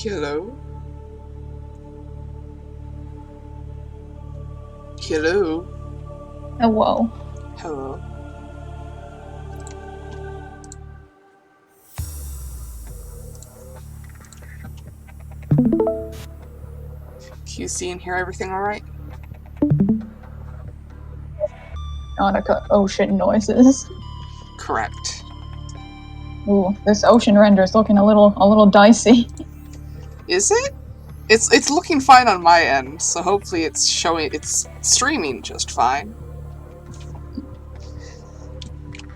Hello? Hello? Hello. Hello? Can you see and hear everything alright? Nautica ocean noises. Correct. Ooh, this ocean render is looking a little dicey. Is it? It's looking fine on my end, so hopefully it's streaming just fine.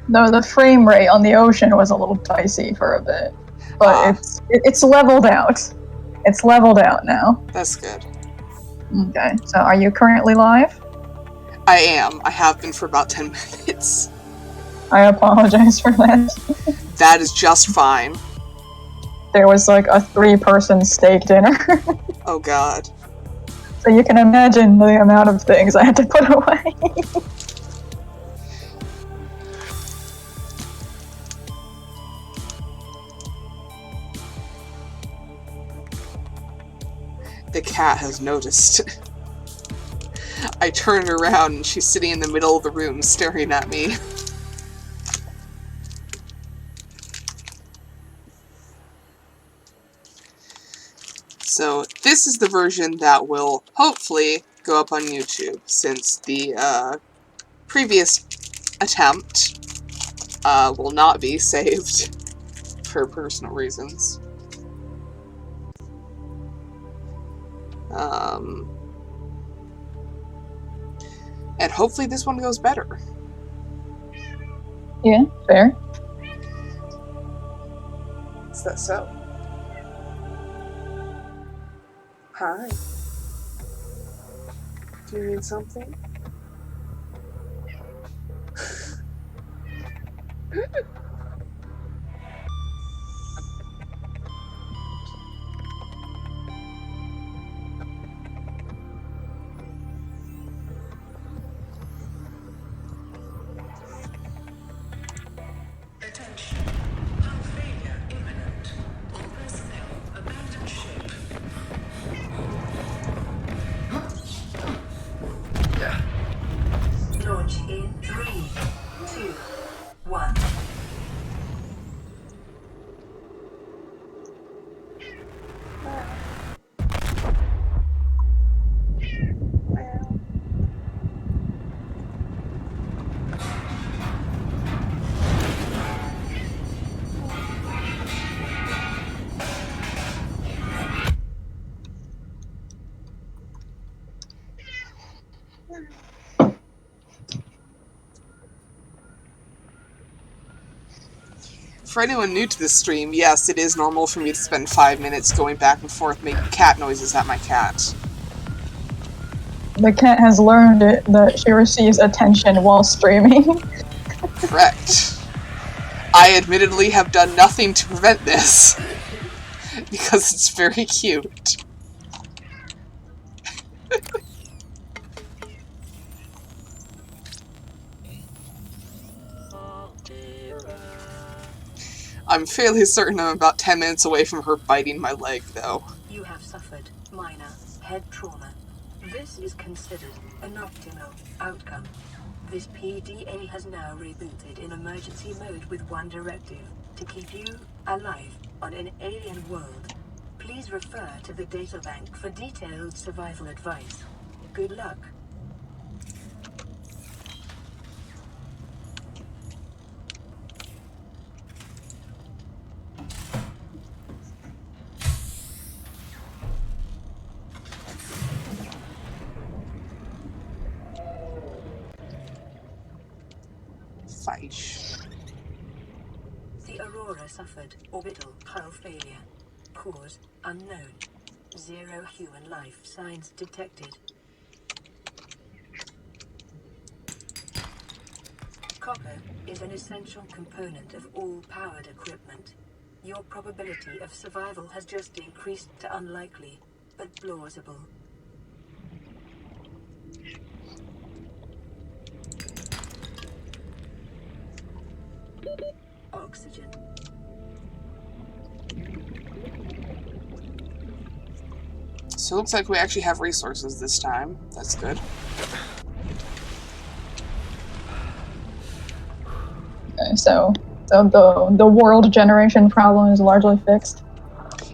No, the frame rate on the ocean was a little dicey for a bit, but it's leveled out. It's leveled out now. That's good. Okay, so are you currently live? I am. I have been for about 10 minutes. I apologize for that. That is just fine. There was like a 3-person steak dinner. Oh god. So you can imagine the amount of things I had to put away. The cat has noticed. I turned around and she's sitting in the middle of the room staring at me. So this is the version that will hopefully go up on YouTube, since the previous attempt will not be saved for personal reasons. And hopefully this one goes better. Yeah, fair. Is that so? Hi. Do you need something? Attention. Hull failure imminent. All personnel abandon ship. Launch in 3, 2, 1. For anyone new to this stream, yes, it is normal for me to spend 5 minutes going back and forth making cat noises at my cat. The cat has learned that she receives attention while streaming. Correct. I admittedly have done nothing to prevent this, because it's very cute. I'm fairly certain I'm about 10 minutes away from her biting my leg, though. You have suffered minor head trauma. This is considered an optimal outcome. This PDA has now rebooted in emergency mode with one directive: to keep you alive on an alien world. Please refer to the databank for detailed survival advice. Good luck. Feish. The Aurora suffered orbital hull failure. Cause unknown. 0 human life signs detected. Copper is an essential component of all powered equipment. Your probability of survival has just increased to unlikely, but plausible. Oxygen. So it looks like we actually have resources this time. That's good. Okay, so the world generation problem is largely fixed.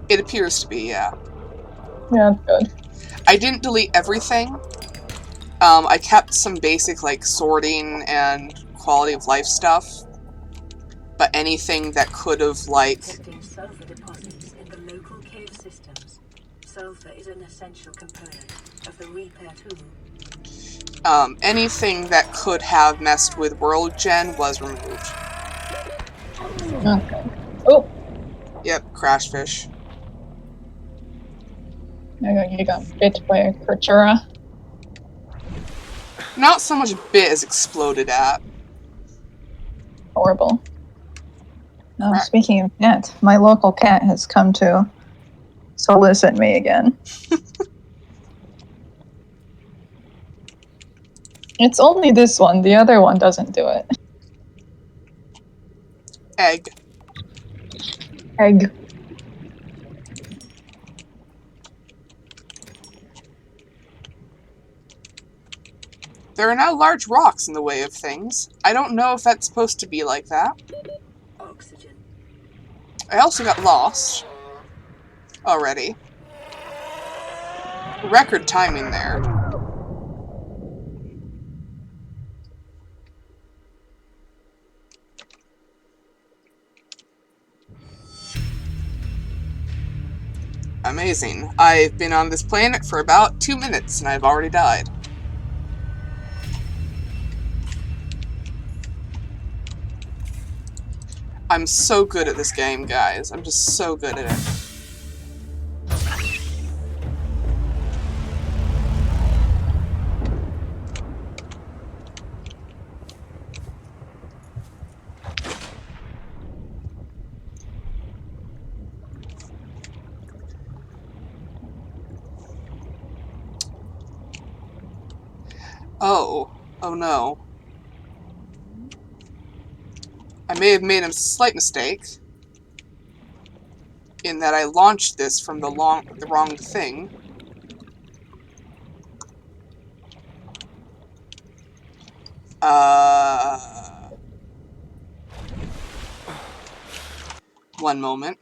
It appears to be, yeah. Yeah, that's good. I didn't delete everything. I kept some basic, like, sorting and quality of life stuff. But anything that could have, like... Detecting sulfur deposits in the local cave systems. Sulfur is an essential component of the repair tool. Anything that could have messed with World Gen was removed. Okay. Oh! Yep, crash fish. You got bit by a Kratura. Not so much bit as exploded at. Horrible. Now, Correct. speaking of cat, my local cat has come to solicit me again. It's only this one. The other one doesn't do it. Egg. Egg. There are now large rocks in the way of things. I don't know if that's supposed to be like that. Oxygen. I also got lost. Already. Record timing there. Amazing. I've been on this planet for about 2 minutes and I've already died. I'm so good at this game, guys. I'm just so good at it. Oh no. I may have made a slight mistake in that I launched this from the wrong thing. One moment.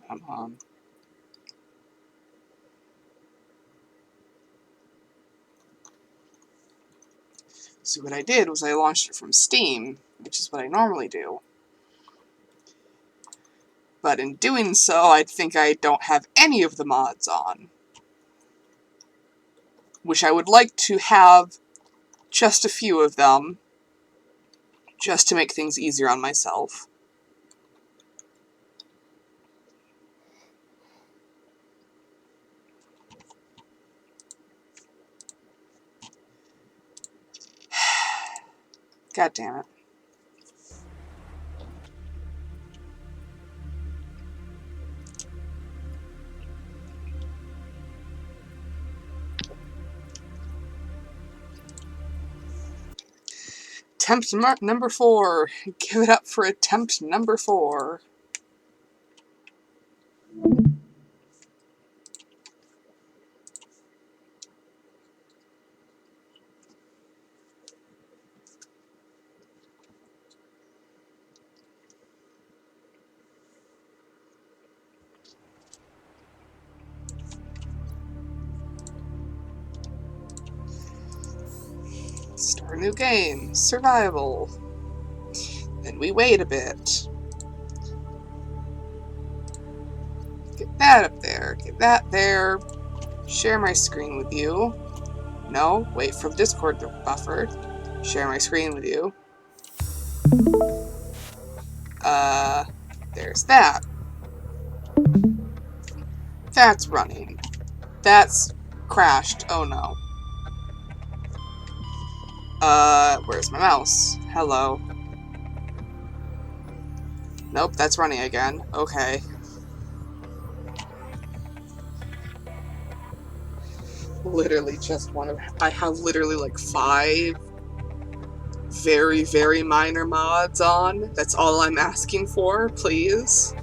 Come on. So what I did was I launched it from Steam, which is what I normally do. But in doing so, I think I don't have any of the mods on. Which I would like to have just a few of them, just to make things easier on myself. God damn it. Attempt number 4. Give it up for attempt number 4. Start a new game. Survival. Then we wait a bit. Get that up there. Get that there. Share my screen with you. No, wait for the Discord to buffer. Share my screen with you. There's that. That's running. That's crashed. Oh no. Where's my mouse? Hello. Nope, that's running again. Okay. Literally just one of... I have literally like 5 very, very minor mods on. That's all I'm asking for, please.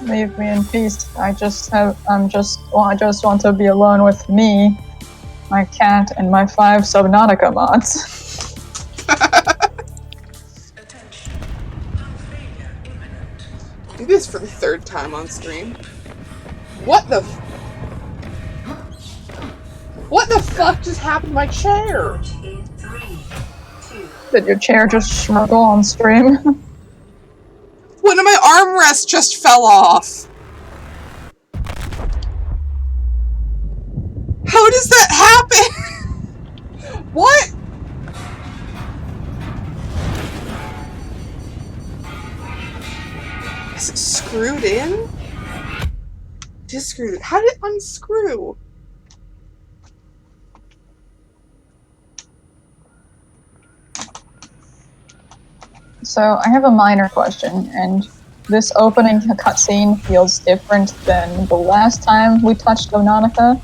Leave me in peace. I just want to be alone with me, my cat, and my 5 Subnautica mods. Do this for the 3rd time on stream. What the fuck just happened to my chair? Launch in 3, 2. Did your chair just struggle on stream? One of my armrests just fell off. How does that happen? What? Is it screwed in? Just screwed. How did it unscrew? So, I have a minor question, and this opening cutscene feels different than the last time we touched Subnautica.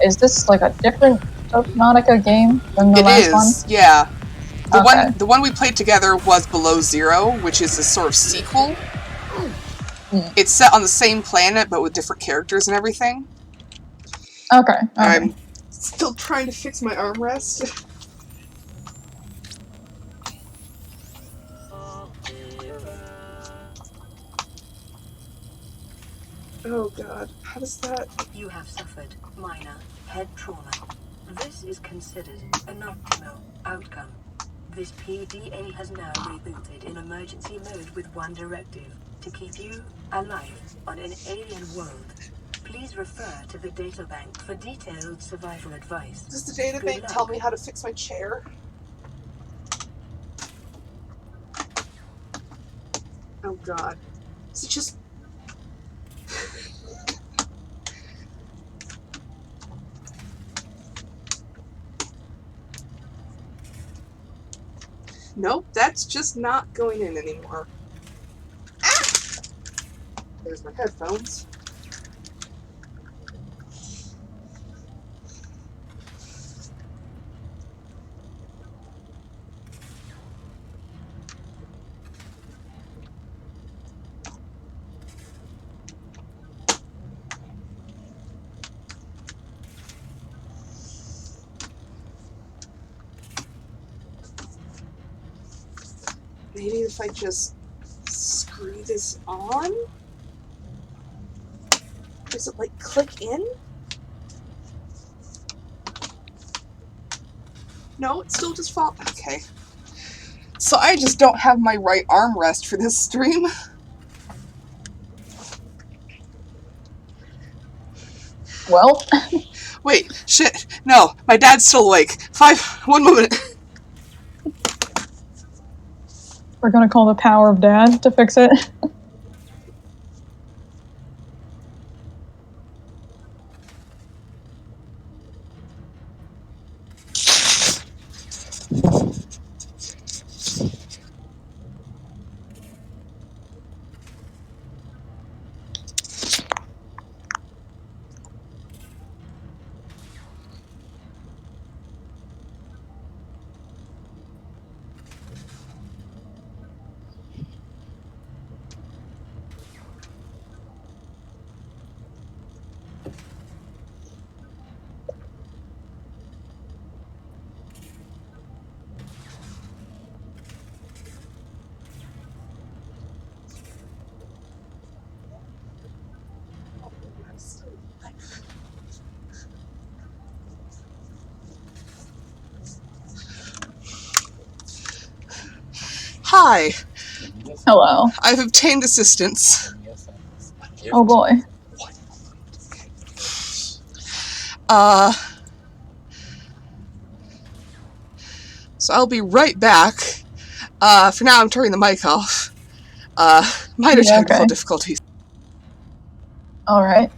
Is this like a different Subnautica game than the last one? It is, yeah. Okay. The one we played together was Below Zero, which is a sort of sequel. It's set on the same planet, but with different characters and everything. Okay. I'm still trying to fix my armrest. Oh god, how does that... You have suffered minor head trauma. This is considered an optimal outcome. This PDA has now rebooted in emergency mode with one directive: to keep you alive on an alien world. Please refer to the databank for detailed survival advice. Does the databank tell me how to fix my chair? Oh god. Is it just... Nope, that's just not going in anymore. Ah! There's my headphones. Maybe if I just screw this on? Does it like click in? No, it still just falls. Okay. So I just don't have my right armrest for this stream. Well, Wait, shit. No, my dad's still awake. 1 moment. we're gonna call the power of Dad to fix it. Hi, Hello. I've obtained assistance. Oh boy. So I'll be right back. For now I'm turning the mic off. Minor Yeah, technical okay. difficulties. Alright.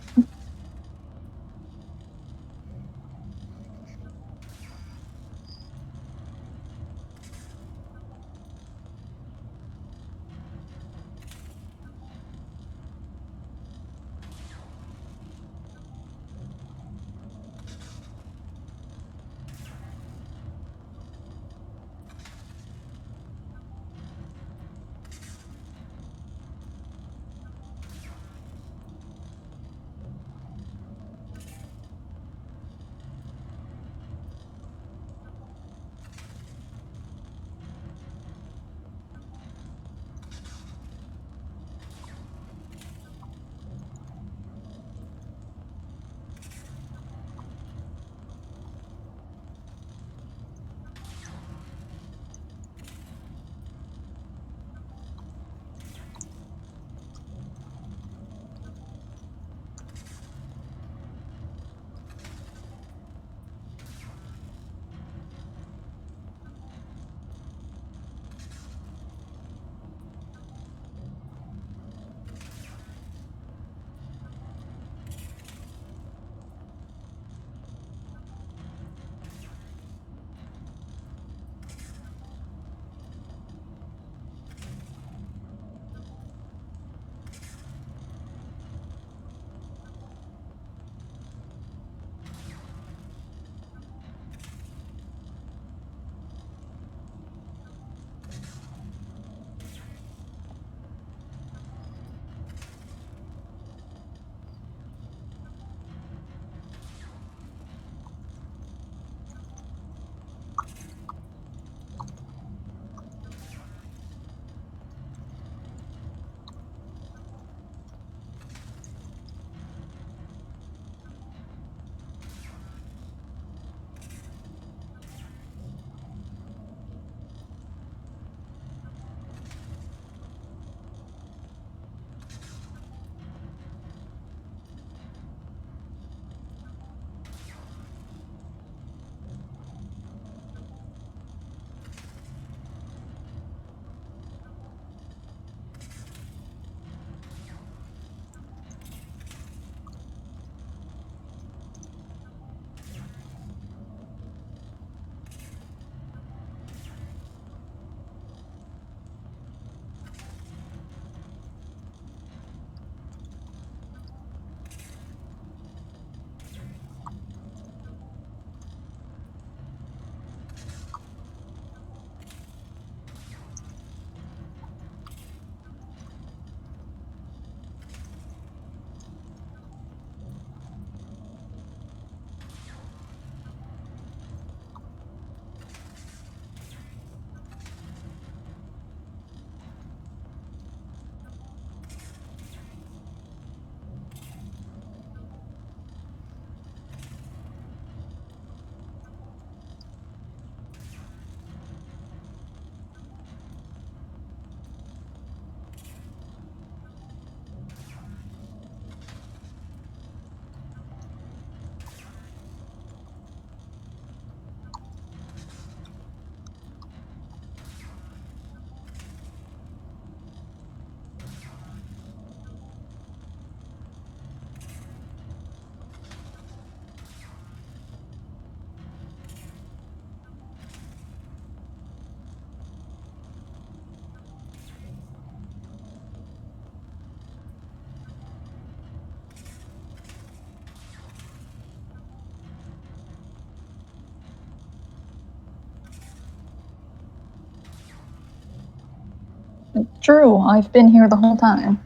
True, I've been here the whole time.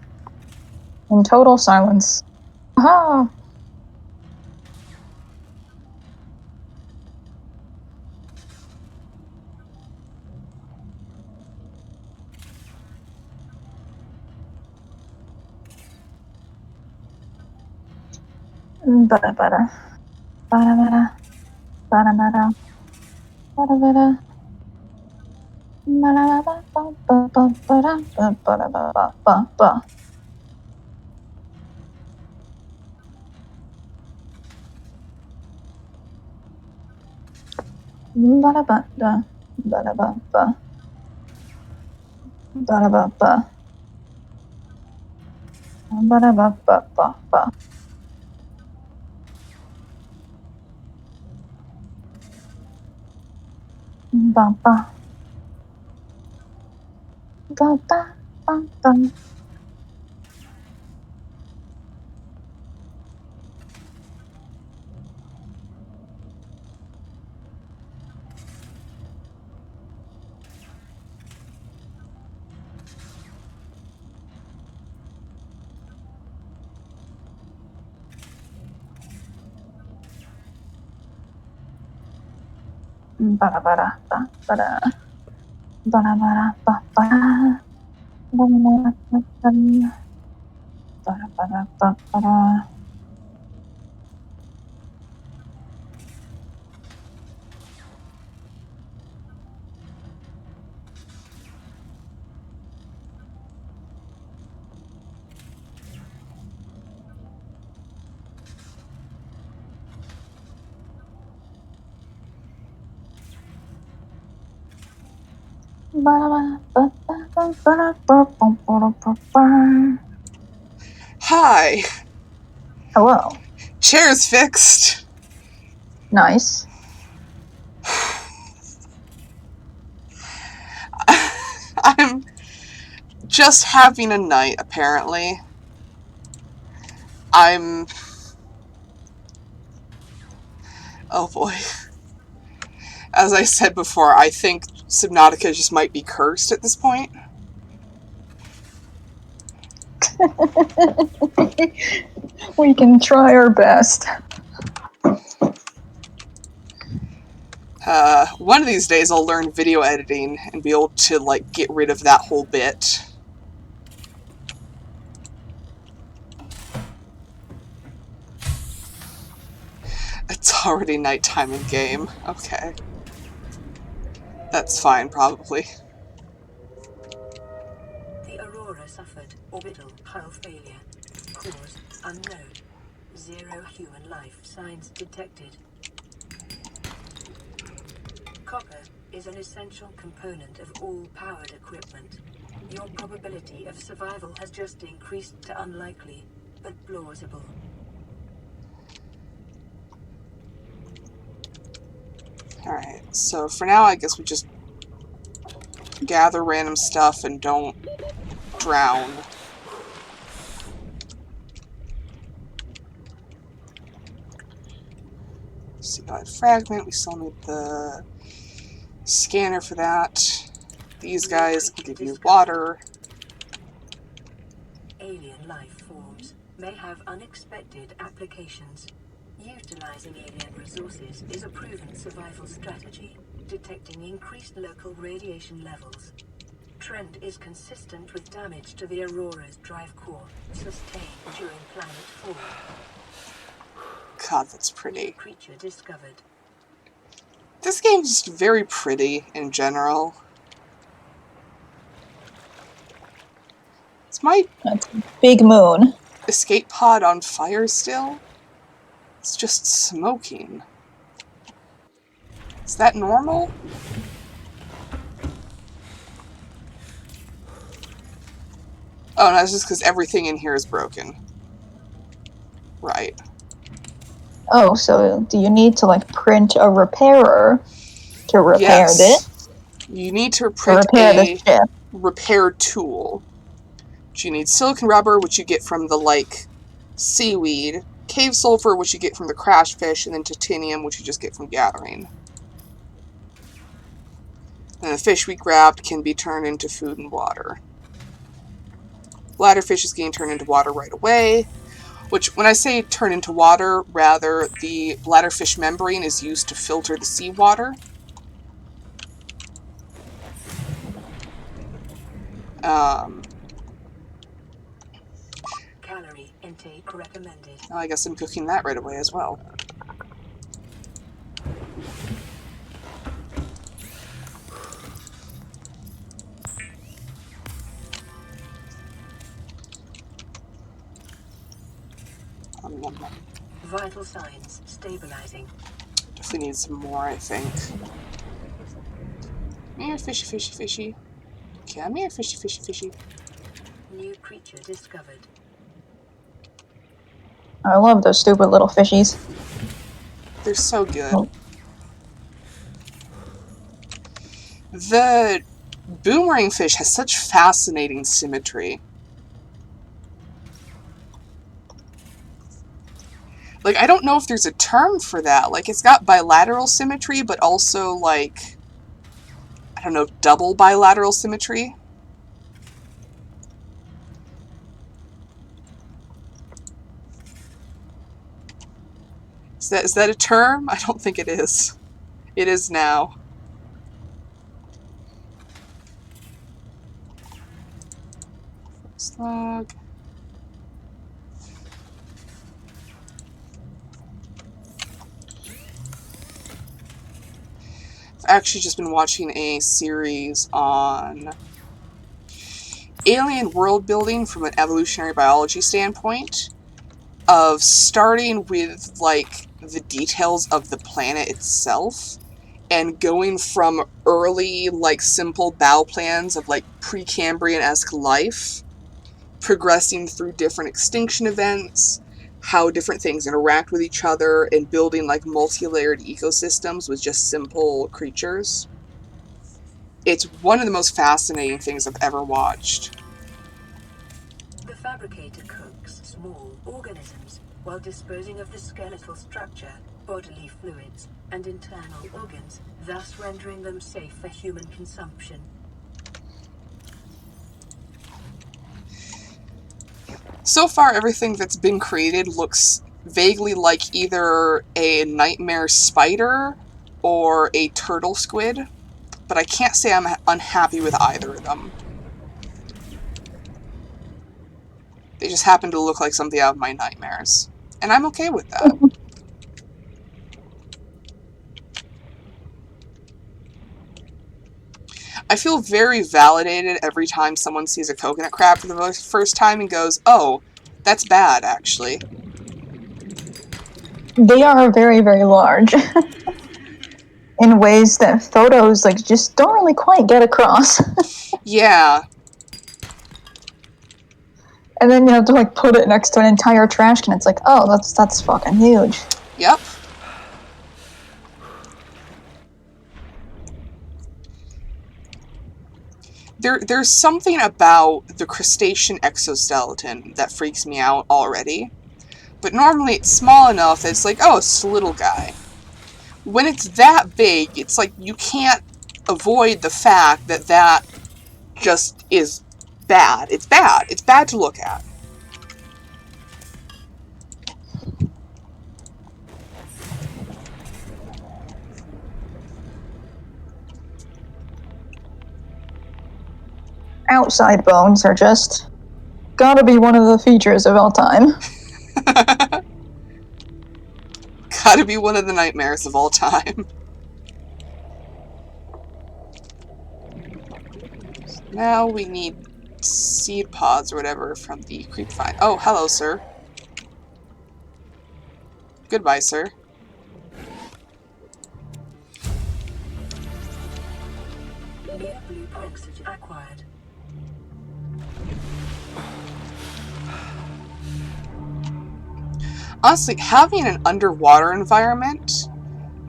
In total silence. Aha! Bada-bada. Bada-bada. Bada-bada. Bada-bada. Ba-da-ba-ba-ba-ba-ba-ba-ba-ba-ba. Ba-da-ba-da. Ba-da-ba-ba. Ba-da-ba-ba. Ba-da-ba-ba-ba-ba. Ba-ba. Ba-ba-ba-ba. Ba-da-ba-da-ba-ba-da. Ba-da-ba-da-ba-ba-da. Ba-da-ba-da-ba-ba-da. Ba-da-ba-da-ba-ba-da. Ba-da-ba-ba-ba-ba-ba-ba-ba-ba. Hi! Hello. Chair's fixed! Nice. I'm just having a night, apparently. Oh boy. As I said before, I think Subnautica just might be cursed at this point. We can try our best. One of these days I'll learn video editing and be able to, like, get rid of that whole bit. It's already nighttime in game. Okay. That's fine, probably. The Aurora suffered orbital hull failure. Cause unknown. 0 human life signs detected. Copper is an essential component of all powered equipment. Your probability of survival has just increased to unlikely, but plausible. Alright, so for now I guess we just gather random stuff and don't drown. Seabed fragment, we still need the scanner for that. These guys can give you water. Alien life forms may have unexpected applications. Utilizing alien resources is a proven survival strategy, detecting increased local radiation levels. Trend is consistent with damage to the Aurora's drive core, sustained during planet fall. God, that's pretty. Creature discovered. This game's just very pretty in general. Is my That's a big moon. escape pod on fire still? It's just smoking. Is that normal? Oh, no, it's just because everything in here is broken. Right. Oh, so do you need to, like, print a repairer to repair this? You need to To print repair the a ship. repair tool. You need silicon rubber, which you get from the, like, seaweed, cave sulfur, which you get from the crash fish, and then titanium, which you just get from gathering. And the fish we grabbed can be turned into food and water. Bladderfish is getting turned into water right away. Which, when I say turn into water, rather, the bladderfish membrane is used to filter the seawater. Calorie intake recommended. I guess I'm cooking that right away as well. Vital signs stabilizing. Definitely need some more, I think. Come here, fishy, fishy, fishy. Come here, fishy, fishy, fishy. New creature discovered. I love those stupid little fishies. They're so good. Oh. The boomerang fish has such fascinating symmetry. Like, I don't know if there's a term for that. Like, it's got bilateral symmetry, but also, like, I don't know, double bilateral symmetry. Is that a term? I don't think it is. It is now. Slug. I've actually just been watching a series on alien world building from an evolutionary biology standpoint, of starting with, like, the details of the planet itself, and going from early, like, simple bow plans of, like, Precambrian-esque life, progressing through different extinction events, how different things interact with each other, and building, like, multi-layered ecosystems with just simple creatures. It's one of the most fascinating things I've ever watched. The fabricator cooks small organisms while disposing of the skeletal structure, bodily fluids, and internal organs, thus rendering them safe for human consumption. So far, everything that's been created looks vaguely like either a nightmare spider or a turtle squid, but I can't say I'm unhappy with either of them. They just happen to look like something out of my nightmares, and I'm okay with that. I feel very validated every time someone sees a coconut crab for the first time and goes, oh, that's bad, actually. They are very, very large. In ways that photos, like, just don't really quite get across. Yeah. And then you have to, like, put it next to an entire trash can. It's like, oh, that's fucking huge. Yep. There's something about the crustacean exoskeleton that freaks me out already. But normally it's small enough that it's like, oh, it's a little guy. When it's that big, it's like you can't avoid the fact that that just is bad. It's bad. It's bad to look at. Outside bones are just gotta be one of the features of all time. Gotta be one of the nightmares of all time. Now we need seed pods or whatever from the creep vine. Oh, hello, sir. Goodbye, sir. New blueprint acquired. Honestly, having an underwater environment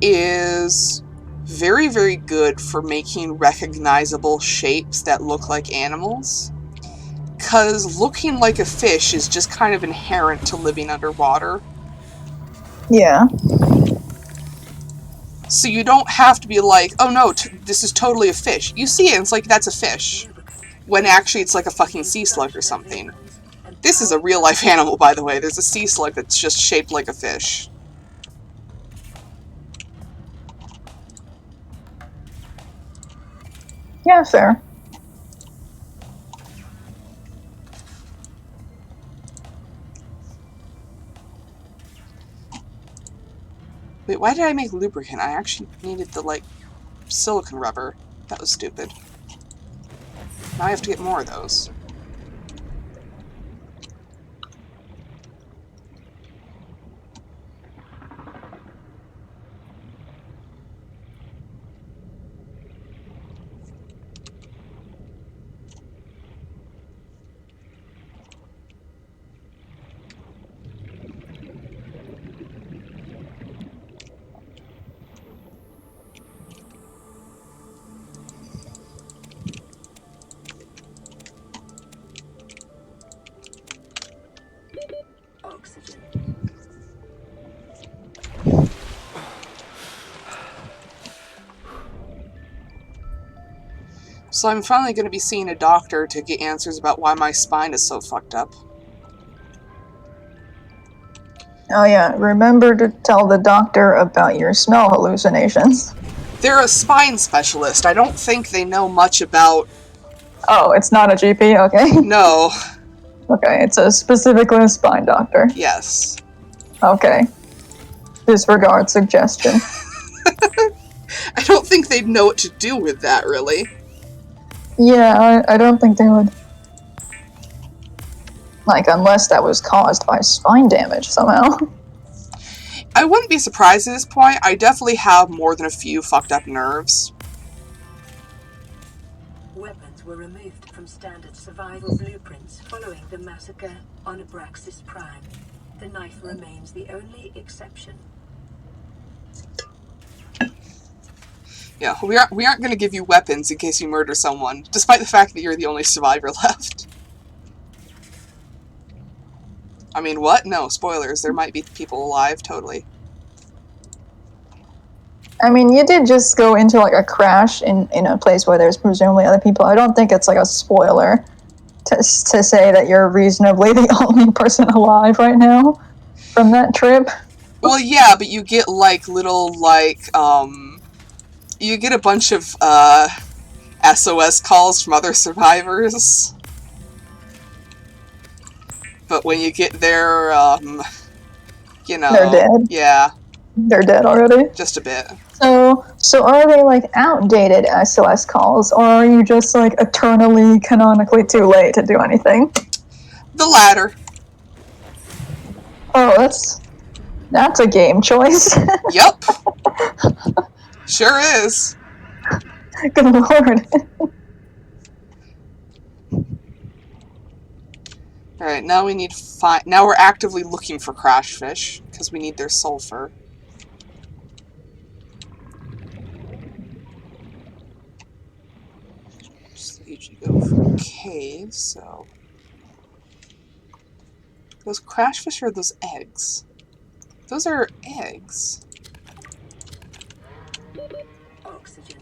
is very, very good for making recognizable shapes that look like animals. Because looking like a fish is just kind of inherent to living underwater. Yeah. So you don't have to be like, oh no, this is totally a fish. You see it and it's like, that's a fish. When actually it's like a fucking sea slug or something. This is a real-life animal, by the way. There's a sea slug that's just shaped like a fish. Yeah, fair. Wait, why did I make lubricant? I actually needed the, like, silicone rubber. That was stupid. Now I have to get more of those. Oxygen. So I'm finally going to be seeing a doctor to get answers about why my spine is so fucked up. Oh yeah, remember to tell the doctor about your smell hallucinations. They're a spine specialist. I don't think they know much about... Oh, it's not a GP? Okay. No. Okay, it's a specifically a spine doctor. Yes. Okay. Disregard suggestion. I don't think they'd know what to do with that, really. Yeah, I don't think they would. Like, unless that was caused by spine damage somehow. I wouldn't be surprised at this point. I definitely have more than a few fucked up nerves. Weapons were removed from standard survival blueprints following the massacre on Abraxas Prime. The knife remains the only exception. Yeah, we aren't going to give you weapons in case you murder someone, despite the fact that you're the only survivor left. I mean, what? No, spoilers. There might be people alive, totally. I mean, you did just go into, like, a crash in a place where there's presumably other people. I don't think it's, like, a spoiler to say that you're reasonably the only person alive right now from that trip. Well, yeah, but you get, like, little, like, you get a bunch of, SOS calls from other survivors. But when you get there, you know... They're dead? Yeah. They're dead already? Just a bit. So are they, like, outdated SOS calls, or are you just, like, eternally, canonically too late to do anything? The latter. Oh, that's a game choice. Yep. Sure is. Good lord. Alright, now we need now we're actively looking for crash fish, because we need their sulfur. So they usually go for caves, so... Those crash fish are those eggs? Those are eggs. Oxygen.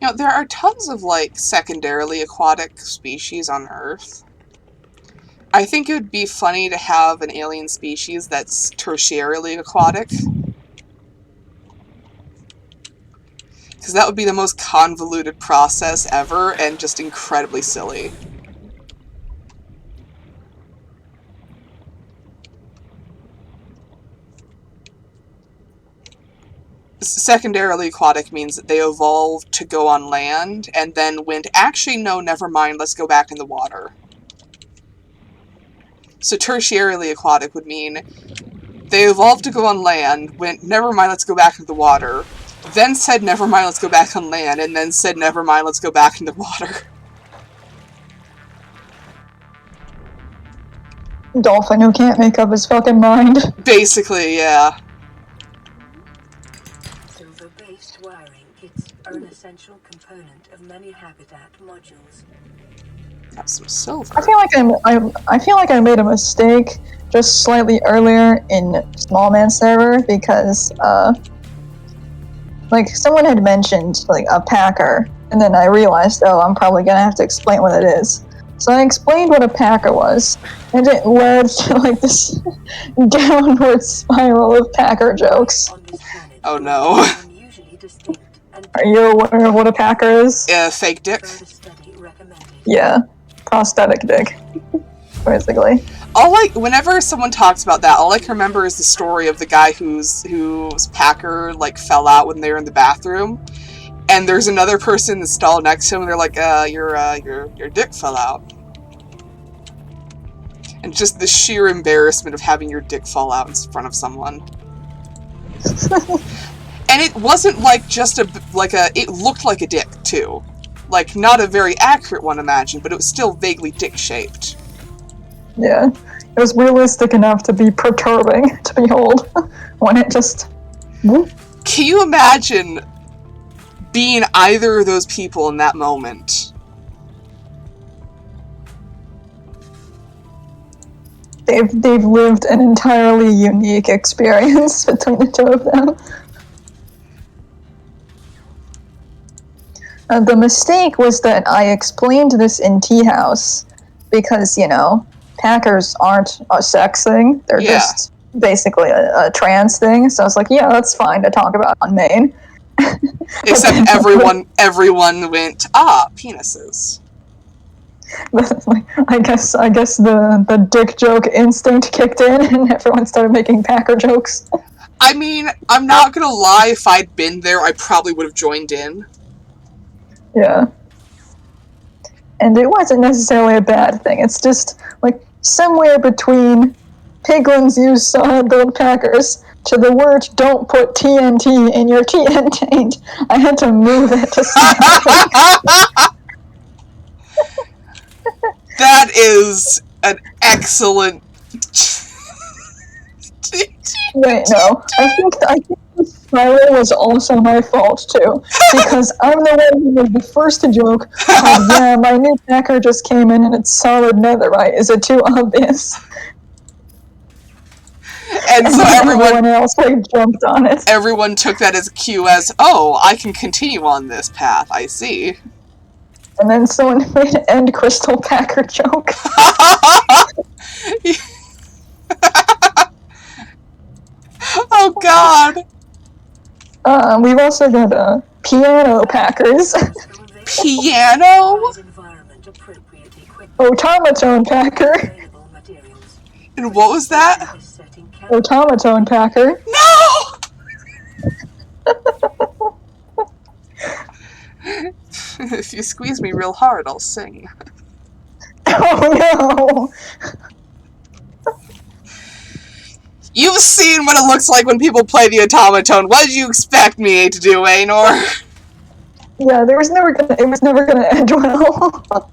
You know, there are tons of, like, secondarily aquatic species on Earth. I think it would be funny to have an alien species that's tertiarily aquatic. Because that would be the most convoluted process ever, and just incredibly silly. Secondarily aquatic means that they evolved to go on land, and then went, actually, no, never mind, let's go back in the water. So tertiarily aquatic would mean they evolved to go on land, went, never mind, let's go back into the water, then said, never mind, let's go back on land, and then said, never mind, let's go back in the water. Dolphin who can't make up his fucking mind. Basically, yeah. Silver-based wiring is an essential component of many habitat modules. Got some silver. I feel like I made a mistake just slightly earlier in Small Man server because like someone had mentioned like a packer, and then I realized, oh, I'm probably gonna have to explain what it is. So I explained what a packer was, and it led to like this downward spiral of packer jokes. On this planet, Oh no. unusually distinct and Are you aware of what a packer is? Fake dick. further study recommended. Yeah, prosthetic dick, basically. Whenever someone talks about that, all I can remember is the story of the guy whose packer like fell out when they were in the bathroom, and there's another person in the stall next to him, and they're like, your dick fell out. And just the sheer embarrassment of having your dick fall out in front of someone. And it wasn't like just it looked like a dick too. Like, not a very accurate one, imagine, but it was still vaguely dick-shaped. Yeah, it was realistic enough to be perturbing to behold when it just... whoop. Can you imagine being either of those people in that moment? They've lived an entirely unique experience between the two of them. The mistake was that I explained this in Tea House because, you know, packers aren't a sex thing. They're just basically a trans thing. So I was like, yeah, that's fine to talk about on main. Except everyone went, penises. Like, I guess the dick joke instinct kicked in and everyone started making packer jokes. I mean, I'm not gonna lie, if I'd been there, I probably would have joined in. Yeah. And it wasn't necessarily a bad thing. It's just, like, somewhere between piglins use solid-build packers to the word don't put TNT in your TNT. I had to move it to That is an excellent... Wait, no. I think the spiral was also my fault, too. Because I'm the one who was the first to joke, oh, yeah, my new packer just came in and it's solid netherite. Is it too obvious? And so everyone else like jumped on it. Everyone took that as a cue as, oh, I can continue on this path, I see. And then someone made an end crystal packer joke. Oh god! We've also got piano packers. Piano? Automaton packer. And what was that? Automaton packer. No! If you squeeze me real hard, I'll sing. Oh no! You've seen what it looks like when people play the automaton. What did you expect me to do, Anor? Yeah, it was never gonna end well.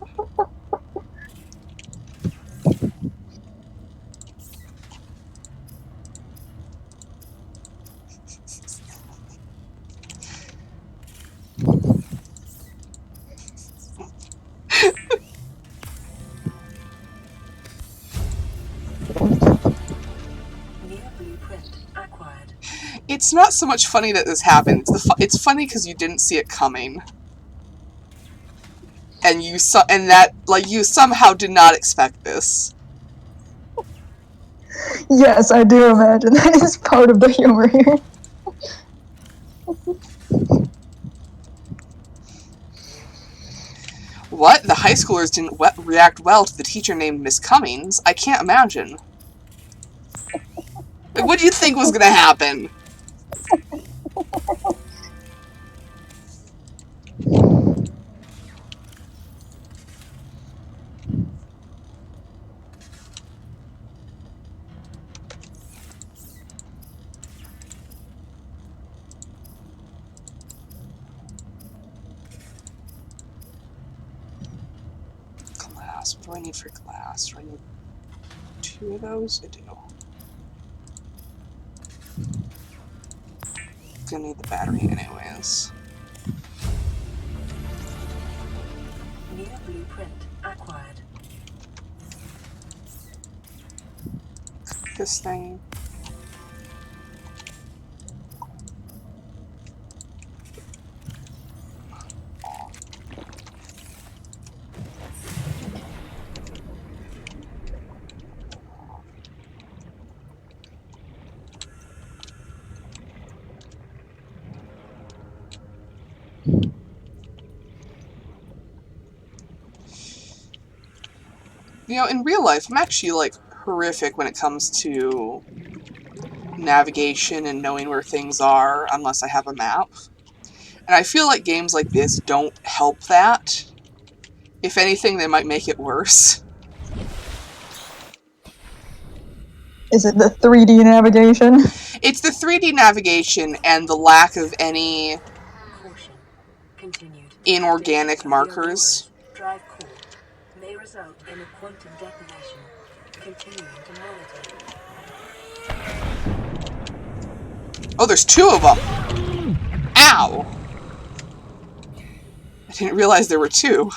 It's not so much funny that this happened. It's funny because you didn't see it coming, and you somehow did not expect this. Yes, I do imagine that is part of the humor here. What? The high schoolers didn't react well to the teacher named Miss Cummings? I can't imagine. Like, what do you think was gonna happen? Glass. What do I need for glass? Do I need 2 of those? I do. Gonna need the battery anyways. New blueprint acquired. this thing. You know, in real life, I'm actually, like, horrific when it comes to navigation and knowing where things are unless I have a map. And I feel like games like this don't help that. If anything, they might make it worse. Is it the 3D navigation? It's the 3D navigation and the lack of any Caution. Continued. inorganic Data markers. Drive core may result in a quantum detonation. Continuing to monitor. Oh, there's two of them! Ow! I didn't realize there were two.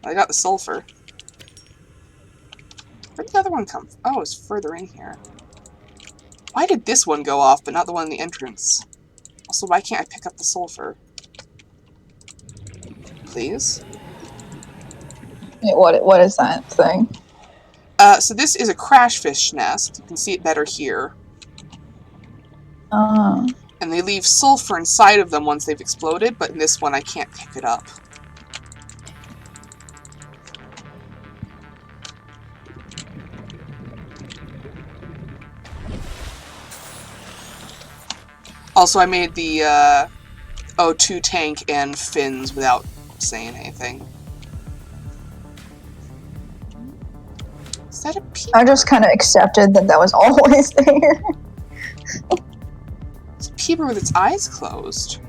I got the sulfur. Where'd the other one come from? Oh, it's further in here. Why did this one go off, but not the one in the entrance? Also, why can't I pick up the sulfur? Please? Wait, what is that thing? So this is a crashfish nest. You can see it better here. And they leave sulfur inside of them once they've exploded, but in this one I can't pick it up. Also, I made the O2 tank and fins without saying anything. Is that a peeper? I just kind of accepted that was always there. It's a peeper with its eyes closed.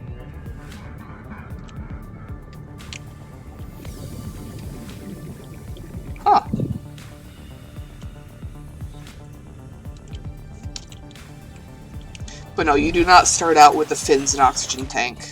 Huh. But no, you do not start out with the fins and oxygen tank.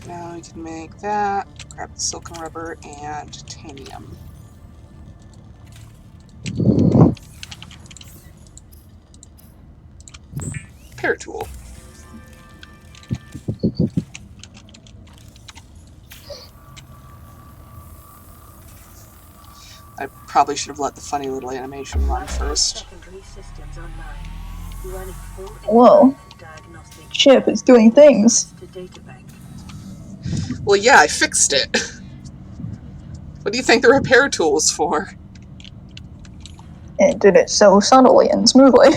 Now we can make that. Grab the silicon rubber and titanium. Paratool. I probably should have let the funny little animation run first. Secondary systems online. Running full Whoa. diagnostic Ship is doing things. to data bank. Well, yeah, I fixed it. What do you think the repair tool was for? It did it so subtly and smoothly.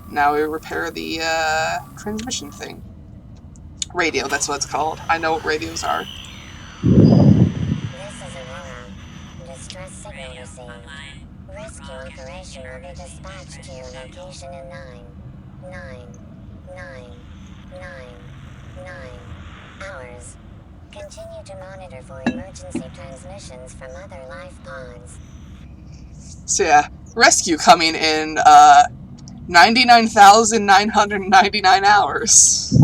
Now we repair the transmission thing. Radio, that's what it's called. I know what radios are. This is Aurora. Distress signal received. Rescue operation will be dispatched to your location in 9 hours. Continue to monitor for emergency transmissions from other life pods. So yeah, rescue coming in 99,999 hours.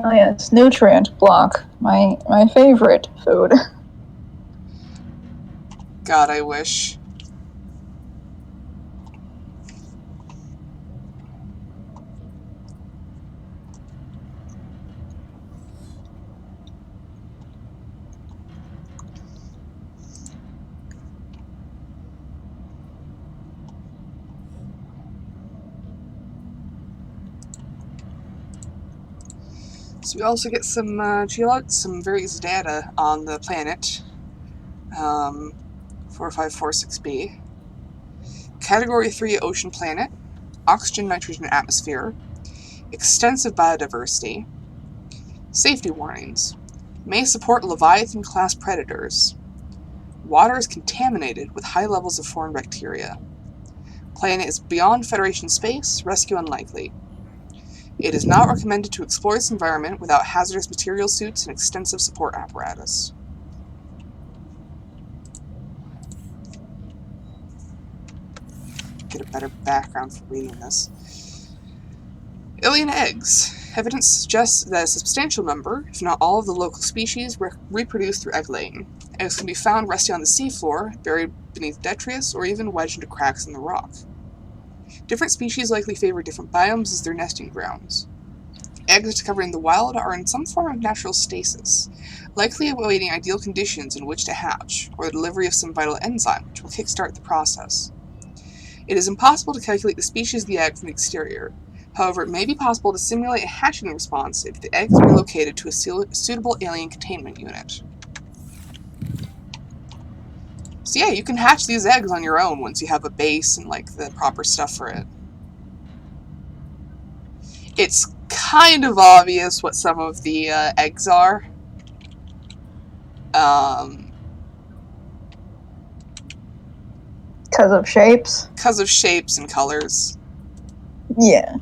Oh yes, nutrient block. My favorite food. God, I wish. So we also get some some various data on the planet. 4546b. Category 3 ocean planet. Oxygen, nitrogen atmosphere. Extensive biodiversity. Safety warnings. May support Leviathan-class predators. Water is contaminated with high levels of foreign bacteria. Planet is beyond Federation space, rescue unlikely. It is not recommended to explore this environment without hazardous material suits and extensive support apparatus. Get a better background for reading this. Alien eggs. Evidence suggests that a substantial number, if not all, of the local species reproduce through egg laying. Eggs can be found resting on the seafloor, buried beneath detritus, or even wedged into cracks in the rock. Different species likely favor different biomes as their nesting grounds. Eggs discovered in the wild are in some form of natural stasis, likely awaiting ideal conditions in which to hatch, or the delivery of some vital enzyme which will kickstart the process. It is impossible to calculate the species of the egg from the exterior. However, it may be possible to simulate a hatching response if the egg is relocated to a suitable alien containment unit. So yeah, you can hatch these eggs on your own once you have a base and like the proper stuff for it. It's kind of obvious what some of the eggs are. Because of shapes? Because of shapes and colors. Yeah.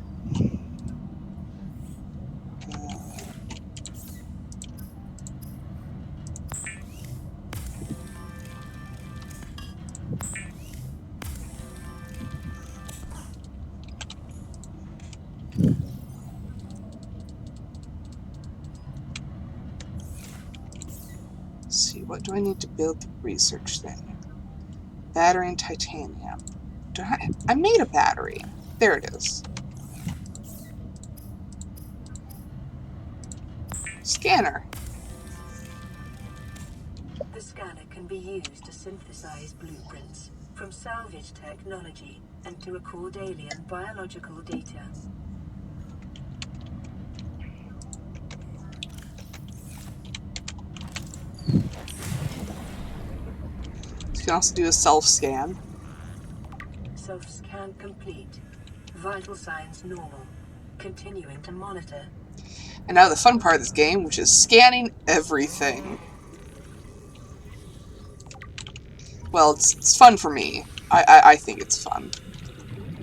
Let's see, what do I need to build the research thing? Battery and titanium. I made a battery. There it is. Scanner. The scanner can be used to synthesize blueprints from salvage technology and to record alien biological data. You can also do a self-scan. Self-scan complete. Vital signs normal. Continuing to monitor. And now the fun part of this game, which is scanning everything. Well, it's fun for me. I think it's fun.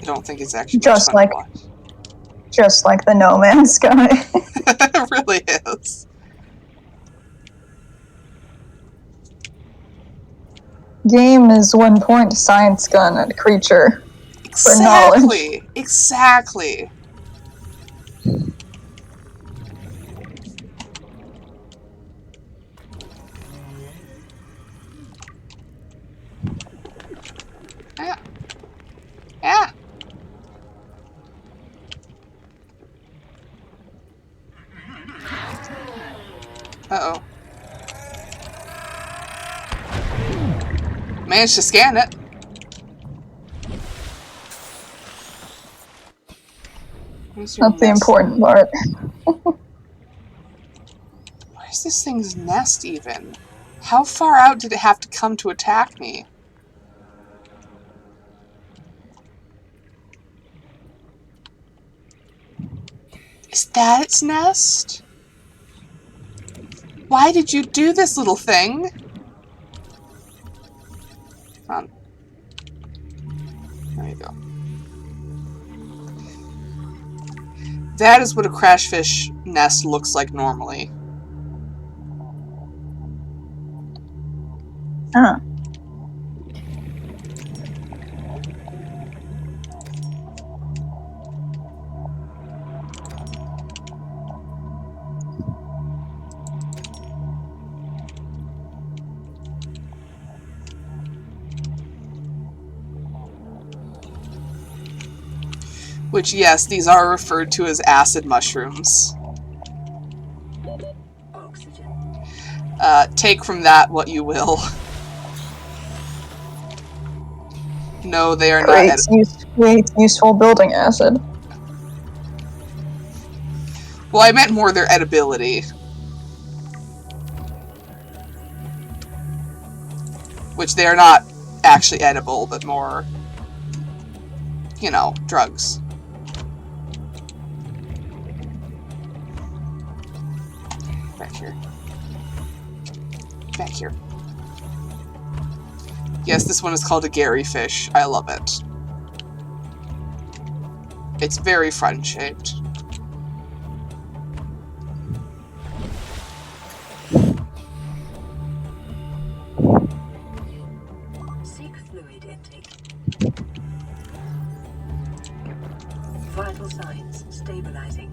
I don't think it's actually Just much fun to watch. Just like the No Man's Sky. It really is. Game is 1 point, science gun at creature. For knowledge. Exactly. Yeah. Yeah. Uh-oh. Managed to scan it. That's the important part. Where's this thing's nest even? How far out did it have to come to attack me? Is that its nest? Why did you do this, little thing? Come on. There you go. That is what a crashfish nest looks like normally. Huh. Which, yes, these are referred to as acid mushrooms. Oxygen. Take from that what you will. No, they are not edible. Creates useful building acid. Well, I meant more their edibility. Which they are not actually edible, but more, you know, drugs. Back here. Back here. Yes, this one is called a Gary fish. I love it. It's very front-shaped. Seek fluid intake. Vital signs stabilizing.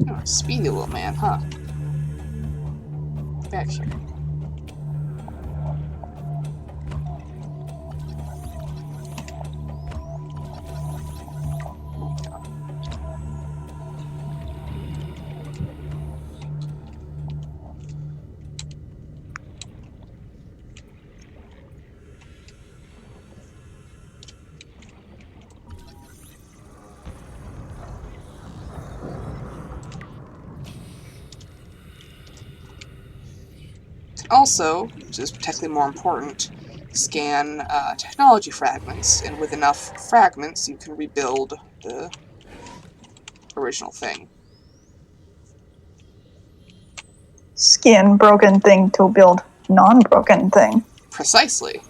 Oh, speedy little man, huh? Back here. Also, which is technically more important, scan technology fragments, and with enough fragments you can rebuild the original thing. Scan broken thing to build non-broken thing. Precisely.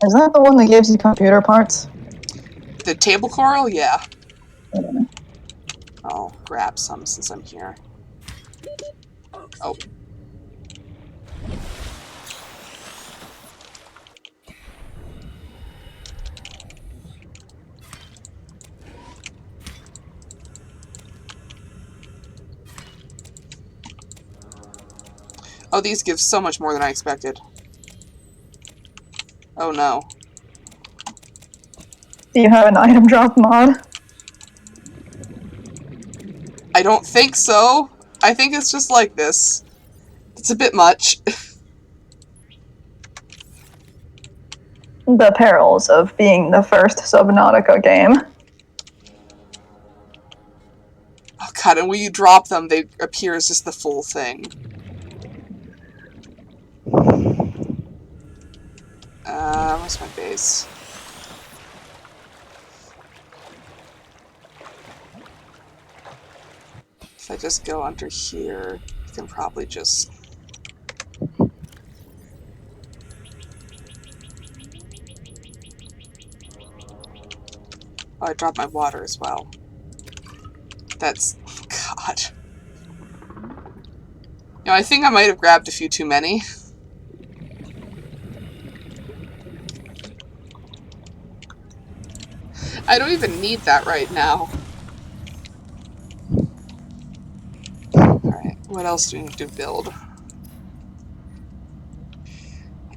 Is that the one that gives you computer parts? The table coral? Yeah. Mm. I'll grab some since I'm here. Oh. Oxygen. Oh, these give so much more than I expected. Oh no. Do you have an item drop mod? I don't think so. I think it's just like this. It's a bit much. The perils of being the first Subnautica game. Oh god, and when you drop them, they appear as just the full thing. Where's my base? If I just go under here, I can probably just... Oh, I dropped my water as well. That's... God. You know, I think I might have grabbed a few too many. I don't even need that right now. Alright, what else do we need to build?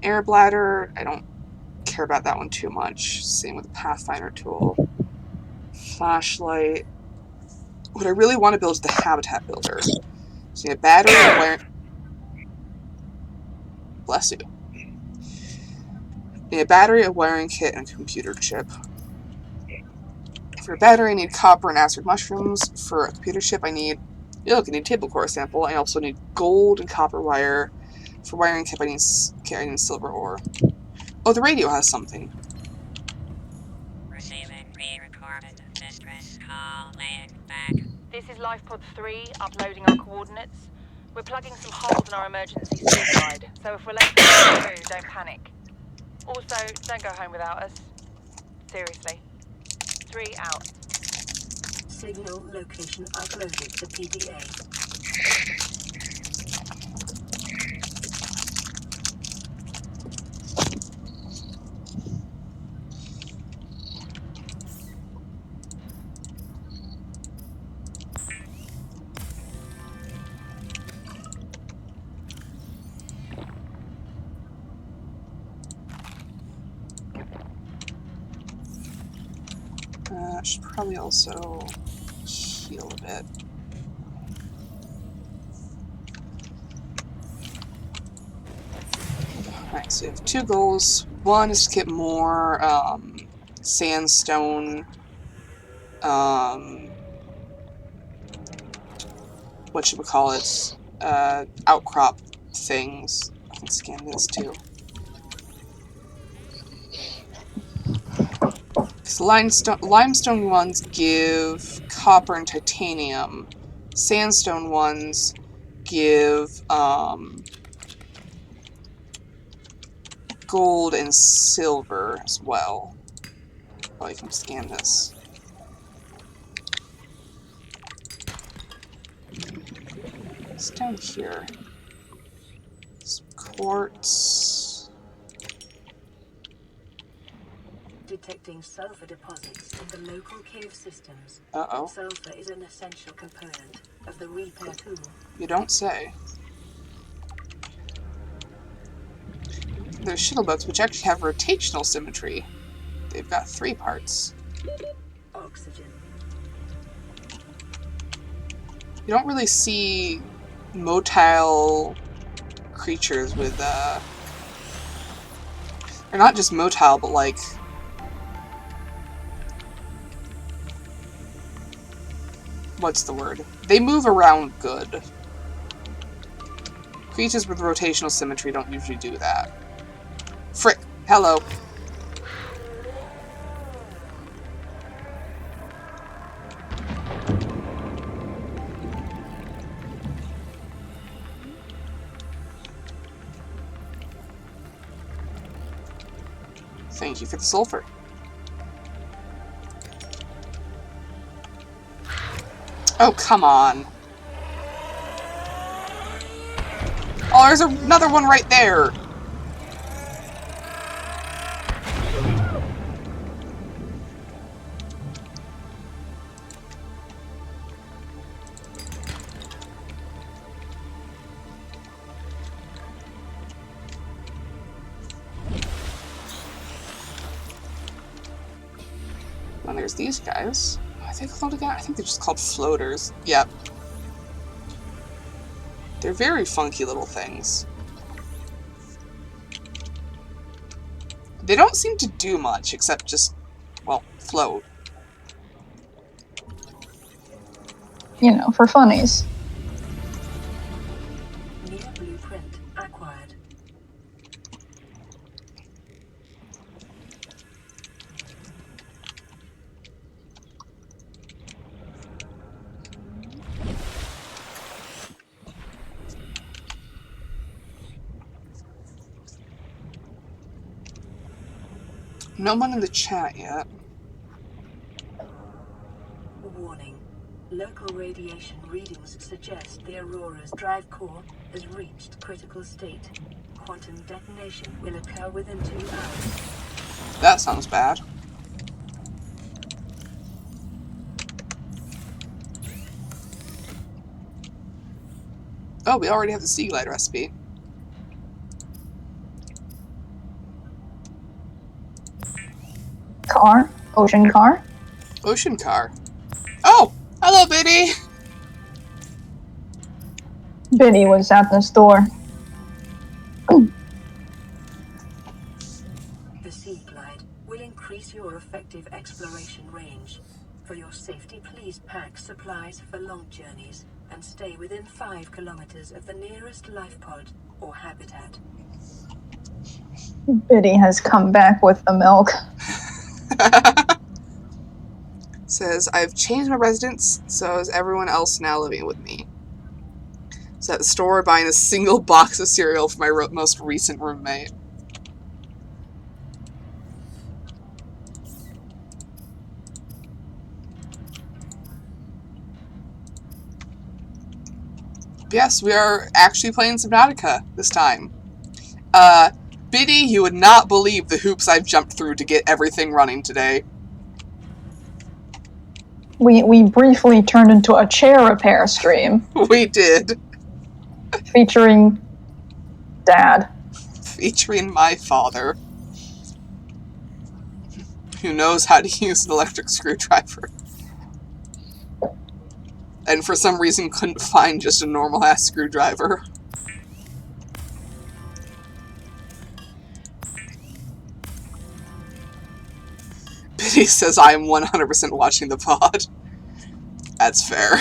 Air bladder, I don't care about that one too much. Same with the Pathfinder tool. Flashlight. What I really want to build is the habitat builder. So you need a battery, a wiring... Bless you. You need a battery, a wiring kit, and a computer chip. For a battery, I need copper and acid mushrooms. For a computer chip, I need... Look, I need a table core sample. I also need gold and copper wire. For wiring kit, I need silver ore. Oh, the radio has something. Receiving pre-recorded distress call laying back. This is LifePod 3, uploading our coordinates. We're plugging some holes in our emergency speed guide, so if we're late through, don't panic. Also, don't go home without us. Seriously. 3 out. Signal location uploaded to PDA. I should probably also heal a bit. Alright, so we have 2 goals. One is to get more sandstone, whatchamacallit, outcrop things. can scan this too. So limestone ones give copper and titanium. Sandstone ones give gold and silver as well. Oh, I can scan this. It's down here. Some quartz. Detecting sulfur deposits in the local cave systems. Uh-oh. Sulfur is an essential component of the repair tool. You don't say. There's shuttleboats which actually have rotational symmetry. They've got 3 parts. Oxygen. You don't really see motile creatures with, they're not just motile, but like... What's the word? They move around good. Creatures with rotational symmetry don't usually do that. Frick. Hello. Thank you for the sulfur. Oh, come on. Oh, there's another one right there. And there's these guys. Are they called again? I think they're just called floaters. Yep. They're very funky little things. They don't seem to do much except just, well, float. You know, for funnies. New blueprint acquired. No one in the chat yet. Warning. Local radiation readings suggest the Aurora's drive core has reached critical state. Quantum detonation will occur within 2 hours. That sounds bad. Oh, we already have the Sea Glide recipe. Car? Ocean car? Ocean car. Oh! Hello, Biddy! Biddy was at the store. The Sea Glide will increase your effective exploration range. For your safety, please pack supplies for long journeys and stay within 5 kilometers of the nearest life pod or habitat. Biddy has come back with the milk. Says, I've changed my residence, so is everyone else now living with me. So at the store, buying a single box of cereal for my most recent roommate. Yes, we are actually playing Subnautica this time. Biddy, you would not believe the hoops I've jumped through to get everything running today. We briefly turned into a chair repair stream. We did. Featuring Dad. Featuring my father, who knows how to use an electric screwdriver. And for some reason couldn't find just a normal-ass screwdriver. Biddy says I am 100% watching the pod. That's fair.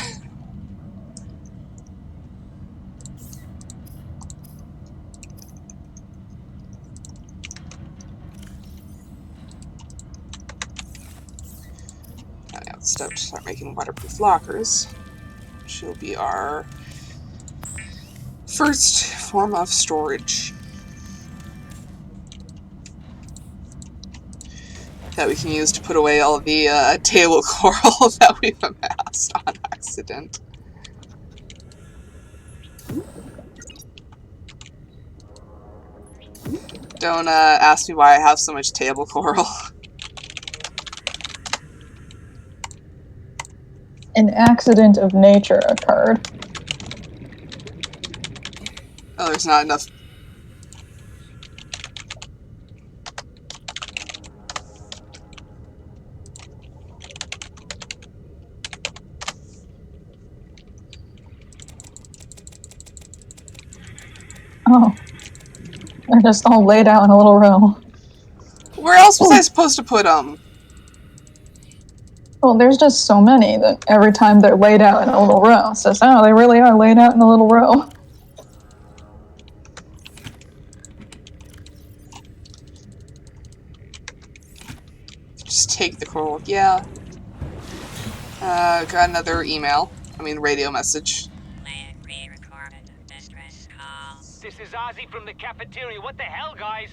to start making waterproof lockers, which will be our first form of storage that we can use to put away all the table coral that we've amassed on accident. Don't ask me why I have so much table coral. An accident of nature occurred. Oh, there's not enough. Oh. They're just all laid out in a little row. Where else was I supposed to put them? Well, there's just so many that every time they're laid out in a little row, it says, oh, they really are laid out in a little row. Just take the coral. Yeah. Got another email. I mean, radio message. This is Ozzy from the cafeteria. What the hell, guys?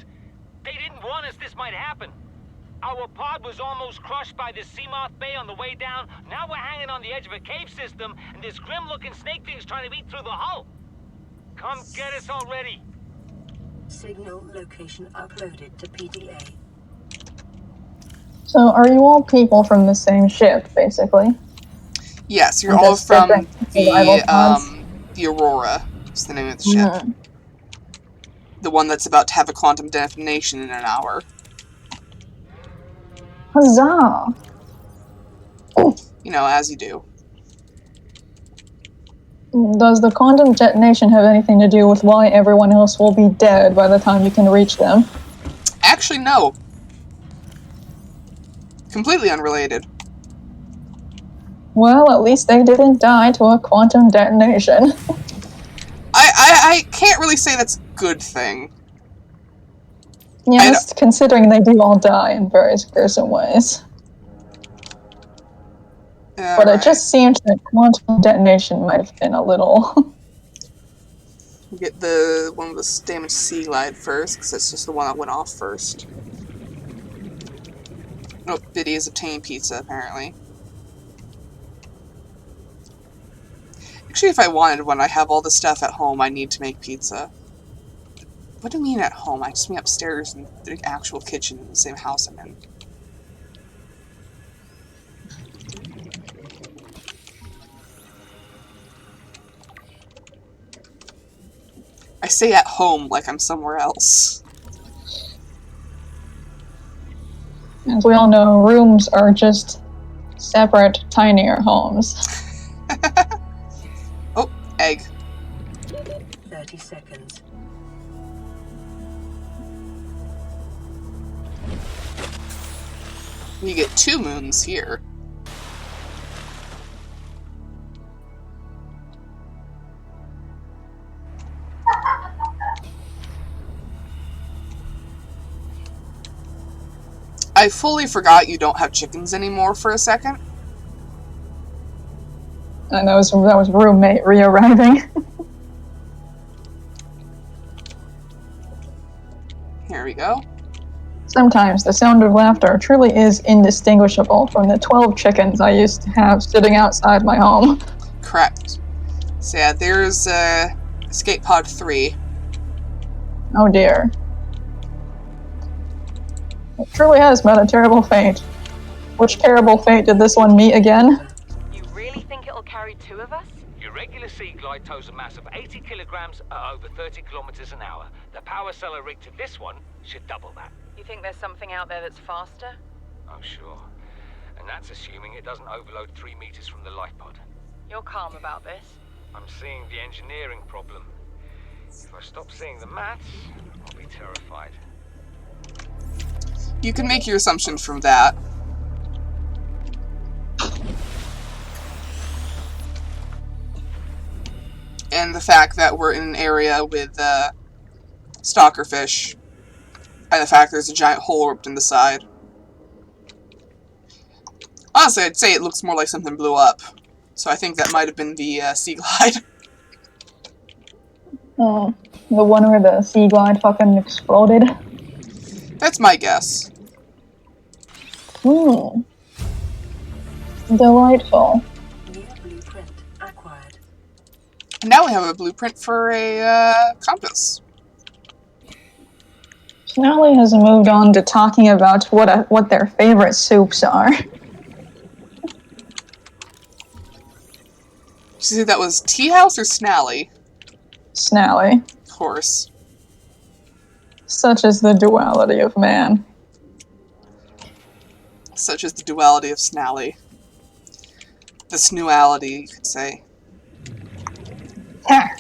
They didn't warn us this might happen. Our pod was almost crushed by this Seamoth Bay on the way down. Now we're hanging on the edge of a cave system, and this grim-looking snake thing's trying to eat through the hull. Come get us already. Signal location uploaded to PDA. So are you all people from the same ship, basically? Yes, you're And all just from different survival pods? the Aurora. Is the name of the ship. Mhm. The one that's about to have a quantum detonation in an hour. Huzzah! You know, as you do. Does the quantum detonation have anything to do with why everyone else will be dead by the time you can reach them? Actually, no. Completely unrelated. Well, at least they didn't die to a quantum detonation. I can't really say that's a good thing. Yes, considering they do all die in various gruesome ways. But Right. it just seemed that quantum detonation might have been a little... We'll get the one with the damaged sea glide first, because that's just the one that went off first. Oh, Biddy is obtaining pizza, apparently. Actually, if I wanted one, I have all the stuff at home I need to make pizza. What do you mean at home? I just mean upstairs in the actual kitchen in the same house I'm in. I say at home like I'm somewhere else. As we all know, rooms are just separate, tinier homes. Oh, egg. 30 seconds. You get 2 moons here. I fully forgot you don't have chickens anymore for a second. And that was roommate re-arriving. Here we go. Sometimes the sound of laughter truly is indistinguishable from the 12 chickens I used to have sitting outside my home. Correct. So yeah, there's Escape Pod 3. Oh dear. It truly has met a terrible fate. Which terrible fate did this one meet again? You really think it'll carry 2 of us? Your regular sea glide tows a mass of 80 kilograms at over 30 kilometers an hour. The power cellar rig to this one should double that. You think there's something out there that's faster? Oh, sure. And that's assuming it doesn't overload 3 meters from the life pod. You're calm about this. I'm seeing the engineering problem. If I stop seeing the maths, I'll be terrified. You can make your assumption from that. And the fact that we're in an area with stalkerfish. And the fact there's a giant hole ripped in the side. Honestly, I'd say it looks more like something blew up. So I think that might have been the Sea Glide. Oh, the one where the Sea Glide fucking exploded. That's my guess. Hmm. Delightful. New blueprint acquired. And now we have a blueprint for a compass. Snally has moved on to talking about what their favorite soups are. Did you see that was Tea House or Snally? Snally. Of course. Such is the duality of man. Such as the duality of Snally. The snuality, you could say. Ha!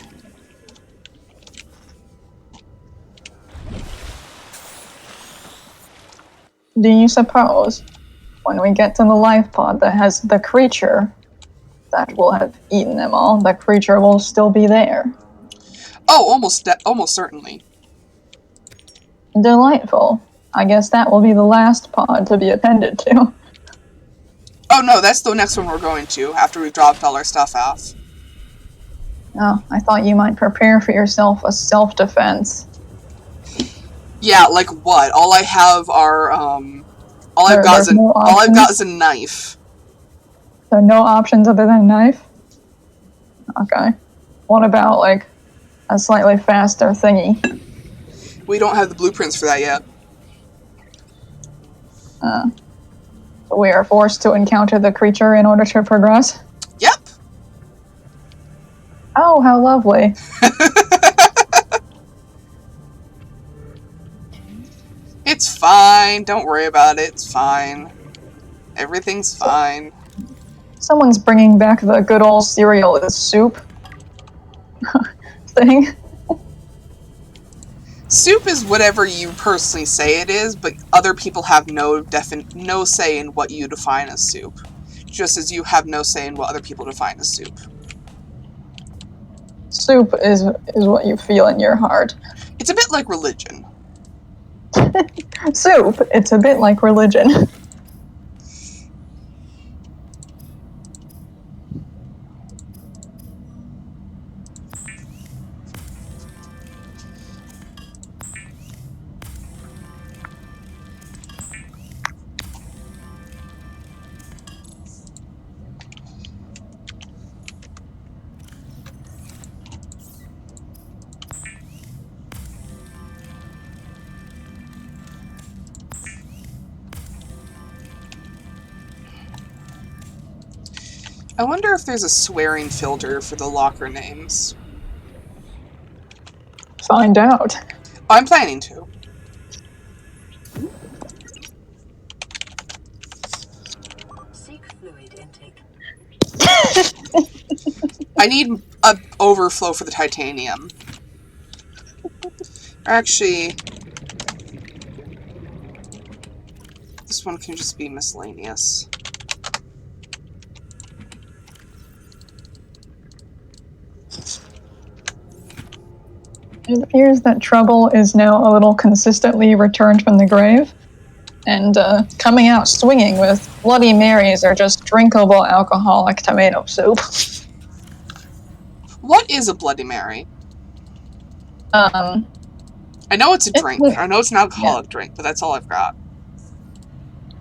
Do you suppose, when we get to the life pod that has the creature that will have eaten them all, the creature will still be there? Oh, almost certainly. Delightful. I guess that will be the last pod to be appended to. Oh no, that's the next one we're going to, after we've dropped all our stuff off. Oh, I thought you might prepare for yourself a self-defense. Yeah, like what? All I have are, all I've got is a knife. So no options other than knife? Okay. What about, like, a slightly faster thingy? We don't have the blueprints for that yet. We are forced to encounter the creature in order to progress? Yep. Oh, how lovely. It's fine. Don't worry about it. It's fine. Everything's fine. Someone's bringing back the good old cereal is soup thing. Soup is whatever you personally say it is, but other people have no say in what you define as soup. Just as you have no say in what other people define as soup. Soup is what you feel in your heart. It's a bit like religion. Soup, it's a bit like religion. I wonder if there's a swearing filter for the locker names. Find out. I'm planning to. Seek fluid intake. I need an overflow for the titanium. Actually, this one can just be miscellaneous. It appears that Trouble is now a little consistently returned from the grave, and coming out swinging with Bloody Marys or just drinkable alcoholic tomato soup. What is a Bloody Mary? I know it's a drink. I know it's an alcoholic drink, but that's all I've got.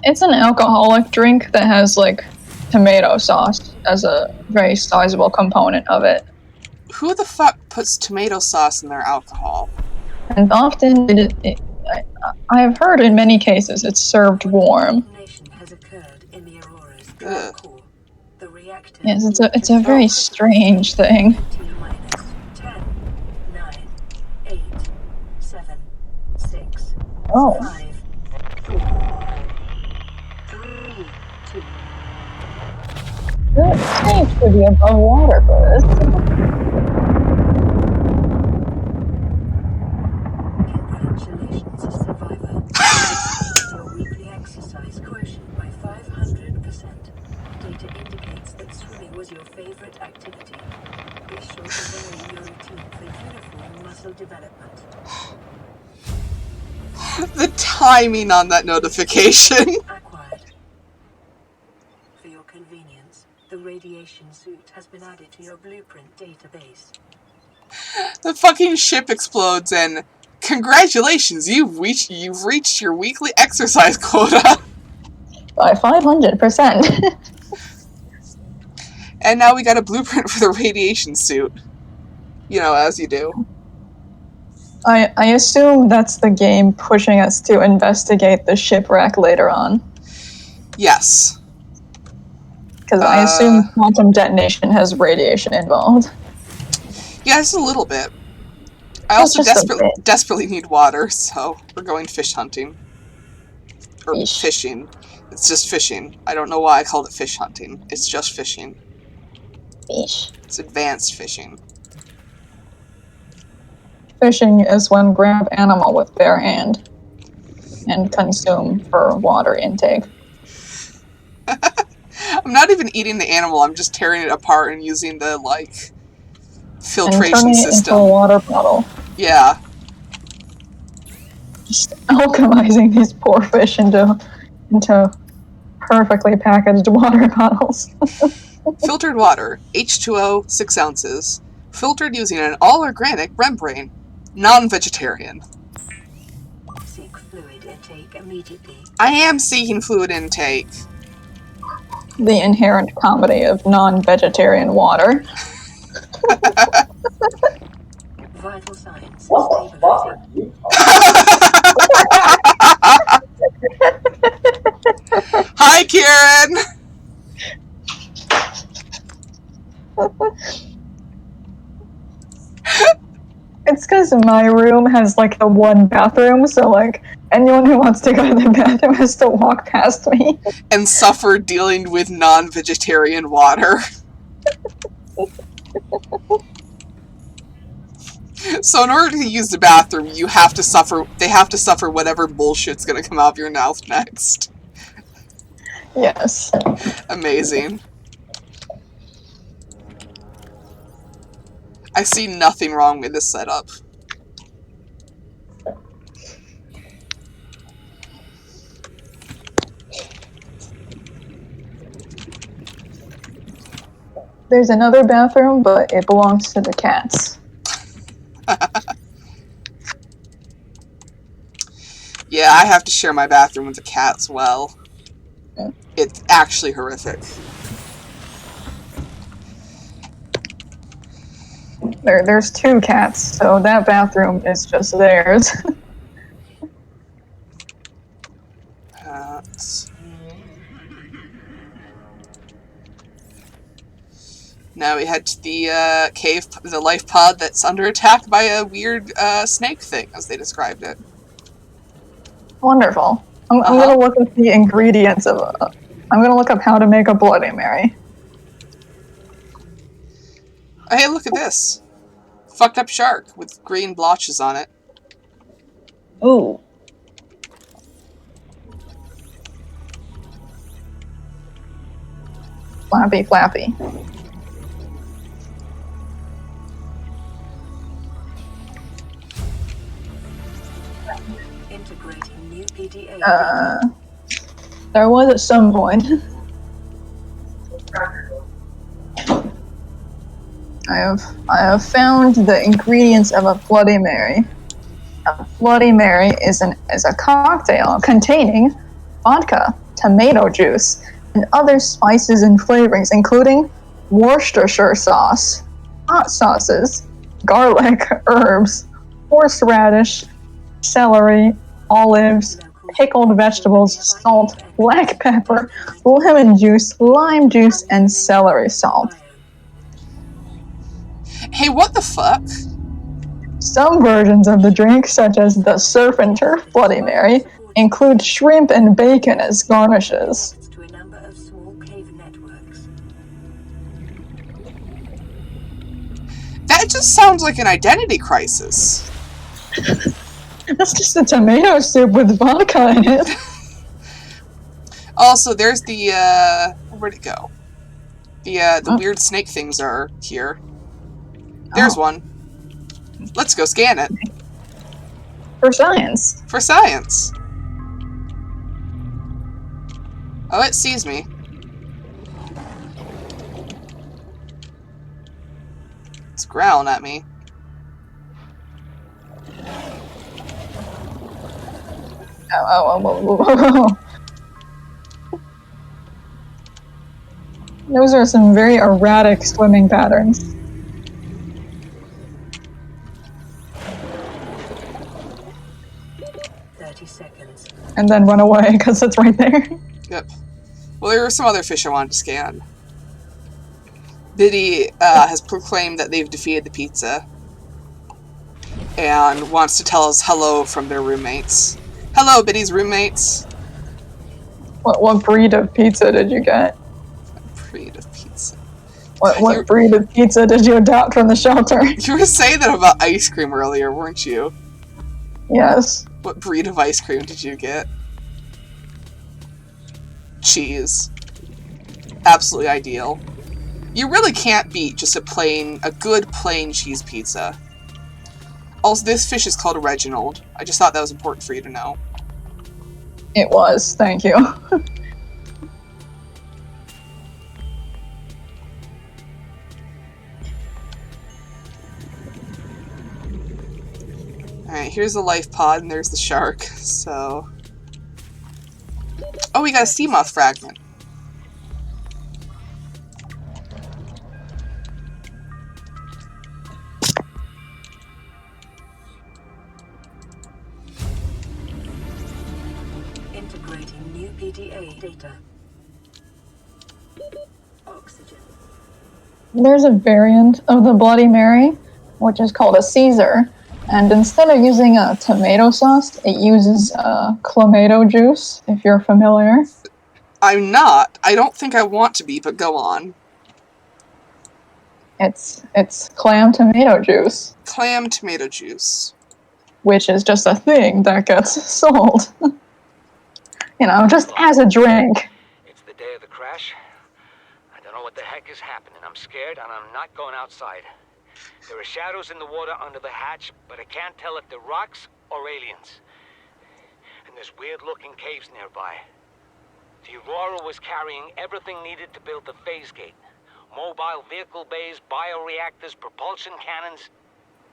It's an alcoholic drink that has, like, tomato sauce as a very sizable component of it. Who the fuck puts tomato sauce in their alcohol? And often, I have heard in many cases it's served warm. Has occurred in the Aurora's core. The reactor Yes, it's a very strange thing. T-minus 10, 9, 8, 7, 6, Oh. 5, 4, 3, 2. Good safe to be above water for this. Congratulations, survivor. Your weekly exercise quotient by 500%. Data indicates that swimming was your favorite activity. Be sure to vary your routine for uniform muscle development. The timing on that notification. Acquired. radiation suit has been added to your blueprint database. The fucking ship explodes and congratulations, you've reached your weekly exercise quota. By 500%. And now we got a blueprint for the radiation suit. You know, as you do. I assume that's the game pushing us to investigate the shipwreck later on. Yes. Because I assume quantum detonation has radiation involved. Yes, a little bit. I also desperately need water, so we're going fish hunting. Or Fish. fishing. It's just fishing. I don't know why I called it fish hunting. It's just fishing. Fish. It's advanced fishing. Fishing is when grab animal with bare hand and consume for water intake. I'm not even eating the animal, I'm just tearing it apart and using the, like, filtration and turning system. it into a water bottle. Yeah. Just alchemizing these poor fish into perfectly packaged water bottles. Filtered water, H2O, 6 ounces. Filtered using an all-organic membrane. Non-vegetarian. Seek fluid intake immediately. I am seeking fluid intake. The inherent comedy of non-vegetarian water. Vital signs stabilizing. Hi, Kieran! It's because my room has like the one bathroom, so like anyone who wants to go to the bathroom has to walk past me. And suffer dealing with non-vegetarian water. So in order to use the bathroom, they have to suffer whatever bullshit's gonna come out of your mouth next. Yes. Amazing. I see nothing wrong with this setup. There's another bathroom, but it belongs to the cats. Yeah, I have to share my bathroom with the cat as well. Yeah. It's actually horrific. There's 2 cats, so that bathroom is just theirs. Now we head to the cave, the life pod that's under attack by a weird snake thing, as they described it. Wonderful. I'm gonna look at the ingredients of I'm gonna look up how to make a Bloody Mary. Oh, hey, look at this. Fucked up shark with green blotches on it. Ooh. Flappy, flappy. Integrating new PDA. There was at some point. I have found the ingredients of a Bloody Mary. A Bloody Mary is a cocktail containing vodka, tomato juice, and other spices and flavorings, including Worcestershire sauce, hot sauces, garlic, herbs, horseradish, celery, olives, pickled vegetables, salt, black pepper, lemon juice, lime juice, and celery salt. Hey, what the fuck? Some versions of the drink, such as the Surf and Turf Bloody Mary, include shrimp and bacon as garnishes. To a number of small cave networks. That just sounds like an identity crisis. That's just a tomato soup with vodka in it. Also, there's the, where'd it go? The weird snake things are here. There's one. Let's go scan it. For science. For science. Oh, it sees me. It's growling at me. Oh. Those are some very erratic swimming patterns. 30 seconds. And then run away because it's right there. Yep. Well, there were some other fish I wanted to scan. Biddy has proclaimed that they've defeated the pizza and wants to tell us hello from their roommates. Hello, Biddy's roommates. What breed of pizza did you get? Breed of pizza. What breed of pizza did you adopt from the shelter? You were saying that about ice cream earlier, weren't you? Yes. What breed of ice cream did you get? Cheese. Absolutely ideal. You really can't beat just a good plain cheese pizza. Also, this fish is called Reginald. I just thought that was important for you to know. It was, thank you. Alright, here's the life pod, and there's the shark, so... Oh, we got a sea moth fragment. Integrating new PDA data. Oxygen. There's a variant of the Bloody Mary, which is called a Caesar. And instead of using a tomato sauce, it uses clamato juice, if you're familiar. I'm not. I don't think I want to be, but go on. It's clam tomato juice, Clam tomato juice. which is just a thing that gets sold. Just as a drink. It's the day of the crash. I don't know what the heck is happening. I'm scared and I'm not going outside. There are shadows in the water under the hatch, but I can't tell if they're rocks or aliens. And there's weird-looking caves nearby. The Aurora was carrying everything needed to build the phase gate. Mobile vehicle bays, bioreactors, propulsion cannons.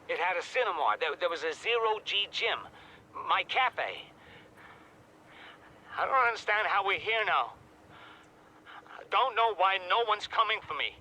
It had a cinema. There was a zero-G gym. My cafe. I don't understand how we're here now. I don't know why no one's coming for me.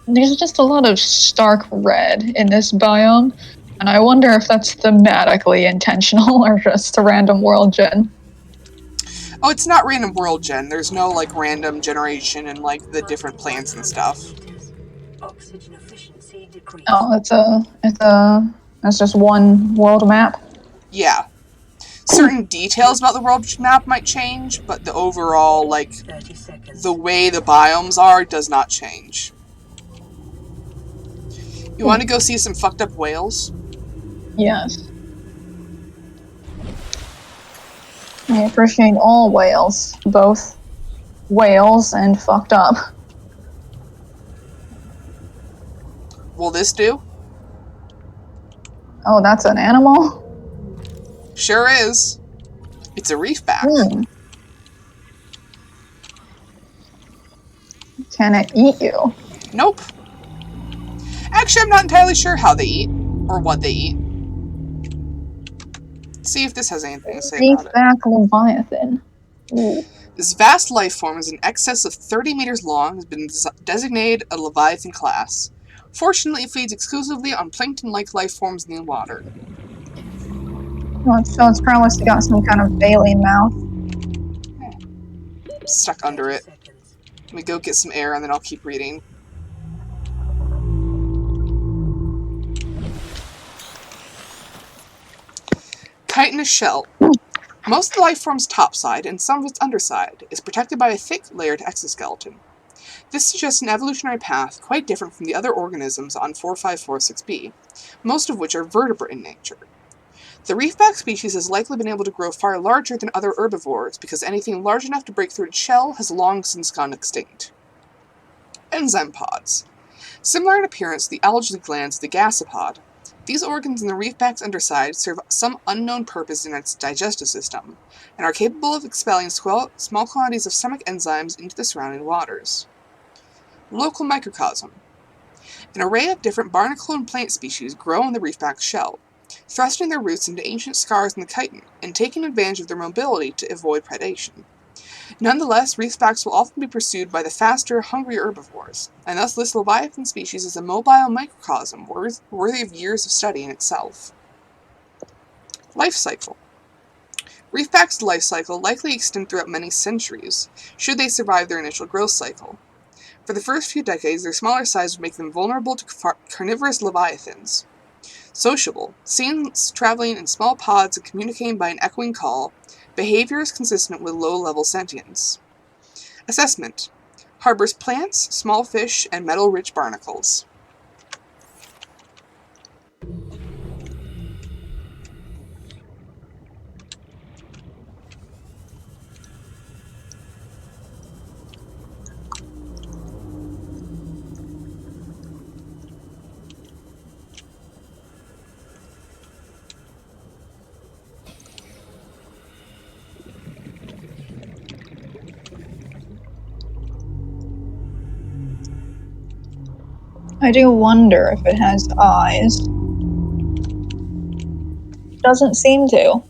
There's just a lot of stark red in this biome, and I wonder if that's thematically intentional or just a random world gen. Oh, it's not random world gen. There's no, random generation and, the different plants and stuff. Oxygen efficiency decreased. Oh, it's just one world map. Yeah. Certain details about the world map might change, but the overall, 30 seconds. the way the biomes are does not change. You want to go see some fucked up whales? Yes. I appreciate all whales, both whales and fucked up. Will this do? Oh, that's an animal? Sure is. It's a reefback. Can it eat you? Nope. Actually, I'm not entirely sure how they eat, or what they eat. Let's see if this has anything to say about it. Reefback Leviathan. Ooh. This vast life form is in excess of 30 meters long, has been designated a Leviathan class. Fortunately, it feeds exclusively on plankton-like life forms in the water. Well, so it's probably got some kind of baleen mouth. Stuck under it. Let me go get some air and then I'll keep reading. Chitinous shell. Most of the life form's topside and some of its underside is protected by a thick, layered exoskeleton. This suggests an evolutionary path quite different from the other organisms on 4546b, most of which are vertebrate in nature. The reefback species has likely been able to grow far larger than other herbivores because anything large enough to break through its shell has long since gone extinct. Enzyme pods. Similar in appearance to the algae glands of the gasopod, these organs in the reefback's underside serve some unknown purpose in its digestive system, and are capable of expelling small quantities of stomach enzymes into the surrounding waters. Local microcosm. An array of different barnacle and plant species grow in the reefback's shell, thrusting their roots into ancient scars in the chitin and taking advantage of their mobility to avoid predation. Nonetheless, reefbacks will often be pursued by the faster, hungrier herbivores, and thus this leviathan species is a mobile microcosm worthy of years of study in itself. Life cycle. Reefbacks' life cycle likely extend throughout many centuries, should they survive their initial growth cycle. For the first few decades, their smaller size would make them vulnerable to carnivorous leviathans. Sociable, seen traveling in small pods and communicating by an echoing call, behavior is consistent with low-level sentience. Assessment. Harbors plants, small fish, and metal-rich barnacles. I do wonder if it has eyes. Doesn't seem to.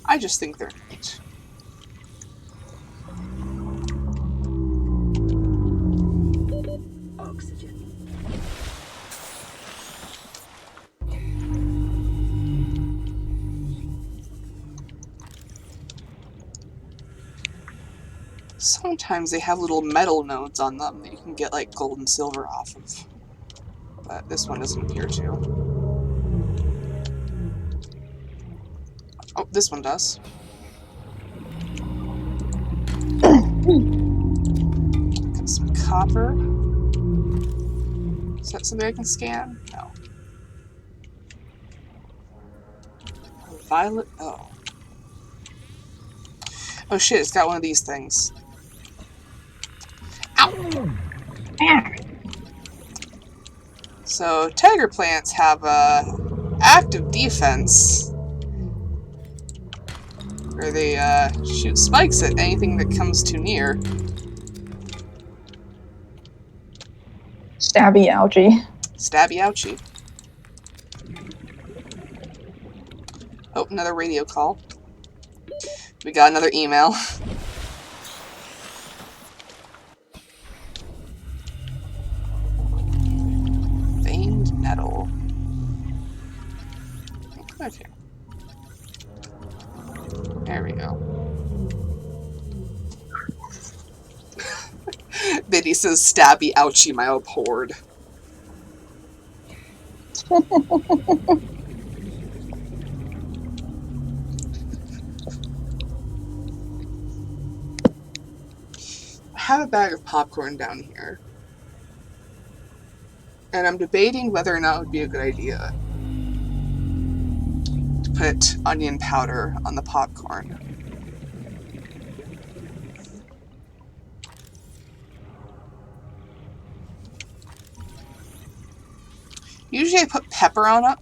I just think they're neat. Oxygen. Sometimes they have little metal nodes on them that you can get like gold and silver off of. But this one doesn't appear to. Oh, this one does. Got some copper. Is that something I can scan? No. Violet. Oh. Oh shit, it's got one of these things. Ow! So, tiger plants have active defense, where they shoot spikes at anything that comes too near. Stabby algae. Stabby ouchie. Oh, another radio call. We got another email. Veined metal. Okay. There we go. Biddy says, stabby ouchie, my abhorred. I have a bag of popcorn down here. And I'm debating whether or not it would be a good idea to put onion powder on the popcorn. Usually I put pepper on it,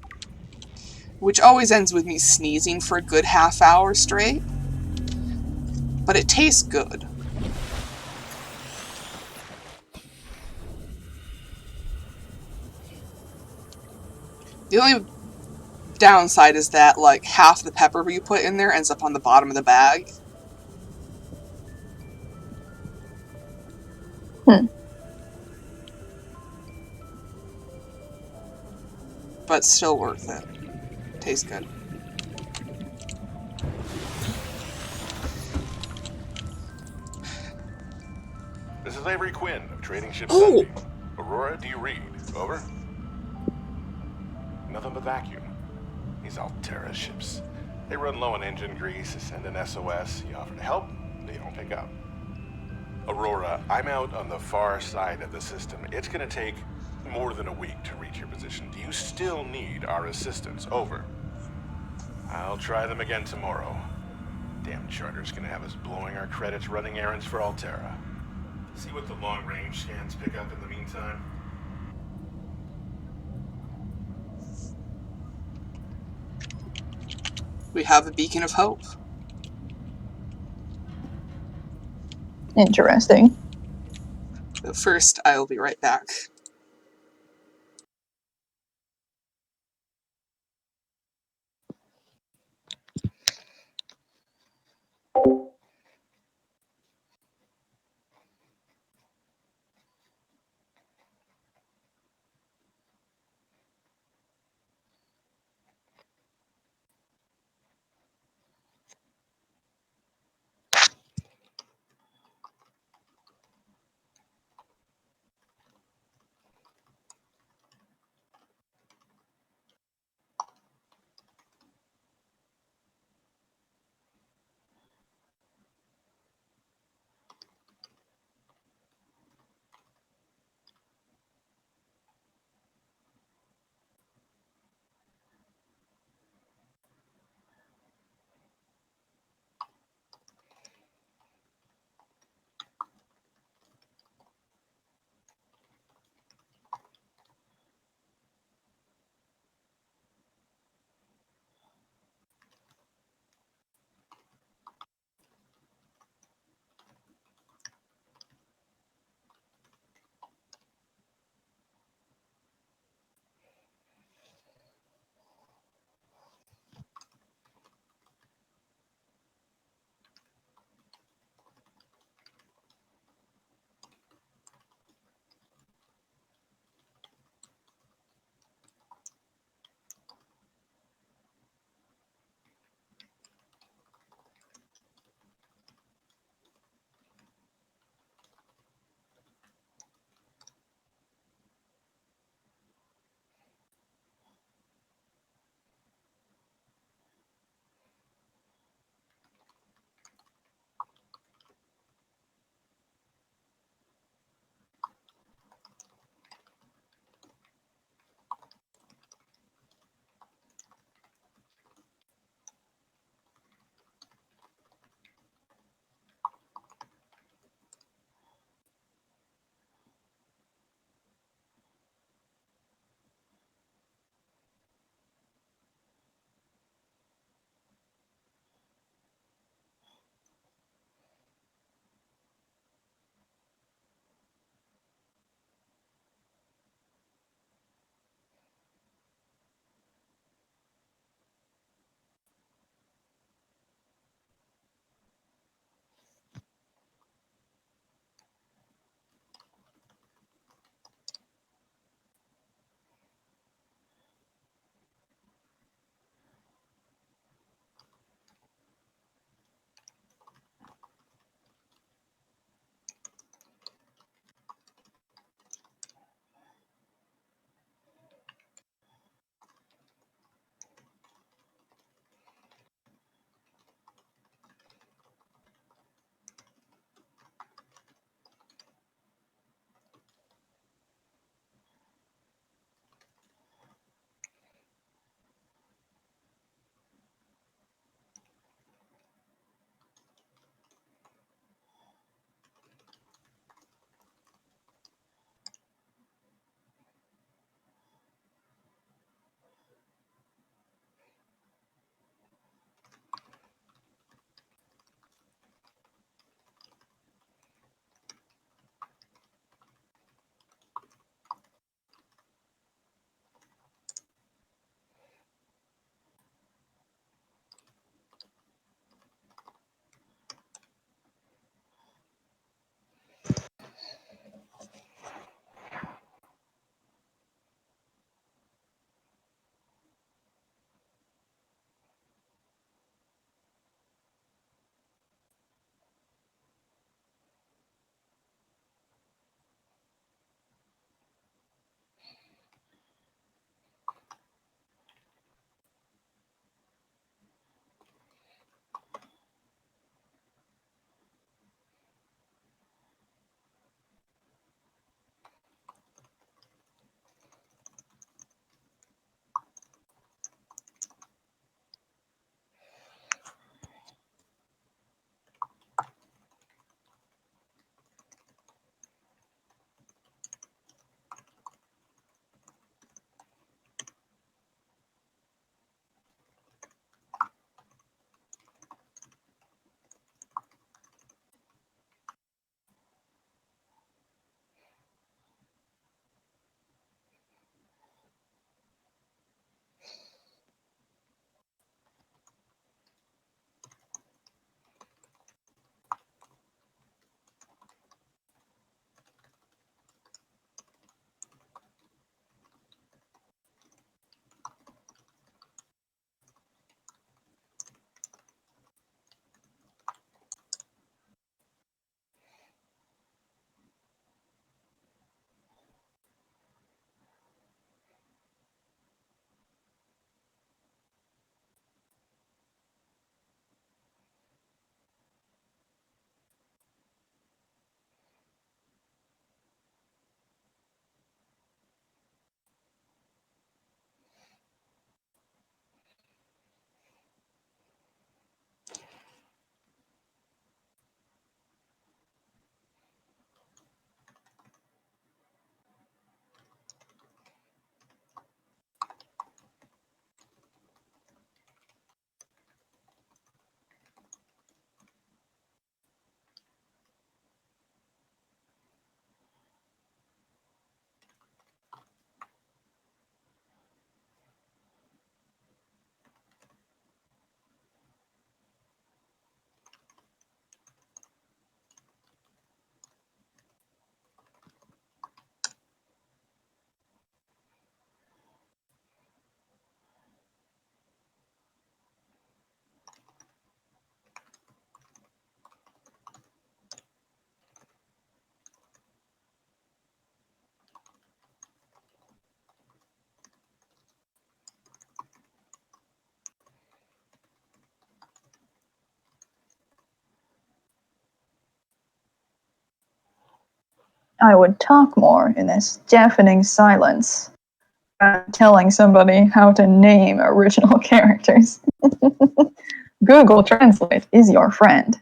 which always ends with me sneezing for a good half hour straight. But it tastes good. The only downside is that, like, half the pepper you put in there ends up on the bottom of the bag. but still worth it. Tastes good. This is Avery Quinn of Trading Ship Oh! Sunbeam. Aurora, do you read? Over? Nothing but vacuum. These Alterra ships. They run low on engine grease, send an SOS, you offer to help, they don't pick up. Aurora, I'm out on the far side of the system. It's gonna take more than a week to reach your position. Do you still need our assistance? Over. I'll try them again tomorrow. Damn charter's gonna have us blowing our credits running errands for Alterra. See what the long-range scans pick up in the meantime. We have a beacon of hope. Interesting. But first, I will be right back. I would talk more in this deafening silence, telling somebody how to name original characters. Google Translate is your friend.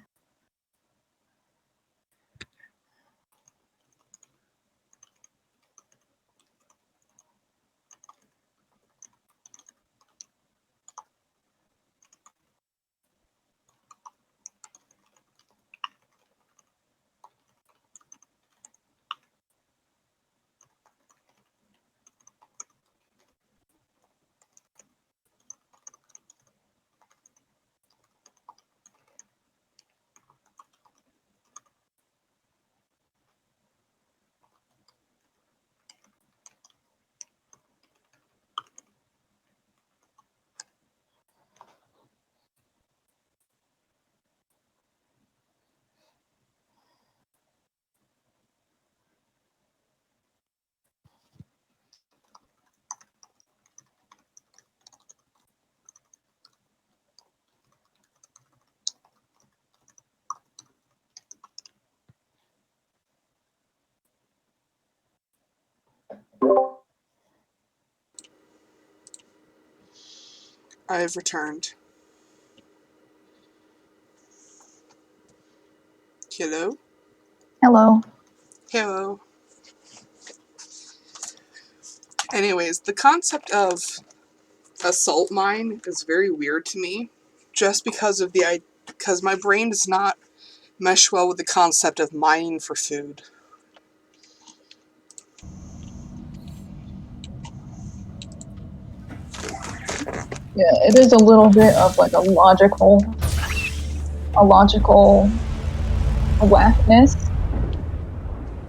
I have returned. Hello? Hello. Hello. Anyways, the concept of a salt mine is very weird to me, just because my brain does not mesh well with the concept of mining for food. Yeah, it is a little bit of like a logical whackness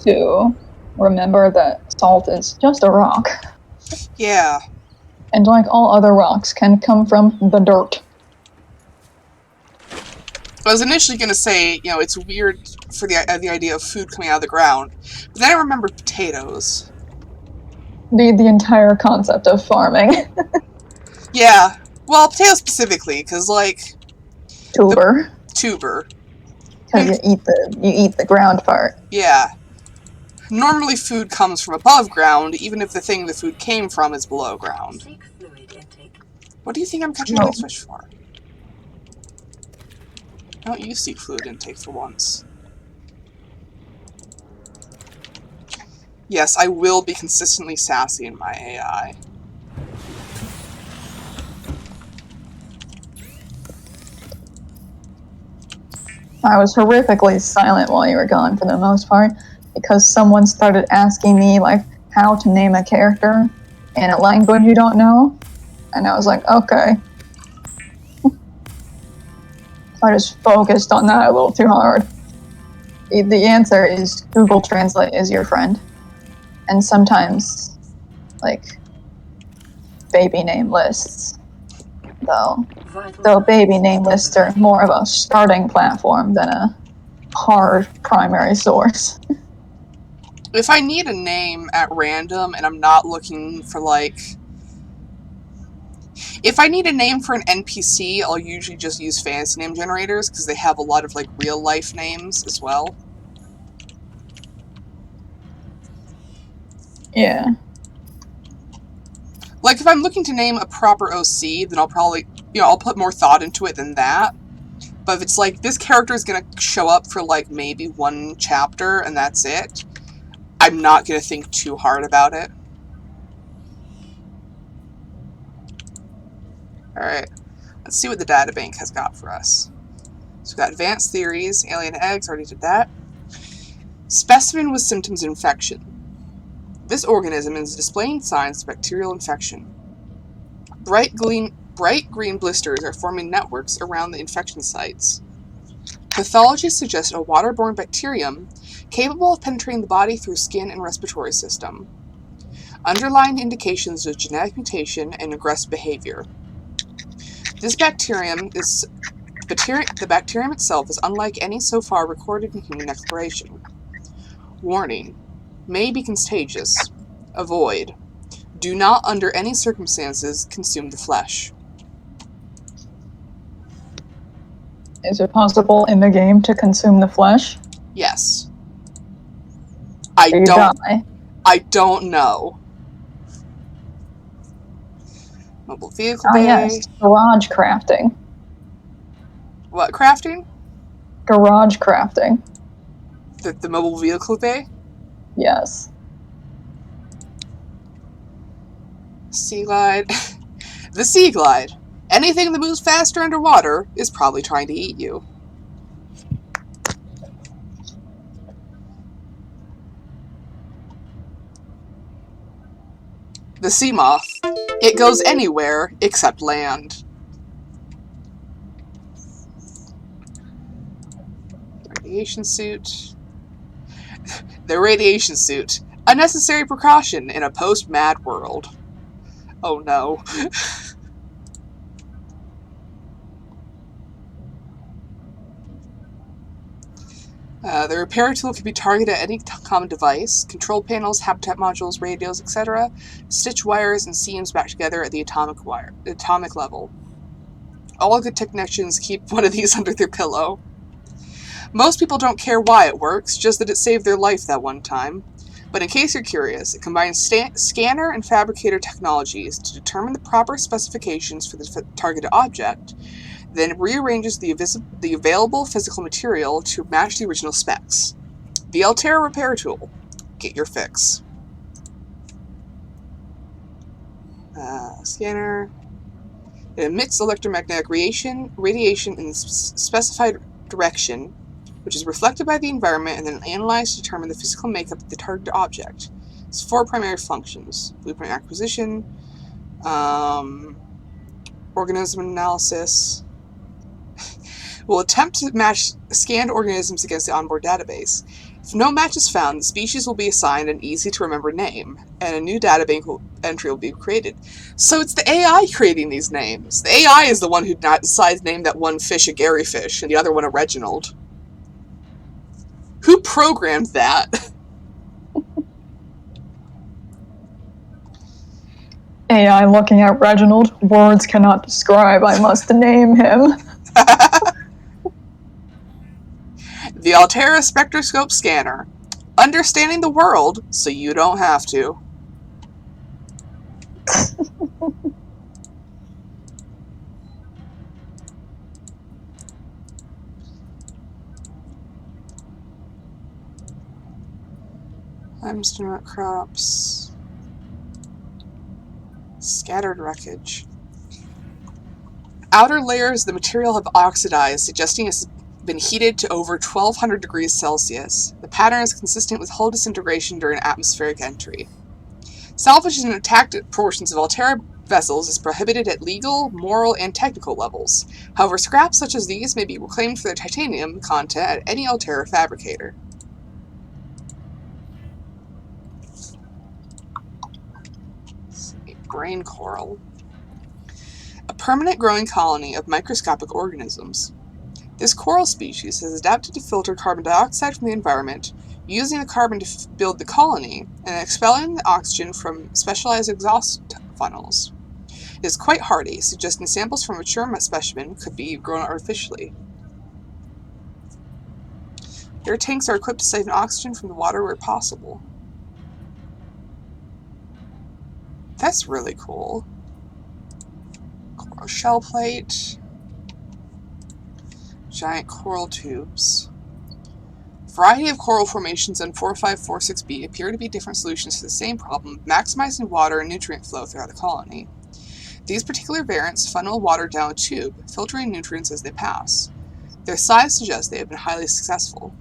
to remember that salt is just a rock. Yeah. And like all other rocks, can come from the dirt. I was initially going to say, it's weird for the idea of food coming out of the ground, but then I remembered potatoes. The entire concept of farming. Yeah. Well, potatoes specifically, because, Tuber. Tuber. Because you eat the ground part. Yeah. Normally food comes from above ground, even if the thing the food came from is below ground. Seek fluid intake. What do you think I'm catching No. these fish for? Don't you seek fluid intake for once. Yes, I will be consistently sassy in my AI. I was horrifically silent while you were gone for the most part, because someone started asking me, like, how to name a character in a language you don't know, and I was like, okay. So I just focused on that a little too hard. The answer is Google Translate is your friend. And sometimes, baby name lists, though baby name lists are more of a starting platform than a hard primary source. If I need a name at random and I'm not looking for, if I need a name for an NPC, I'll usually just use fantasy name generators, because they have a lot of, real-life names as well. Yeah. If I'm looking to name a proper OC, then I'll probably, I'll put more thought into it than that. But if it's this character is going to show up for, maybe one chapter and that's it, I'm not going to think too hard about it. Alright, let's see what the databank has got for us. So we've got advanced theories, alien eggs, already did that. Specimen with symptoms of infection. This organism is displaying signs of bacterial infection. Bright green blisters are forming networks around the infection sites. Pathology suggests a waterborne bacterium capable of penetrating the body through skin and respiratory system. Underlying indications of genetic mutation and aggressive behavior. This bacterium the bacterium itself is unlike any so far recorded in human exploration. Warning: may be contagious. Avoid. Do not, under any circumstances, consume the flesh. Is it possible in the game to consume the flesh? Yes. You die. I don't know. Mobile vehicle Ah, bay. yes. Garage crafting. What crafting? Garage crafting. The mobile vehicle bay? Yes. Sea Glide. The Sea Glide. Anything that moves faster underwater is probably trying to eat you. The Sea Moth. It goes anywhere except land. Radiation suit. The radiation suit. A necessary precaution in a post-mad world. Oh no. The repair tool can be targeted at any common device, control panels, habitat modules, radios, etc. Stitch wires and seams back together at the atomic level. All good technicians keep one of these under their pillow. Most people don't care why it works, just that it saved their life that one time. But in case you're curious, it combines scanner and fabricator technologies to determine the proper specifications for the targeted object, then rearranges the available physical material to match the original specs. The Altera repair tool. Get your fix. Scanner. It emits electromagnetic radiation in specified direction, which is reflected by the environment and then analyzed to determine the physical makeup of the targeted object. It's 4 primary functions: blueprint acquisition, organism analysis. Will attempt to match scanned organisms against the onboard database. If no match is found, the species will be assigned an easy-to-remember name, and a new databank entry will be created. So it's the AI creating these names. The AI is the one who decides to name that one fish a Gary fish and the other one a Reginald. Who programmed that? AI looking at Reginald. Words cannot describe. I must name him. The Altera Spectroscope Scanner. Understanding the world so you don't have to. Limestone rock crops. Scattered wreckage. Outer layers of the material have oxidized, suggesting it's been heated to over 1200 degrees Celsius. The pattern is consistent with hull disintegration during atmospheric entry. Salvage and attacked portions of Altera vessels is prohibited at legal, moral, and technical levels. However, scraps such as these may be reclaimed for their titanium content at any Altera fabricator. Grain coral. A permanent growing colony of microscopic organisms. This coral species has adapted to filter carbon dioxide from the environment, using the carbon to build the colony, and expelling the oxygen from specialized exhaust funnels. It is quite hardy, suggesting samples from a mature specimen could be grown artificially. Their tanks are equipped to siphon oxygen from the water where possible. That's really cool. Coral shell plate. Giant coral tubes. A variety of coral formations in 4546b appear to be different solutions to the same problem, maximizing water and nutrient flow throughout the colony. These particular variants funnel water down a tube, filtering nutrients as they pass. Their size suggests they have been highly successful.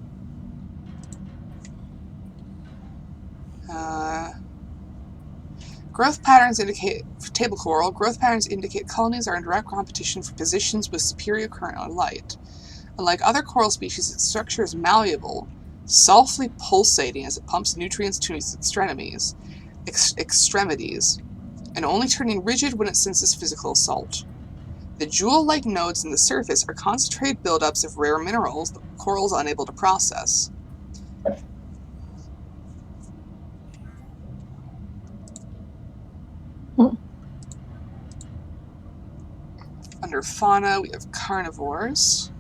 Growth patterns indicate, for table coral, growth patterns indicate colonies are in direct competition for positions with superior current or light. Unlike other coral species, its structure is malleable, softly pulsating as it pumps nutrients to its extremities, and only turning rigid when it senses physical assault. The jewel-like nodes in the surface are concentrated buildups of rare minerals that coral is unable to process. Under fauna, we have carnivores,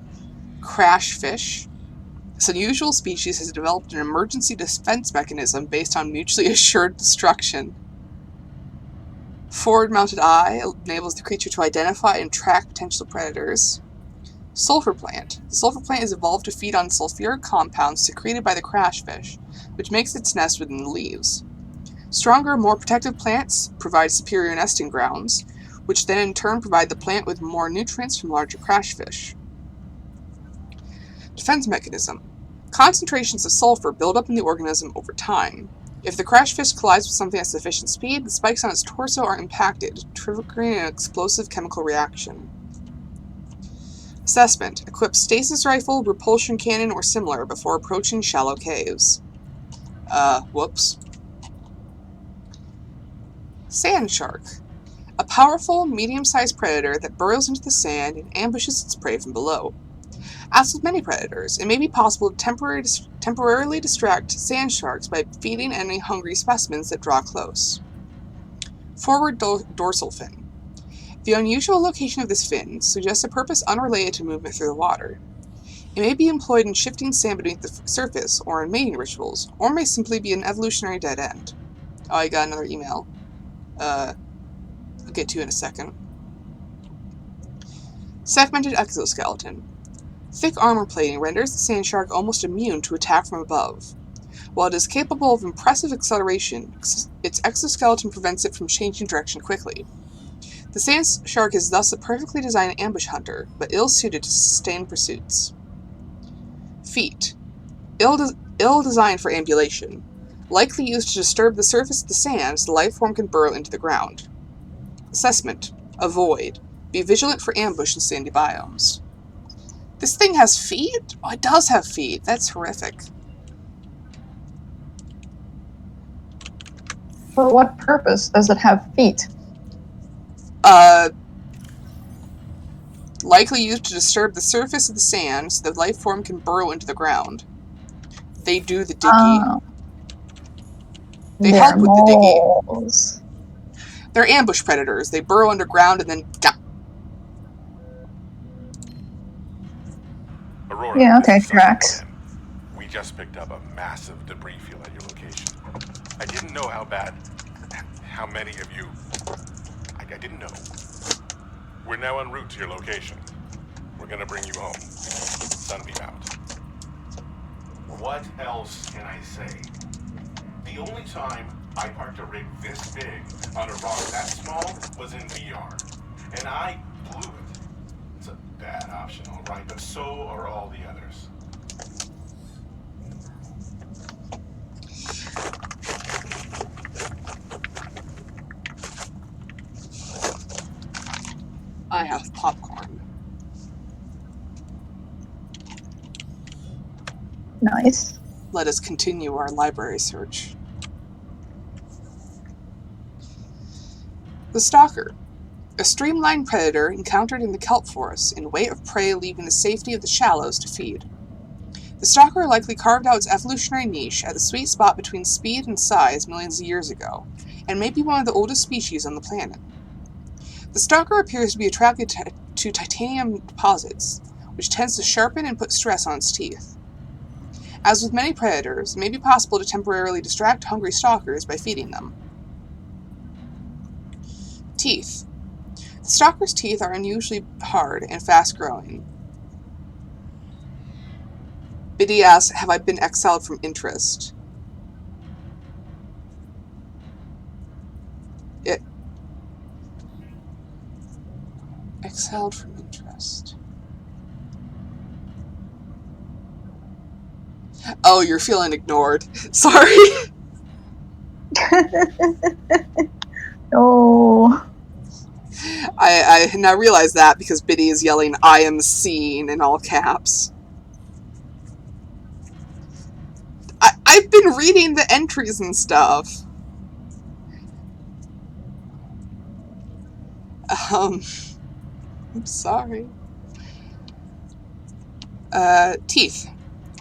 crash fish, This unusual species has developed an emergency defense mechanism based on mutually assured destruction. Forward-mounted eye enables the creature to identify and track potential predators. Sulfur plant. The sulfur plant is evolved to feed on sulfuric compounds secreted by the crashfish, which makes its nest within the leaves. Stronger, more protective plants provide superior nesting grounds, which then in turn provide the plant with more nutrients from larger crashfish. Defense mechanism. Concentrations of sulfur build up in the organism over time. If the crashfish collides with something at sufficient speed, the spikes on its torso are impacted, triggering an explosive chemical reaction. Assessment. Equip stasis rifle, repulsion cannon, or similar before approaching shallow caves. Whoops. Sand shark. A powerful, medium-sized predator that burrows into the sand and ambushes its prey from below. As with many predators, it may be possible to temporarily distract sand sharks by feeding any hungry specimens that draw close. Forward dorsal fin. The unusual location of this fin suggests a purpose unrelated to movement through the water. It may be employed in shifting sand beneath the surface or in mating rituals, or may simply be an evolutionary dead end. Oh, I got another email. I'll get to in a second. Segmented exoskeleton. Thick armor plating renders the sand shark almost immune to attack from above. While it is capable of impressive acceleration, its exoskeleton prevents it from changing direction quickly. The sand shark is thus a perfectly designed ambush hunter, but ill-suited to sustained pursuits. Feet. Ill-designed for ambulation. Likely used to disturb the surface of the sand so the life form can burrow into the ground. Assessment. Avoid. Be vigilant for ambush in sandy biomes. This thing has feet? Oh, it does have feet. That's horrific. For what purpose does it have feet? Likely used to disturb the surface of the sand so the life form can burrow into the ground. They do the diggy. They help with the diggy. Moles. They're ambush predators. They burrow underground and then... Aurora, Yeah, okay, this is Sergeant tracks. Glenn. We just picked up a massive debris field at your location. I didn't know how many of you... I didn't know. We're now en route to your location. We're gonna bring you home. Sunbeam out. What else can I say? The only time I parked a rig this big on a rock that small was in VR. And I blew it. It's a bad option, all right, but so are all the others. I have popcorn. Nice. Let us continue our library search. The Stalker. A streamlined predator encountered in the kelp forests in weight of prey leaving the safety of the shallows to feed. The Stalker likely carved out its evolutionary niche at the sweet spot between speed and size millions of years ago, and may be one of the oldest species on the planet. The Stalker appears to be attracted to titanium deposits, which tends to sharpen and put stress on its teeth. As with many predators, it may be possible to temporarily distract hungry stalkers by feeding them. Teeth. The stalker's teeth are unusually hard and fast-growing. Biddy asks, have I been exiled from interest? Exiled from interest. Oh, you're feeling ignored. Sorry. Oh. I now realize that because Biddy is yelling, I am seen, in all caps. I've been reading the entries and stuff. I'm sorry. Teeth.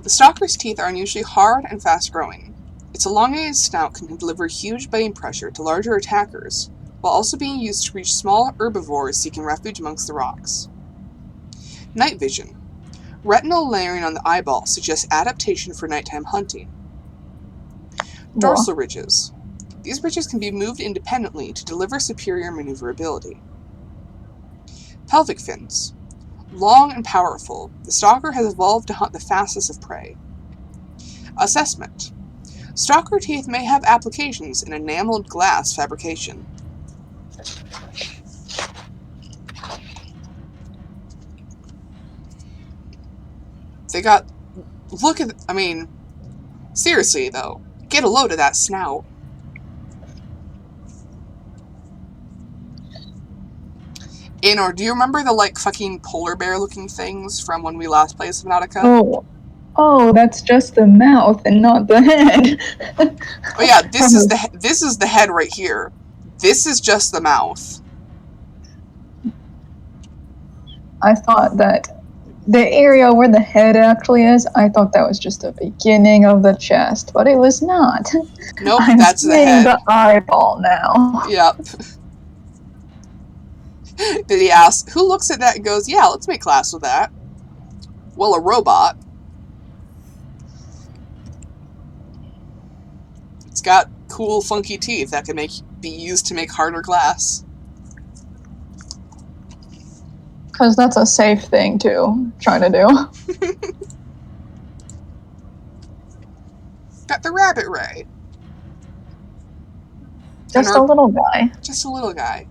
The stalker's teeth are unusually hard and fast-growing. Its elongated snout can deliver huge biting pressure to larger attackers, while also being used to reach small herbivores seeking refuge amongst the rocks. Night vision. Retinal layering on the eyeball suggests adaptation for nighttime hunting. Dorsal ridges. These ridges can be moved independently to deliver superior maneuverability. Pelvic fins. Long and powerful, the stalker has evolved to hunt the fastest of prey. Assessment. Stalker teeth may have applications in enameled glass fabrication. They got... Look at... I mean... Seriously, though. Get a load of that snout. Or do you remember the, like, fucking polar bear-looking things from when we last played Subnautica? Oh, that's just the mouth and not the head. Oh yeah, this is the head right here. This is just the mouth. I thought that the area where the head actually is, I thought that was just the beginning of the chest, but it was not. Nope, I'm that's the head. the eyeball now. Yep. Did he ask, who looks at that and goes, yeah, let's make class with that? Well, a robot. It's got cool, funky teeth that can be used to make harder glass. Because that's a safe thing to try to do. Got the rabbit ray. Just a little guy. Just a little guy.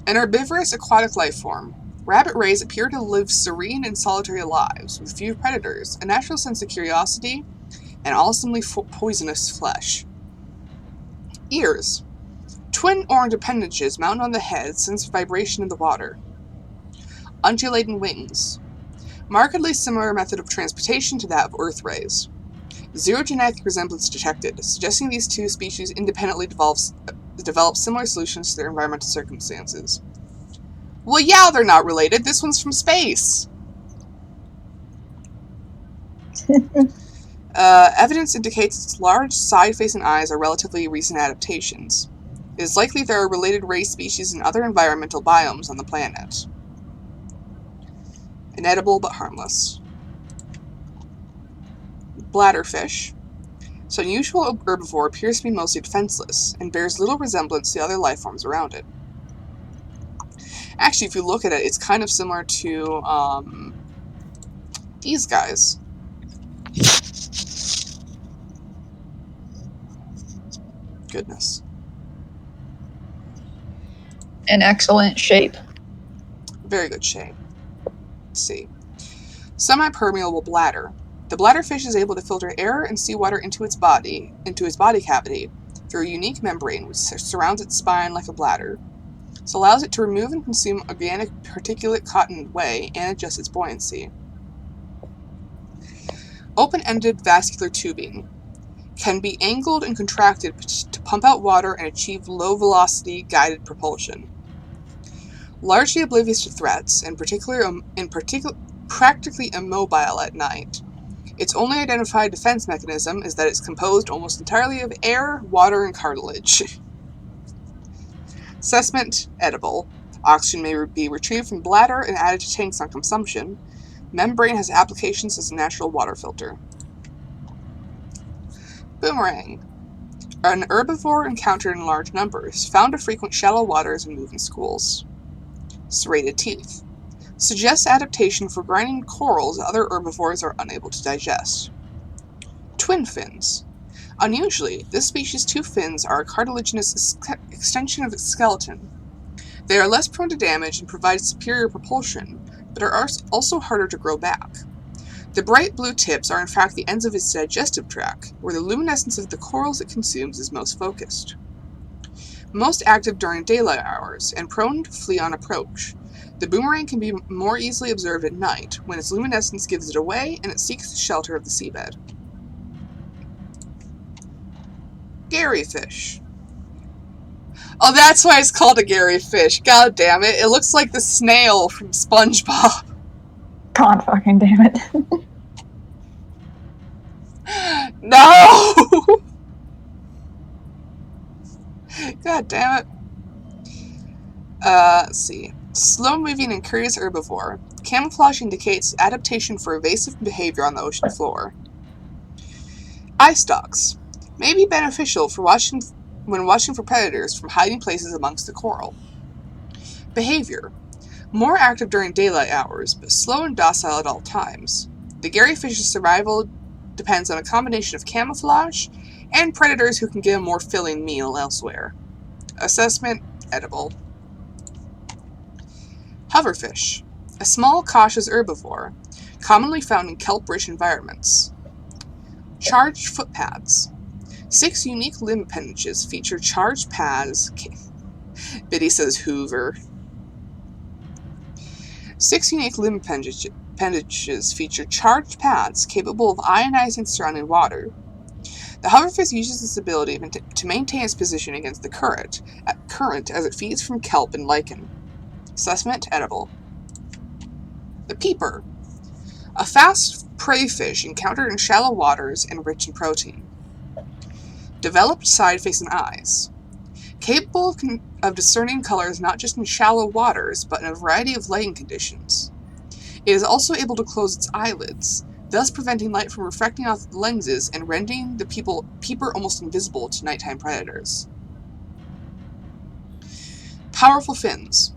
An herbivorous aquatic life form, rabbit rays appear to live serene and solitary lives, with few predators, a natural sense of curiosity, and awesomely poisonous flesh. Ears. Twin orange appendages mounted on the head sense vibration in the water. Undulating wings. Markedly similar method of transportation to that of Earth rays. Zero genetic resemblance detected, suggesting these two species independently develop similar solutions to their environmental circumstances. Well, yeah, they're not related. This one's from space. Evidence indicates its large side-facing eyes are relatively recent adaptations. It is likely there are related ray species in other environmental biomes on the planet. Inedible but harmless. Bladderfish. This unusual herbivore appears to be mostly defenseless, and bears little resemblance to the other life forms around it. Actually, if you look at it, it's kind of similar to, these guys. Goodness. In excellent shape. Very good shape. Let's see. Semi-permeable bladder. The bladderfish is able to filter air and seawater into its body cavity through a unique membrane which surrounds its spine like a bladder. This allows it to remove and consume organic particulate caught in its way and adjust its buoyancy. Open-ended vascular tubing. Can be angled and contracted to pump out water and achieve low-velocity guided propulsion. Largely oblivious to threats, and practically immobile at night. Its only identified defense mechanism is that it's composed almost entirely of air, water, and cartilage. Assessment: edible. Oxygen may be retrieved from bladder and added to tanks on consumption. Membrane has applications as a natural water filter. Boomerang. An herbivore encountered in large numbers, found to frequent shallow waters and move in schools. Serrated teeth. Suggests adaptation for grinding corals that other herbivores are unable to digest. Twin fins. Unusually, this species' two fins are a cartilaginous extension of its skeleton. They are less prone to damage and provide superior propulsion, but are also harder to grow back. The bright blue tips are in fact the ends of its digestive tract, where the luminescence of the corals it consumes is most focused. Most active during daylight hours, and prone to flee on approach. The boomerang can be more easily observed at night, when its luminescence gives it away and it seeks the shelter of the seabed. Gary fish. Oh, that's why it's called a Gary fish. God damn it. It looks like the snail from SpongeBob. God fucking damn it. No! God damn it. Let's see. Slow-moving and curious herbivore. Camouflage indicates adaptation for evasive behavior on the ocean floor. Eye stalks. May be beneficial for when watching for predators from hiding places amongst the coral. Behavior. More active during daylight hours, but slow and docile at all times. The Garryfish's survival depends on a combination of camouflage and predators who can get a more filling meal elsewhere. Assessment, edible. Hoverfish. A small, cautious herbivore, commonly found in kelp-rich environments. Charged footpads. 6 unique limb appendages feature charged pads. Biddy says Hoover. 6 unique limb appendages feature charged pads capable of ionizing surrounding water. The hoverfish uses this ability to maintain its position against the current as it feeds from kelp and lichen. Assessment, edible. The peeper. A fast prey fish encountered in shallow waters and rich in protein. Developed side-facing eyes. Capable of discerning colors not just in shallow waters, but in a variety of lighting conditions. It is also able to close its eyelids, thus preventing light from reflecting off the lenses and rendering the peeper almost invisible to nighttime predators. Powerful fins.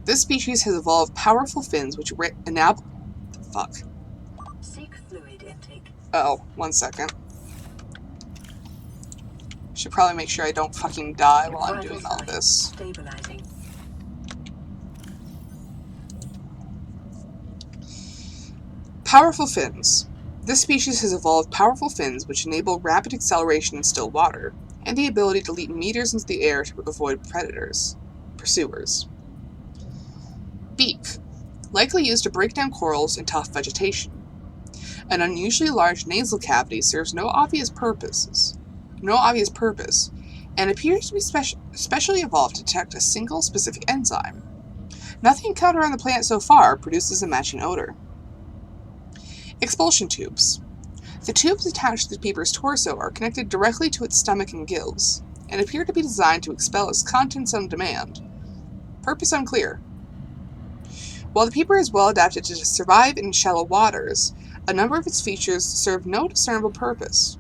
This species has evolved powerful fins which enable... Seek fluid intake. Oh, 1 second. Should probably make sure I don't fucking die while I'm doing all this. Stabilizing. Powerful fins. This species has evolved powerful fins which enable rapid acceleration in still water, and the ability to leap meters into the air to avoid pursuers. Beak. Likely used to break down corals and tough vegetation. An unusually large nasal cavity serves no obvious purpose, and appears to be specially evolved to detect a single specific enzyme. Nothing encountered on the planet so far produces a matching odor. Expulsion tubes. The tubes attached to the peeper's torso are connected directly to its stomach and gills, and appear to be designed to expel its contents on demand. Purpose unclear. While the peeper is well adapted to survive in shallow waters, a number of its features serve no discernible purpose.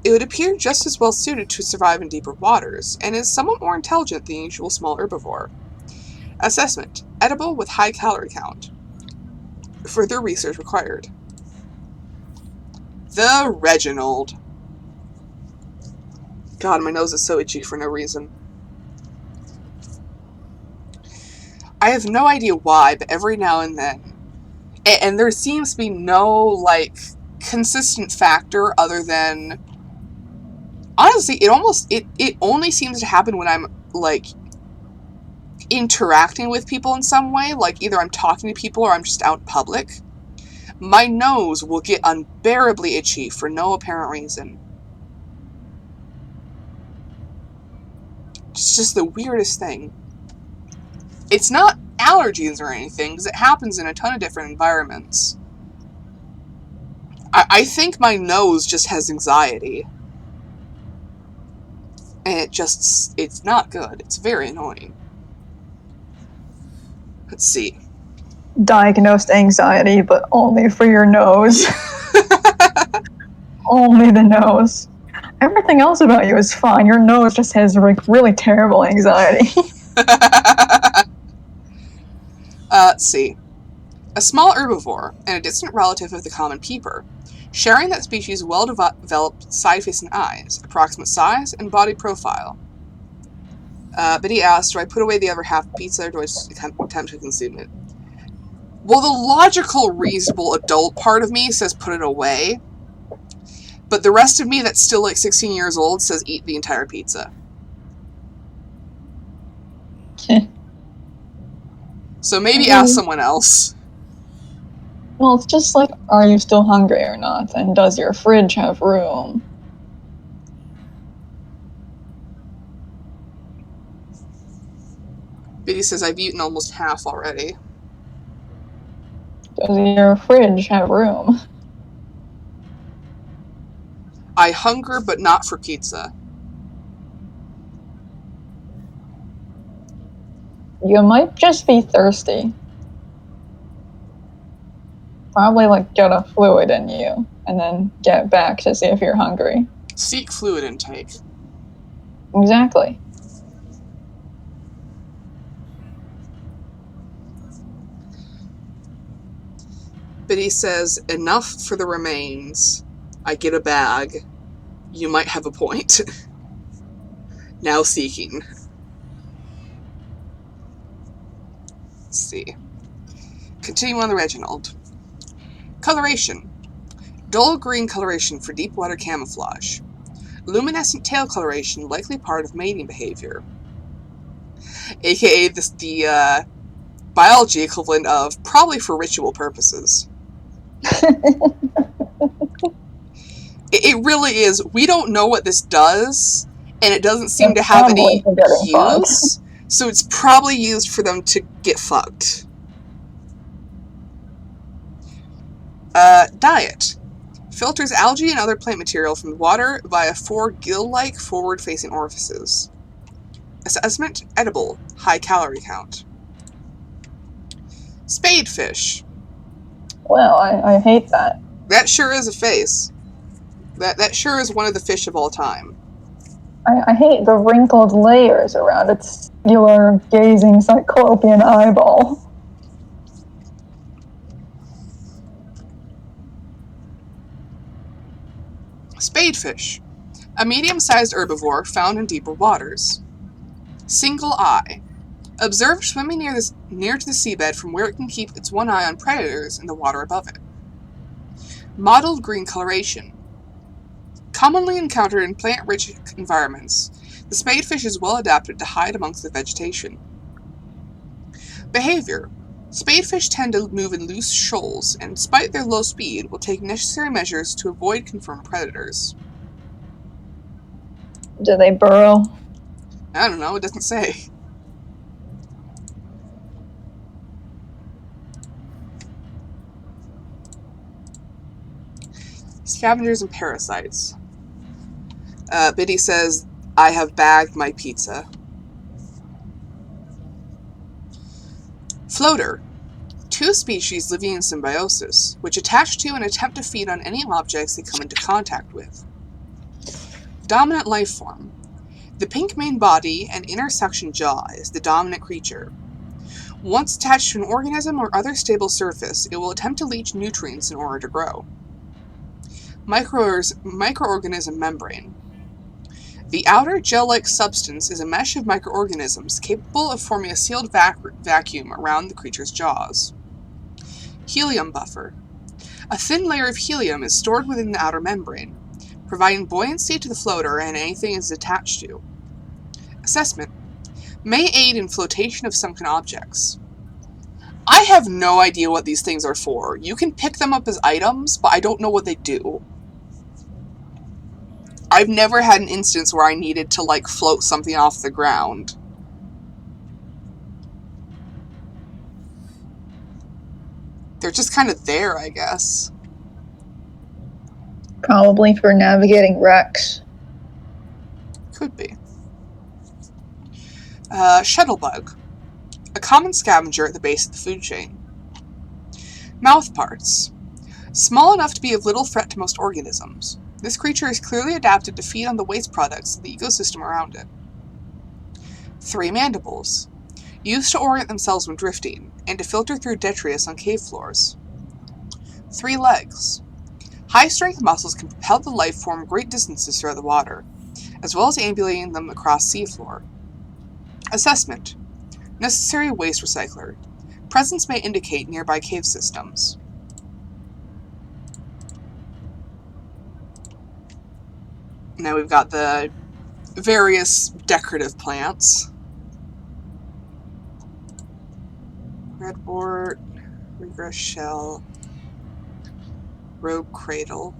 It would appear just as well suited to survive in deeper waters, and is somewhat more intelligent than the usual small herbivore. Assessment: edible with high calorie count. Further research required. The Reginald. God, my nose is so itchy for no reason. I have no idea why, but every now and then, and there seems to be no, consistent factor other than, honestly, it only seems to happen when I'm, interacting with people in some way, either I'm talking to people or I'm just out in public. My nose will get unbearably itchy for no apparent reason. It's just the weirdest thing. It's not allergies or anything, because it happens in a ton of different environments. I think my nose just has anxiety. And it's not good. It's very annoying. Let's see. Diagnosed anxiety, but only for your nose. Only the nose. Everything else about you is fine. Your nose just has really terrible anxiety. Let's see. A small herbivore and a distant relative of the common peeper, sharing that species' well-developed side-facing eyes, approximate size, and body profile. But he asked, do I put away the other half pizza, or do I just attempt to consume it? Well, the logical, reasonable adult part of me says put it away, but the rest of me that's still 16 years old says eat the entire pizza. So maybe ask someone else. Well, it's just are you still hungry or not? And does your fridge have room? Biddy says I've eaten almost half already. Does your fridge have room? I hunger, but not for pizza. You might just be thirsty. Probably like get a fluid in you and then get back to see if you're hungry. Seek fluid intake. Exactly. But he says, enough for the remains. I get a bag. You might have a point. Now seeking. Let's see. Continue on the Reginald. Coloration. Dull green coloration for deep water camouflage. Luminescent tail coloration, likely part of mating behavior. AKA the biology equivalent of probably for ritual purposes. It really is. We don't know what this does, and it doesn't seem to have any use, so it's probably used for them to get fucked. Diet. Filters algae and other plant material from the water via 4 gill-like forward-facing orifices. Assessment, edible, high calorie count. Spadefish. Well, I hate that. That sure is a face. That sure is one of the fish of all time. I hate the wrinkled layers around its singular gazing cyclopean eyeball. Spadefish. A medium-sized herbivore found in deeper waters. Single eye. Observed swimming near to the seabed from where it can keep its one eye on predators in the water above it. Mottled green coloration. Commonly encountered in plant-rich environments, the spadefish is well adapted to hide amongst the vegetation. Behavior. Spadefish tend to move in loose shoals, and despite their low speed, will take necessary measures to avoid confirmed predators. Do they burrow? I don't know, it doesn't say. Scavengers and parasites. Biddy says, I have bagged my pizza. Floater. 2 species living in symbiosis, which attach to and attempt to feed on any objects they come into contact with. Dominant life form. The pink main body and intersection jaw is the dominant creature. Once attached to an organism or other stable surface, it will attempt to leach nutrients in order to grow. Microorganism membrane. The outer gel-like substance is a mesh of microorganisms capable of forming a sealed vacuum around the creature's jaws. Helium buffer. A thin layer of helium is stored within the outer membrane, providing buoyancy to the floater and anything it is attached to. Assessment. May aid in flotation of sunken objects. I have no idea what these things are for. You can pick them up as items, but I don't know what they do. I've never had an instance where I needed to, like, float something off the ground. They're just kind of there, I guess. Probably for navigating wrecks. Could be. Shuttlebug. A common scavenger at the base of the food chain. Mouth parts. Small enough to be of little threat to most organisms. This creature is clearly adapted to feed on the waste products of the ecosystem around it. 3 mandibles. Used to orient themselves when drifting, and to filter through detritus on cave floors. 3 legs. High-strength muscles can propel the life form great distances throughout the water, as well as ambulating them across seafloor. Assessment. Necessary waste recycler. Presence may indicate nearby cave systems. Now we've got the various decorative plants. Redwort, regress shell, rogue cradle,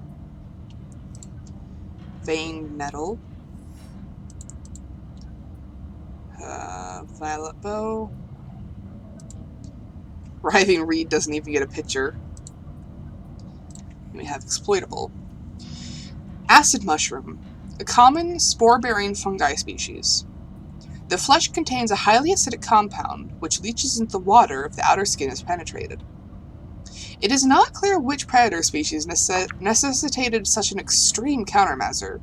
veined nettle, violet bow. Writhing reed doesn't even get a picture. We have exploitable. Acid mushroom, a common spore-bearing fungi species. The flesh contains a highly acidic compound, which leaches into the water if the outer skin is penetrated. It is not clear which predator species necessitated such an extreme countermeasure,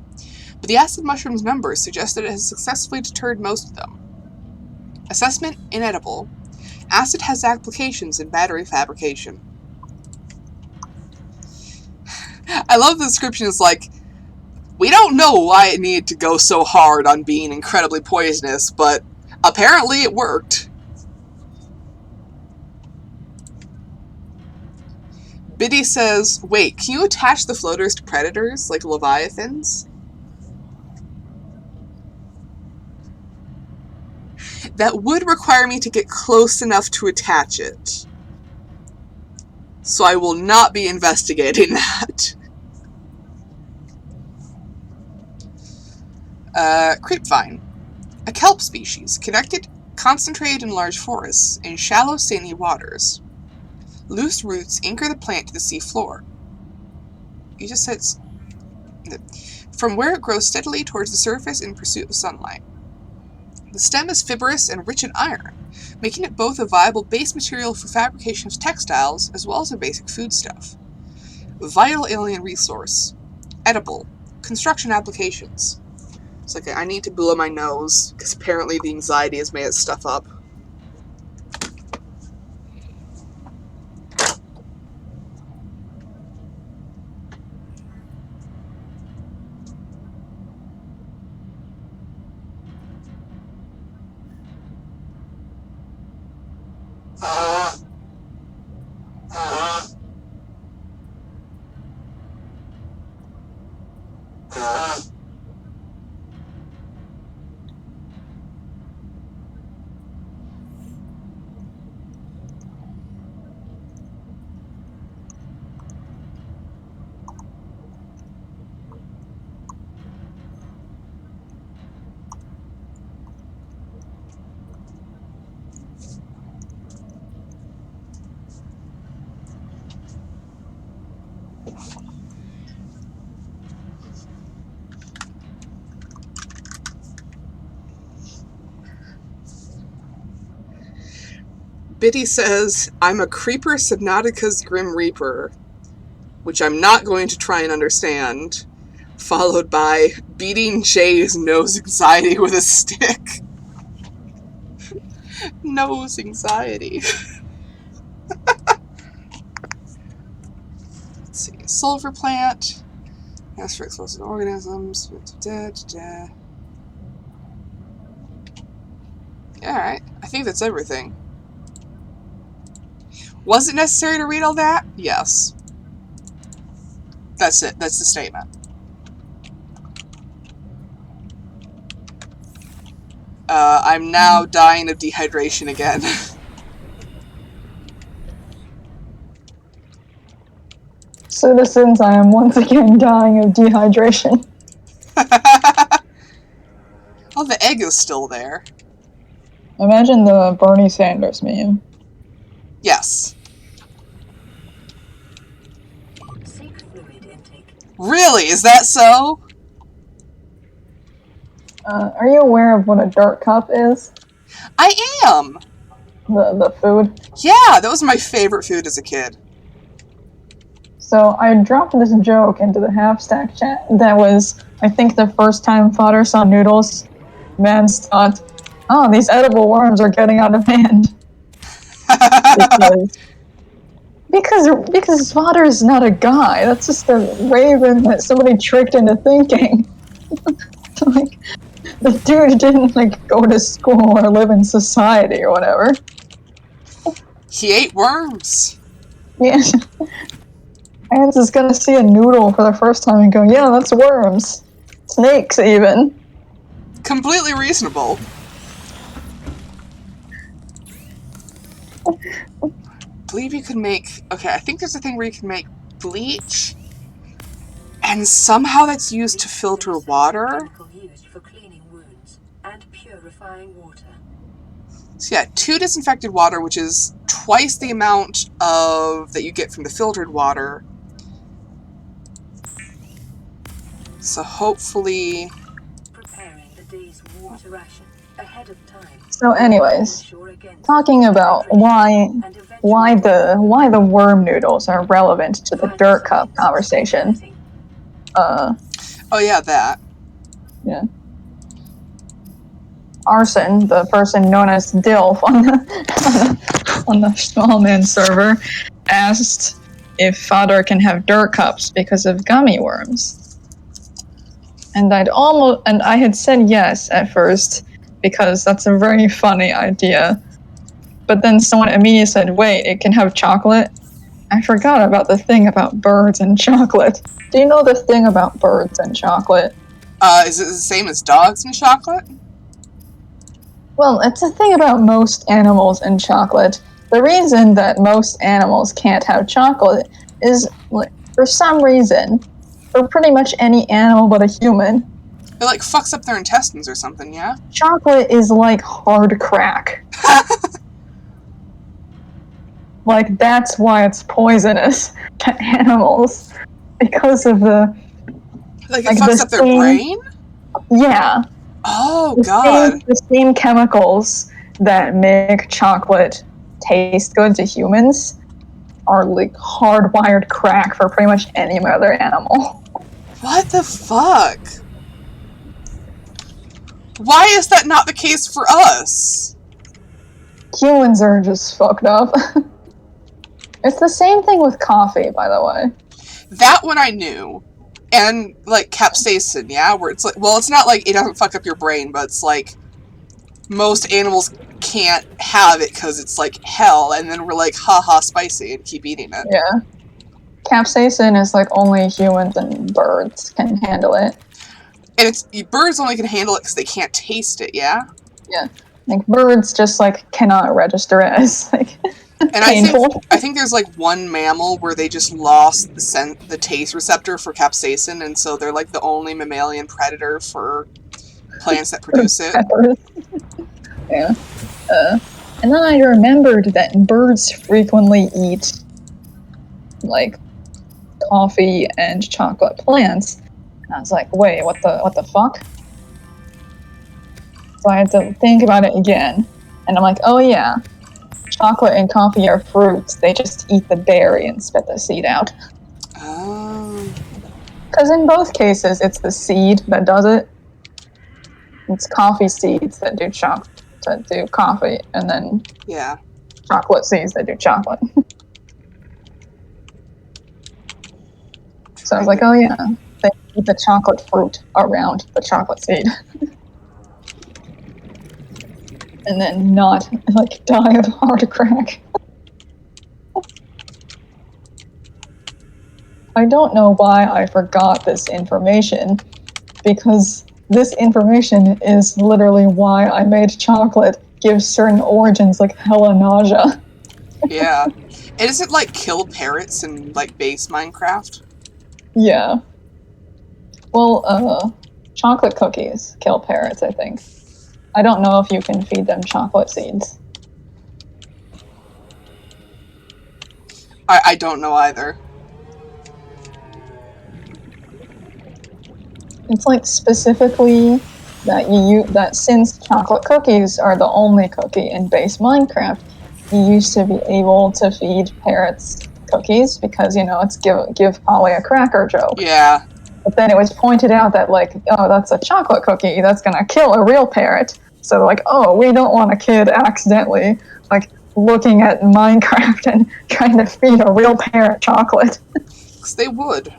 but the acid mushroom's numbers suggest that it has successfully deterred most of them. Assessment: inedible. Acid has applications in battery fabrication. I love the description. It's like, we don't know why it needed to go so hard on being incredibly poisonous, but apparently it worked. Biddy says, wait, can you attach the floaters to predators, like leviathans? That would require me to get close enough to attach it. So I will not be investigating that. Creepvine. A kelp species, concentrated in large forests, in shallow, sandy waters. Loose roots anchor the plant to the sea floor. You just said... From where it grows steadily towards the surface in pursuit of sunlight. The stem is fibrous and rich in iron, making it both a viable base material for fabrication of textiles as well as a basic foodstuff. Vital alien resource. Edible. Construction applications. It's like, I need to blow my nose, because apparently the anxiety has made it stuff up. Biddy says, I'm a creeper Subnautica's Grim Reaper, which I'm not going to try and understand, followed by beating Jay's nose anxiety with a stick. Nose anxiety. Let's see. Sulfur plant. Yes, for explosive organisms. Alright, I think that's everything. Was it necessary to read all that? Yes. That's it. That's the statement. I'm now dying of dehydration again. Citizens, I am once again dying of dehydration. Oh, the egg is still there. Imagine the Bernie Sanders meme. Yes. Seek fluid intake. Really? Is that so? Are you aware of what a dirt cup is? I am! The food? Yeah, that was my favorite food as a kid. So I dropped this joke into the half-stack chat that was, I think, the first time fodder saw noodles. Mans thought, oh, these edible worms are getting out of hand. Because fodder is not a guy. That's just a raven that somebody tricked into thinking. Like, the dude didn't, like, go to school or live in society or whatever. He ate worms. Yeah. Hans is gonna see a noodle for the first time and go, yeah, that's worms. Snakes, even. Completely reasonable. I believe you can make... Okay, I think there's a thing where you can make bleach, and somehow that's used to filter water. Used for cleaning wounds and purifying water. So yeah, 2 disinfected water, which is twice the amount of that you get from the filtered water. So hopefully... Preparing the day's water ration. ahead of time. So anyways, Ensure against talking about why and why the worm noodles are relevant to the dirt cup conversation. Oh yeah, that. Yeah. Arson, the person known as Dilf on the small man server, asked if Fodor can have dirt cups because of gummy worms. And I had said yes at first because that's a very funny idea. But then someone immediately said, "Wait, it can have chocolate." I forgot about the thing about birds and chocolate. Do you know the thing about birds and chocolate? Is it the same as dogs and chocolate? Well, it's a thing about most animals and chocolate. The reason that most animals can't have chocolate is, for some reason, for pretty much any animal but a human, It like fucks up their intestines or something, yeah? chocolate is like hard crack. Like, that's why it's poisonous to animals. Because of the... Like it Like fucks the up their same- brain? Yeah. Oh god. The same chemicals that make chocolate taste good to humans are like hardwired crack for pretty much any other animal. What the fuck? Why is that not the case for us? Humans are just fucked up. It's the same thing with coffee, by the way. That one I knew. And, like, capsaicin, yeah? Where it's like, well, it's not like it doesn't fuck up your brain, but it's like, most animals can't have it because it's like hell, and then we're like, haha, spicy, and keep eating it. Yeah. Capsaicin is like only humans and birds can handle it. And birds only can handle it because they can't taste it, yeah? Like, birds just like cannot register it as like And painful. I think there's like one mammal where they just lost the taste receptor for capsaicin, and so they're like the only mammalian predator for plants that produce it. Peppers. Yeah. And then I remembered that birds frequently eat like coffee and chocolate plants. And I was like, wait, what the fuck? So I had to think about it again. And I'm like, oh yeah, chocolate and coffee are fruits. They just eat the berry and spit the seed out. Oh. Because in both cases, it's the seed that does it. It's coffee seeds that do coffee, and then Yeah. chocolate seeds that do chocolate. So I was like, oh yeah, they eat the chocolate fruit around the chocolate seed. And then not, like, die of heart crack. I don't know why I forgot this information, because this information is literally why I made chocolate give certain origins like hella nausea. Yeah. And does it like kill parrots in like base Minecraft? Yeah. Well, chocolate cookies kill parrots, I think. I don't know if you can feed them chocolate seeds. I don't know either. It's like specifically that since chocolate cookies are the only cookie in base Minecraft, you used to be able to feed parrots cookies because, you know, it's give Polly a cracker joke. Yeah. But then it was pointed out that, like, oh, that's a chocolate cookie, that's gonna kill a real parrot. So they're like, oh, we don't want a kid accidentally, like, looking at Minecraft and trying to feed a real parrot chocolate. Because they would.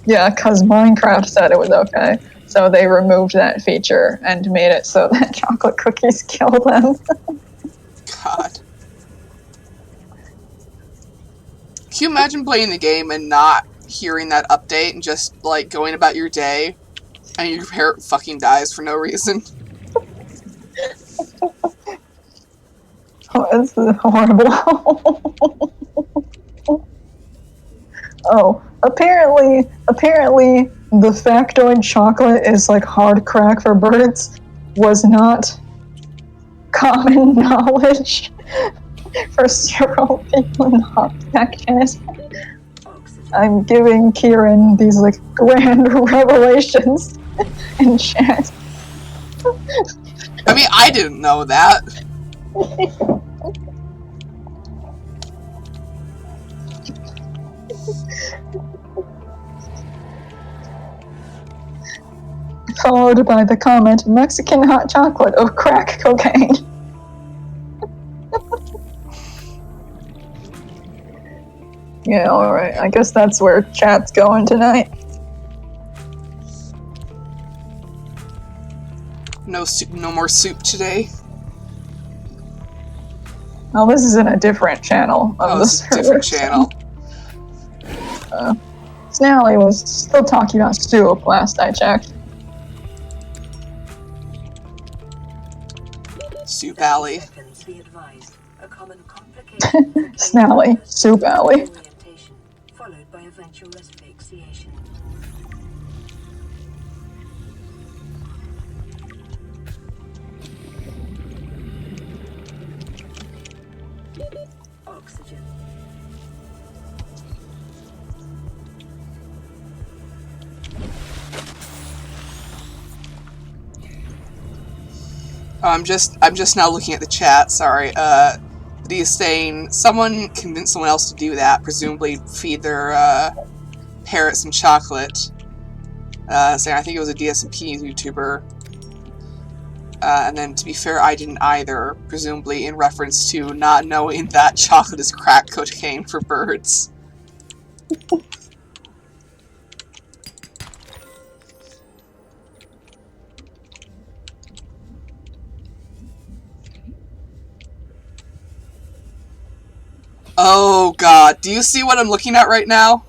Yeah, because Minecraft said it was okay. So they removed that feature and made it so that chocolate cookies kill them. God. Can you imagine playing the game and not hearing that update and just, like, going about your day and your parrot fucking dies for no reason? Oh, it's horrible. Oh, apparently the factoid chocolate is like hard crack for birds was not common knowledge for several people in the hot section. I'm giving Kieran these like grand revelations in chat. I mean, I didn't know that. Followed by the comment, Mexican hot chocolate of crack cocaine. Yeah, alright. I guess that's where chat's going tonight. No soup, no more soup today. Well, this is in a different channel of Oh, the it's a different channel. Snally was still talking about soup last I checked. Soup Alley. Seconds, be advised. A common complication for Snally, Soup Alley. orientation, followed by eventual asphyxiation. Oxygen. Oh, I'm just now looking at the chat. Sorry. He's saying someone convinced someone else to do that, presumably feed their parrot some chocolate. Saying I think it was a DSMP YouTuber. And then, to be fair, I didn't either, presumably in reference to not knowing that chocolate is crack cocaine for birds. Oh god, do you see what I'm looking at right now?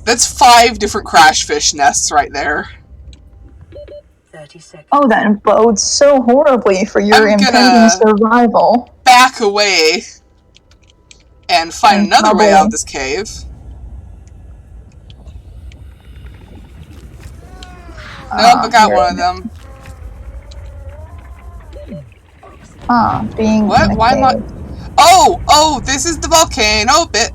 That's 5 different crash fish nests right there. 30 seconds. Oh, that bodes so horribly for your I'm impending gonna- survival. Back away and find And another way probably- out of this cave. Nope, I got here. one of them. Being What? in the Why am I- cave. Oh, this is the volcano bit.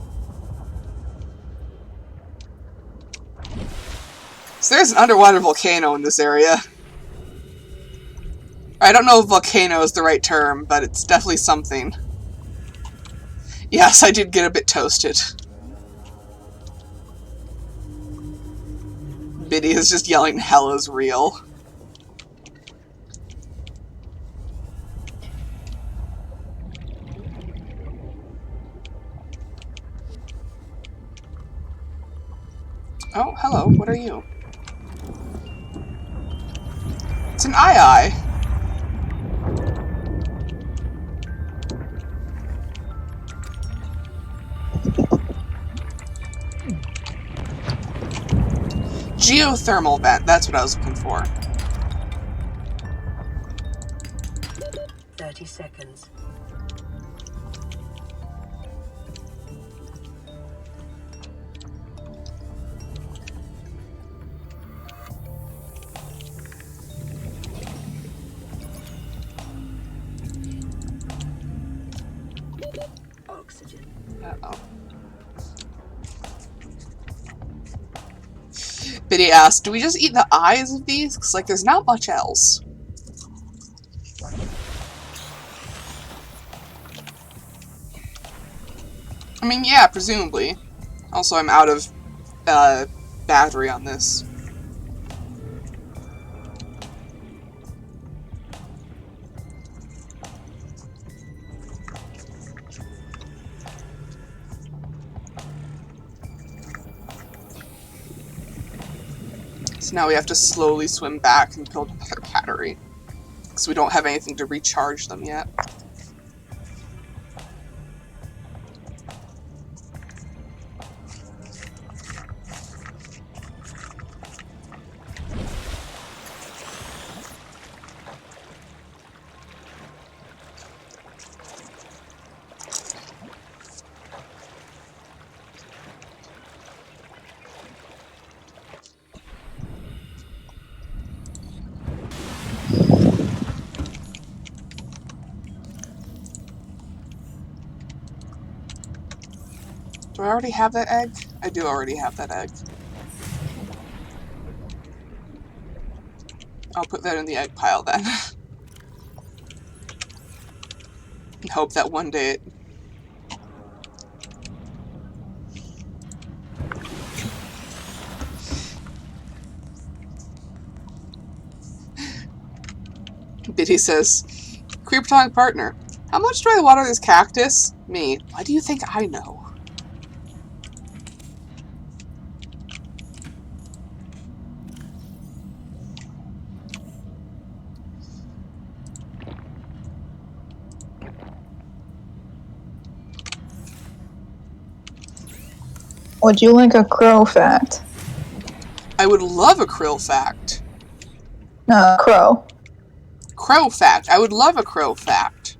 So there's an underwater volcano in this area. I don't know if volcano is the right term, but it's definitely something. Yes, I did get a bit toasted. Biddy is just yelling, hell is real. Oh, hello, what are you? It's an eye. Geothermal vent, that's what I was looking for. 30 seconds. Oxygen. Uh-oh. Biddy asked, do we just eat the eyes of these? Because, like, there's not much else. I mean, yeah, presumably. Also, I'm out of, battery on this. So now we have to slowly swim back and build another battery. Because we don't have anything to recharge them yet. Do I already have that egg? I do already have that egg. I'll put that in the egg pile then. And hope that one day it... Biddy says, Creepertonic partner, how much do I water this cactus? Me, why do you think I know? Would you like a crow fact? I would love a krill fact. Crow. Crow fact. I would love a crow fact.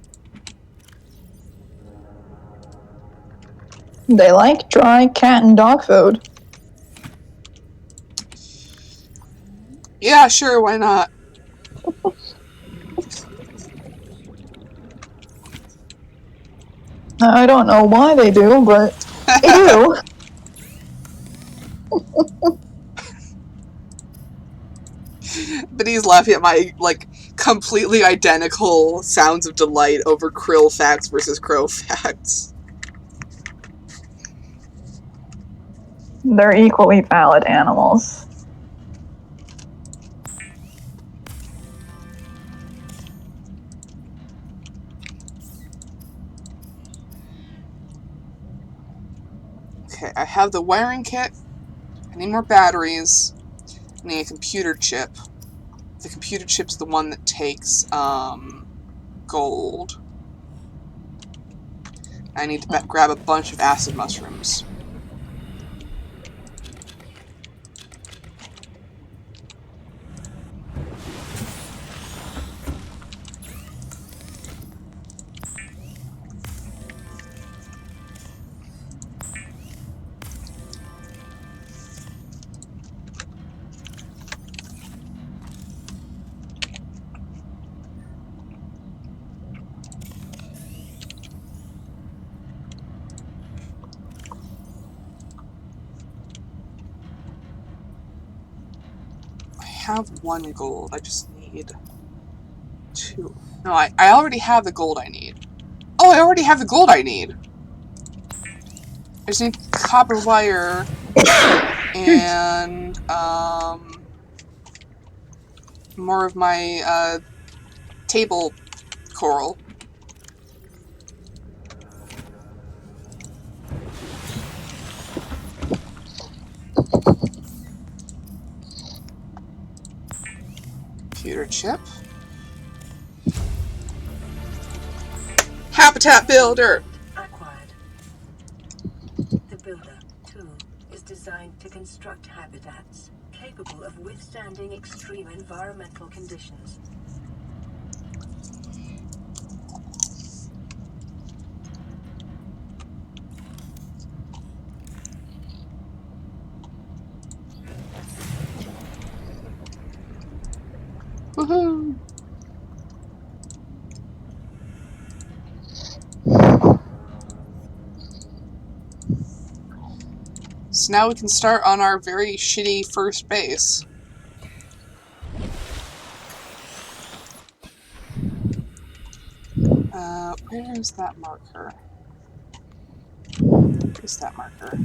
They like dry cat and dog food. Yeah, sure, why not? I don't know why they do, but they do. But he's laughing at my, like, completely identical sounds of delight over krill facts versus crow facts. They're equally valid animals. Okay, I have the wiring kit. I need more batteries. I need a computer chip. The computer chip's the one that takes, gold. I need to grab a bunch of acid mushrooms. I have 1 gold. I just need 2. No, I already have the gold I need. Oh, I already have the gold I need! I just need copper wire and, more of my, table coral. Computer chip. Habitat builder! Acquired. The builder, too, is designed to construct habitats capable of withstanding extreme environmental conditions. Woohoo! So now we can start on our very shitty first base. Where is that marker? Where's that marker?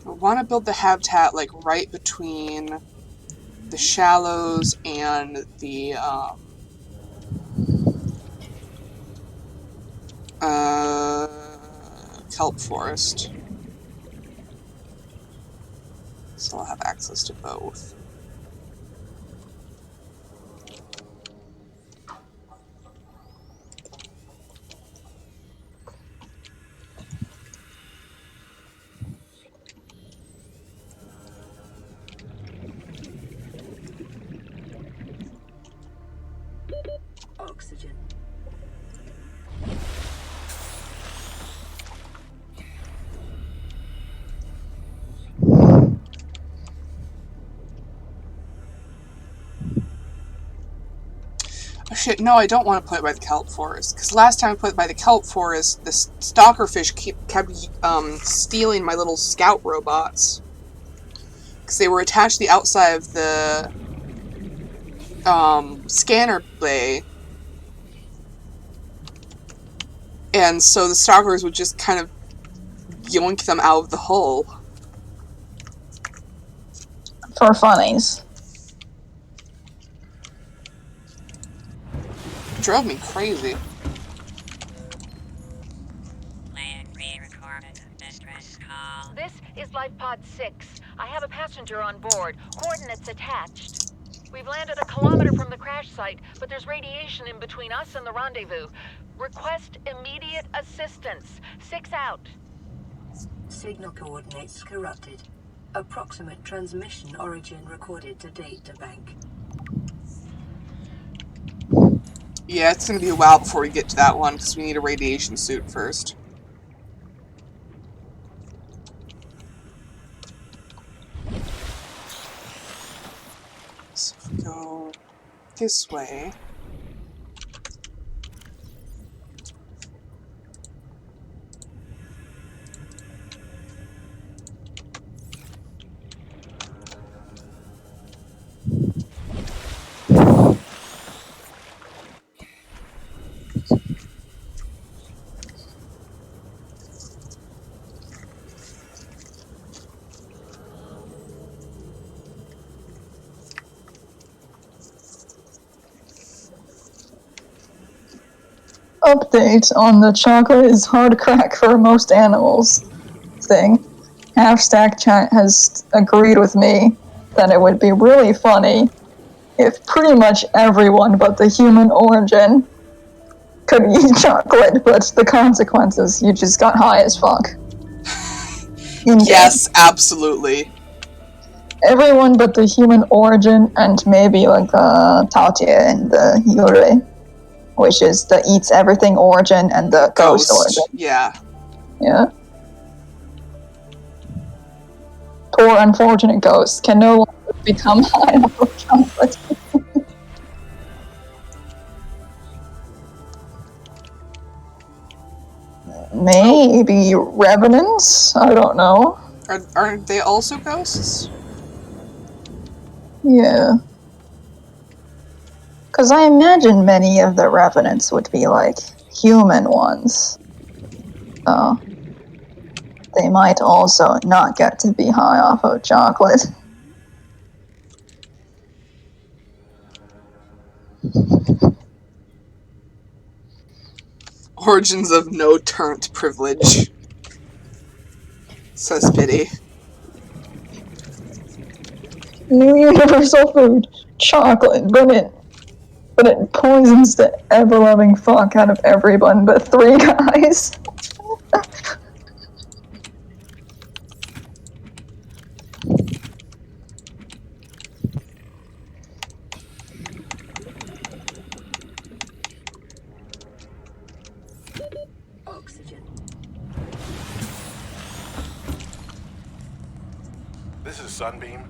I want to build the habitat like right between the shallows and the kelp forest. So I'll have access to both. Oxygen. Shit, no, I don't want to put it by the kelp forest. Because last time I put it by the kelp forest, the stalkerfish kept stealing my little scout robots. Because they were attached to the outside of the scanner bay. And so the stalkers would just kind of yoink them out of the hull. For funnies. It drove me crazy. Plan re-recorded mistress call. This is Life Pod 6. I have a passenger on board. Coordinates attached. We've landed a kilometer from the crash site, but there's radiation in between us and the rendezvous. Request immediate assistance. 6 out. Signal coordinates corrupted. Approximate transmission origin recorded to data bank. Yeah, it's gonna be a while before we get to that one, because we need a radiation suit first. So if we go this way... Update on the chocolate is hard crack for most animals thing. Half-Stack Chat has agreed with me that it would be really funny if pretty much everyone but the human origin could eat chocolate, but the consequences, you just got high as fuck. Yes, absolutely. Everyone but the human origin and maybe like the Taotie and the Yurei, which is the eats everything origin and the ghost origin. Yeah. Yeah. Poor unfortunate ghosts can no longer become high enough of chocolate. Maybe revenants? I don't know. Aren't they also ghosts? Yeah. Because I imagine many of the revenants would be like human ones. So they might also not get to be high off of chocolate. Origins of no turnt privilege. Says Pity. New universal food, chocolate, but it poisons the ever-loving fuck out of everyone but 3 guys. Oxygen. This is Sunbeam.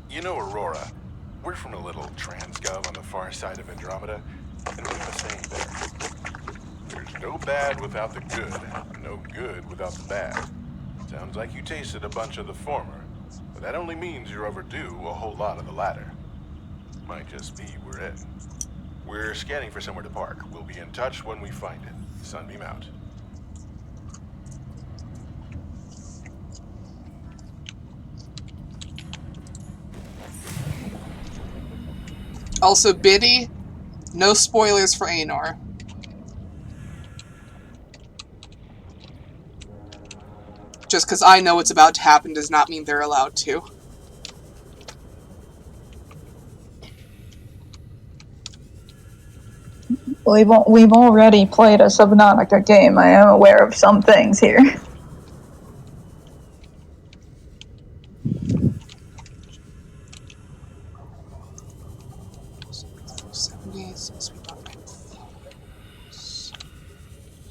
You know Aurora. We're from a little transgov on the far side of Andromeda, and we have a saying there. There's no bad without the good, no good without the bad. Sounds like you tasted a bunch of the former, but that only means you're overdue a whole lot of the latter. Might just be we're in. We're scanning for somewhere to park. We'll be in touch when we find it. Sunbeam out. Also, Biddy, no spoilers for Anor. Just because I know what's about to happen does not mean they're allowed to. We've already played a Subnautica game. I am aware of some things here.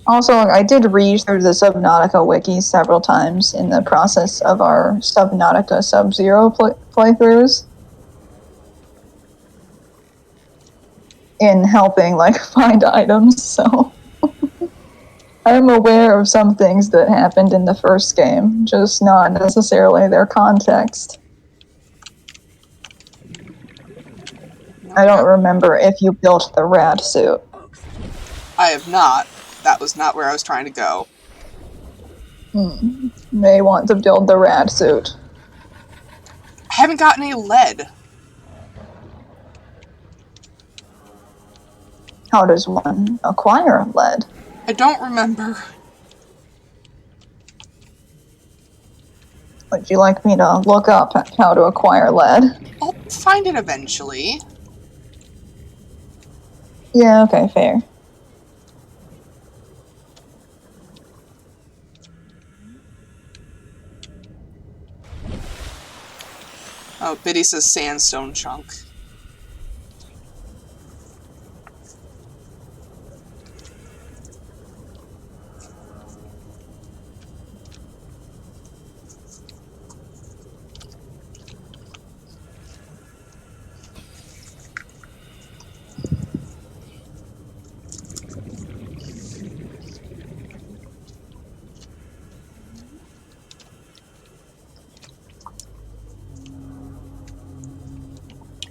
Also, I did read through the Subnautica wiki several times in the process of our Subnautica Sub-Zero playthroughs. in helping like find items, so I'm aware of some things that happened in the first game, just not necessarily their context. I don't remember if you built the rat suit. I have not. That was not where I was trying to go. May want to build the rat suit. I haven't gotten any lead. How does one acquire lead? I don't remember. Would you like me to look up how to acquire lead? I'll find it eventually. Yeah, okay, fair. Oh, Biddy says sandstone chunk.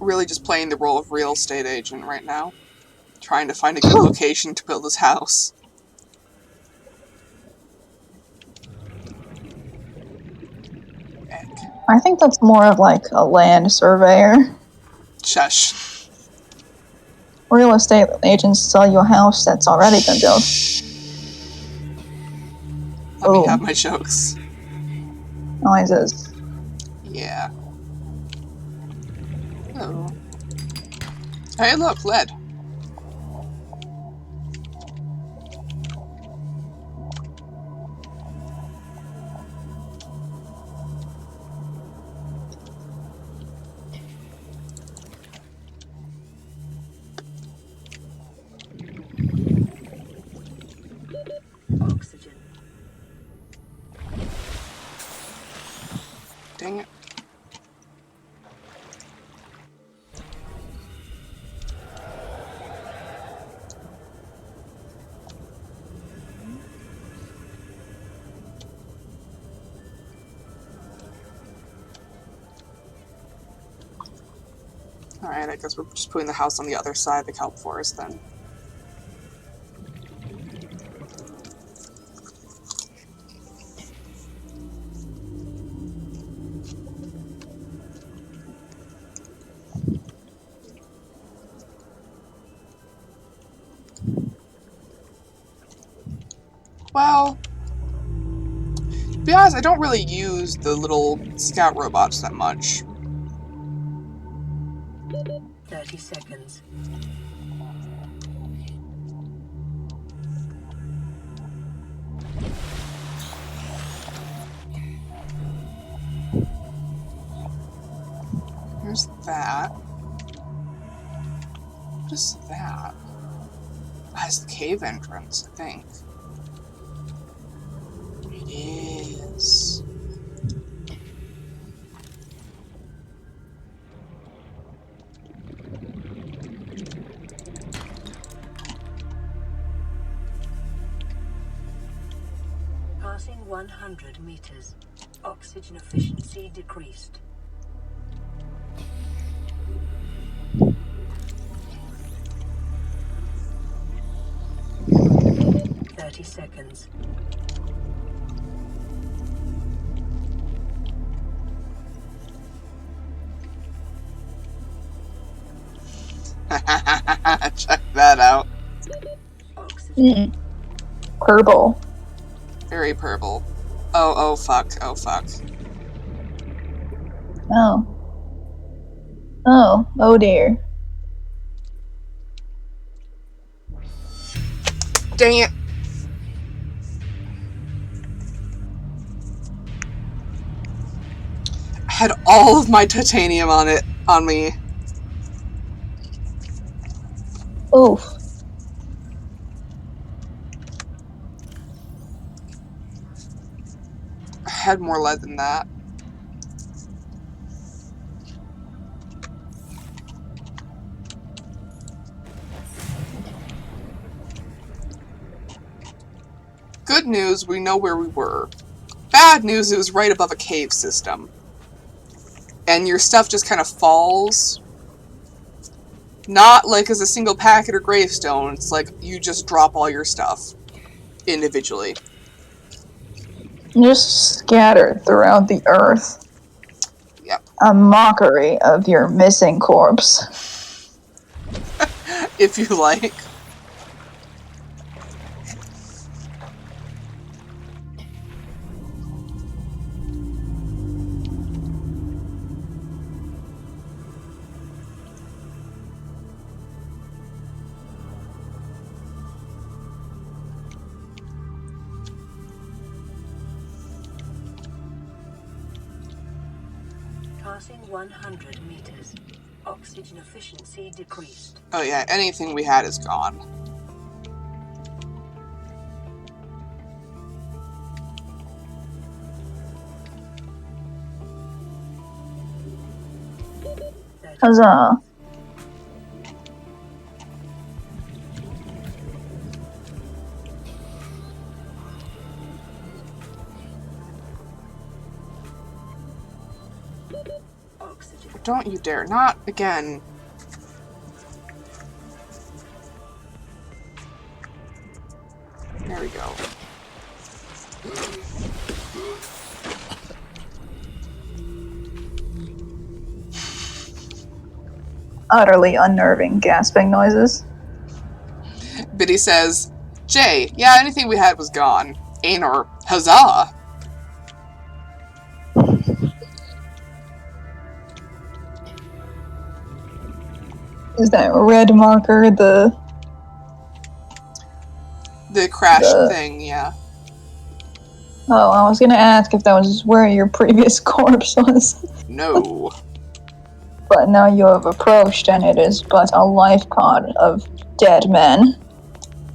Really just playing the role of real estate agent right now. Trying to find a good location to build his house. Egg. I think that's more of like a land surveyor. Shush. Real estate agents sell you a house that's already been built. Let me have my jokes. Noises. Yeah. Oh. Hey, look, lead. Oxygen. Dang it. Alright, I guess we're just putting the house on the other side of the kelp forest then. Well, to be honest, I don't really use the little scout robots that much. 30 seconds. Here's that. What is that? That's the cave entrance, I think. It is. Passing 100 meters. Oxygen efficiency decreased. Seconds. Check that out. Purple. Very purple. Oh fuck, oh fuck. Oh dear. Dang it. I had all of my titanium on me. Oof. I had more lead than that. good news, we know where we were. Bad news, it was right above a cave system. And your stuff just kind of falls. Not like as a single packet or gravestone, it's like you just drop all your stuff individually. Just scattered throughout the earth. Yep. A mockery of your missing corpse. If you like. Passing 100 meters. Oxygen efficiency decreased. Oh yeah, anything we had is gone. Huzzah. Oxygen. Don't you dare. Not again. There we go. Utterly unnerving gasping noises. Biddy says, Jay, yeah, anything we had was gone. Aenor, huzzah! Is that red marker the crash thing, yeah. Oh, I was gonna ask if that was where your previous corpse was. No. But now you have approached, and it is but a life pod of dead men.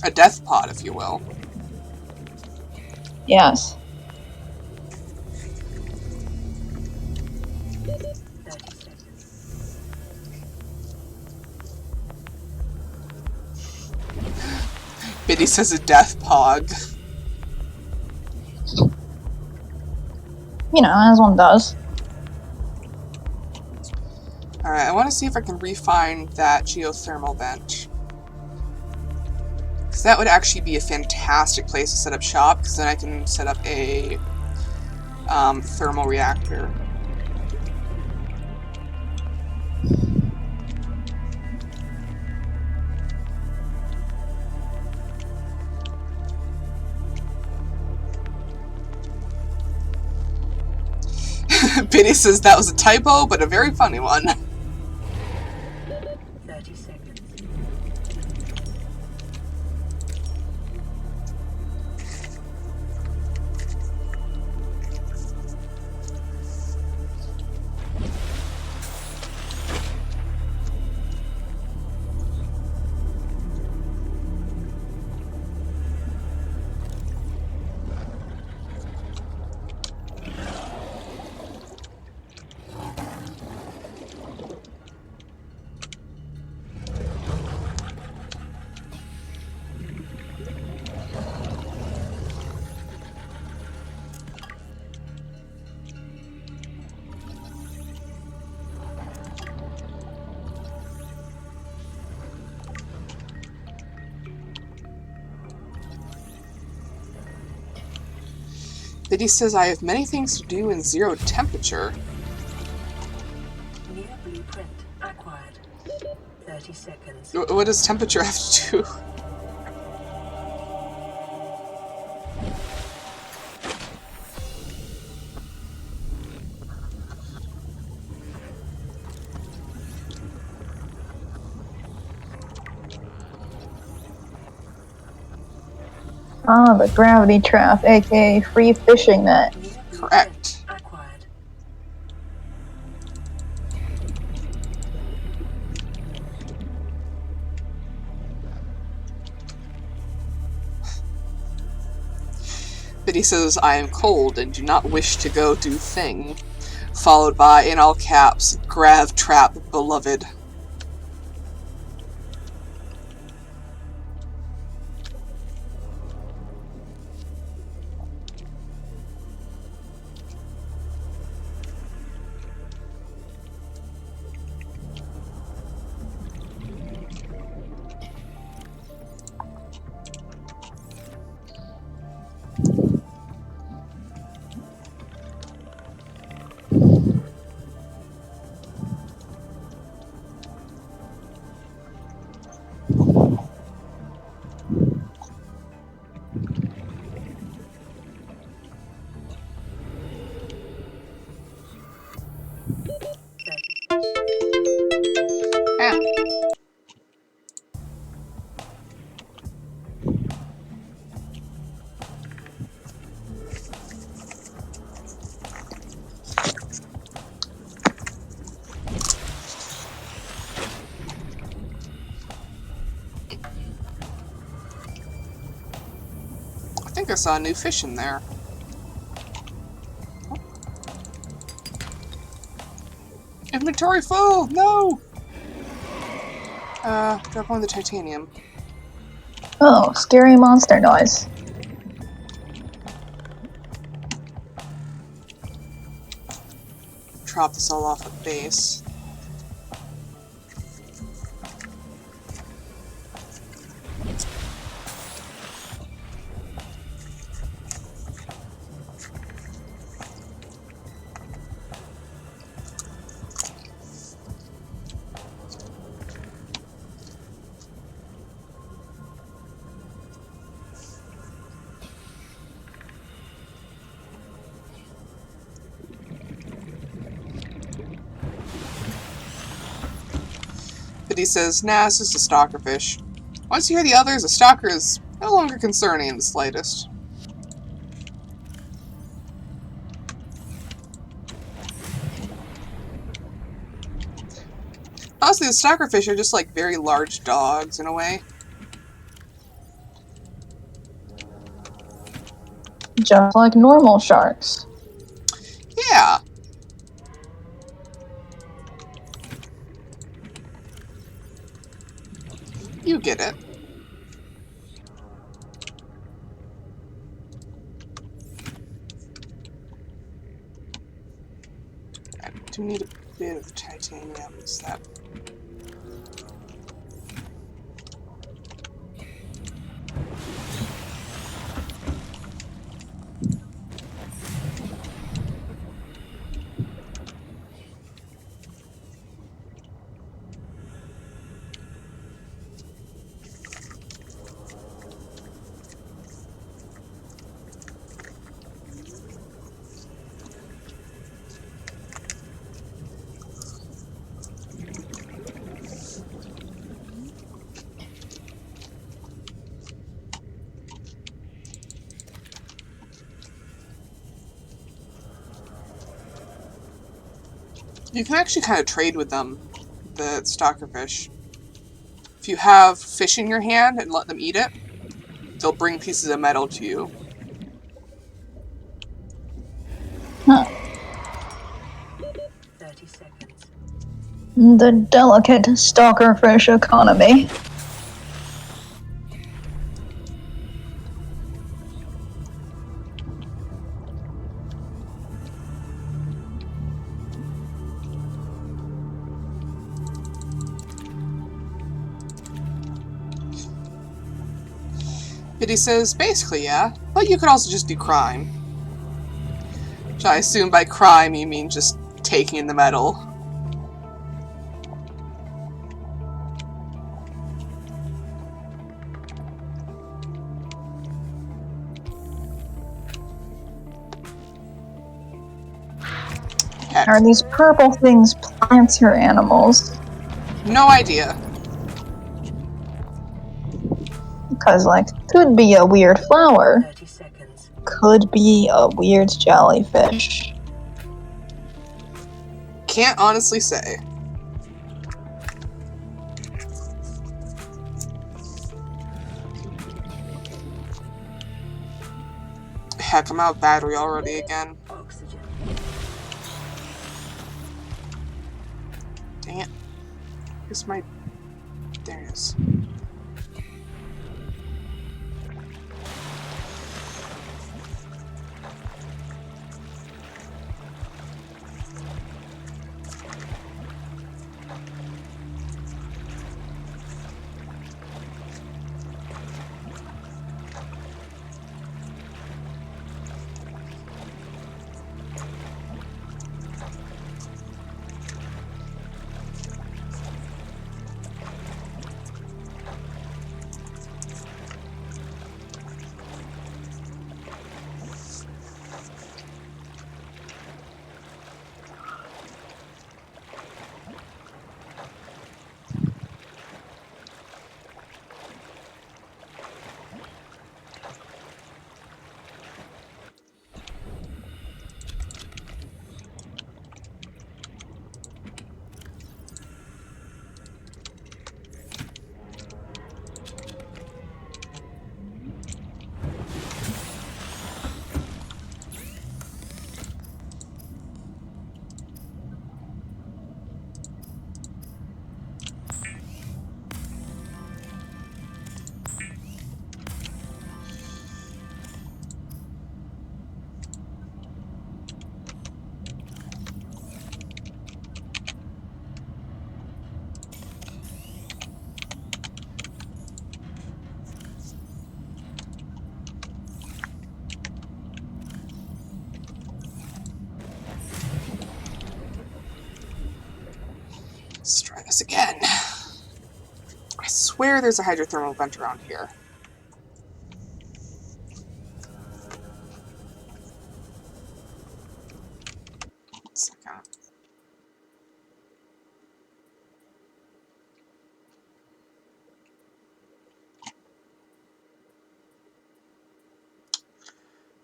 A death pod, if you will. Yes. 30 seconds. Biddy says a death pod. You know, as one does. Alright, I want to see if I can refine that geothermal vent. Because that would actually be a fantastic place to set up shop, because then I can set up a thermal reactor. Biddy says that was a typo, but a very funny one. 30 seconds. Biddy says I have many things to do in zero temperature. New blueprint acquired. 30 seconds. What does temperature have to do? Ah, the gravity trap, aka free fishing net. New blueprint Correct. acquired. Biddy says I am cold and do not wish to go do thing. Followed by, in all caps, grav trap beloved. I saw a new fish in there. Inventory full! No! Drop one of the titanium. Oh, scary monster noise. Drop this all off at base. But he says, nah, it's just a stalker fish. Once you hear the others, a stalker is no longer concerning in the slightest. Honestly, the stalker fish are just like very large dogs in a way. Just like normal sharks. Yeah. You get it. I do need a bit of titanium. Is that... You can actually kind of trade with them, the stalker fish. If you have fish in your hand and let them eat it, they'll bring pieces of metal to you. Huh. 30 seconds. The delicate stalkerfish economy. But he says, basically, yeah, but you could also just do crime. Which I assume by crime you mean just taking in the metal. Heck, Are these purple things plants or animals? no idea. Because, like, could be a weird flower. 30 seconds. Could be a weird jellyfish. Can't honestly say. Heck, I'm out of battery already again. Oxygen. Dang it. Where's my... There it is. this again. I swear there's a hydrothermal vent around here. One second.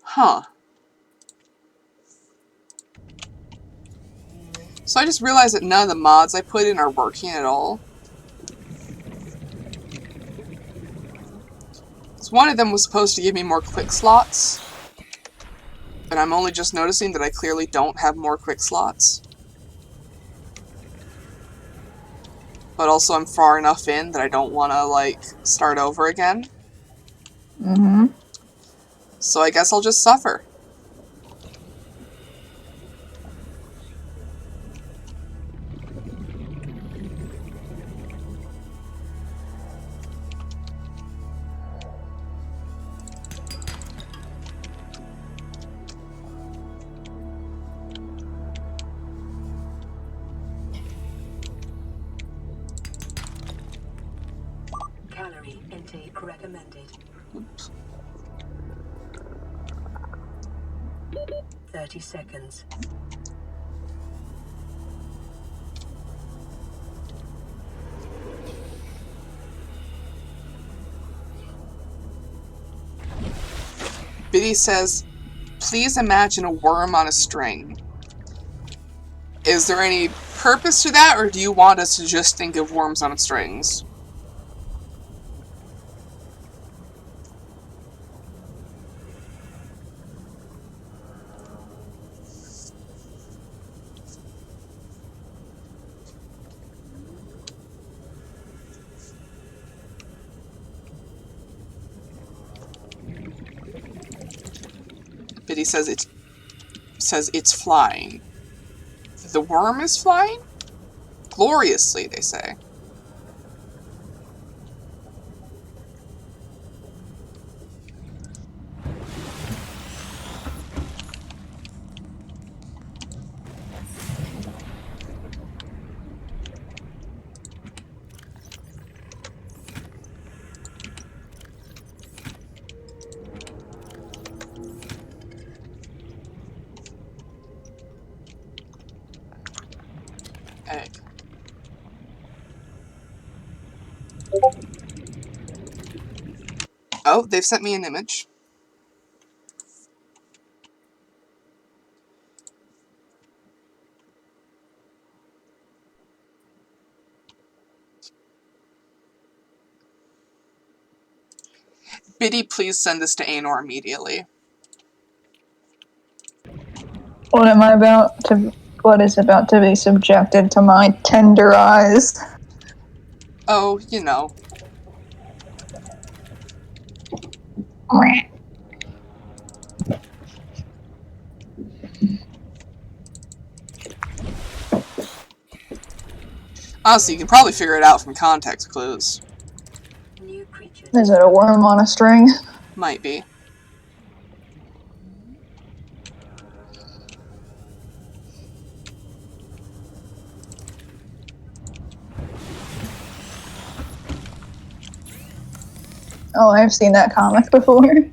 Huh. So I just realized that none of the mods I put in are working at all. So one of them was supposed to give me more quick slots. And I'm only just noticing that I clearly don't have more quick slots. But also I'm far enough in that I don't want to, like, start over again. Mm-hmm. So I guess I'll just suffer. Calorie intake recommended. Oops. 30 seconds. Biddy says, please imagine a worm on a string. Is there any purpose to that, or do you want us to just think of worms on strings? Biddy says it's flying. The worm is flying? Gloriously, they say. Egg. Oh, they've sent me an image. Biddy, please send this to Anor immediately. What is about to be subjected to my tender eyes? Oh, you know. Honestly, you can probably figure it out from context clues. New creature. Is it a worm on a string? Might be. Oh, I've seen that comic before. It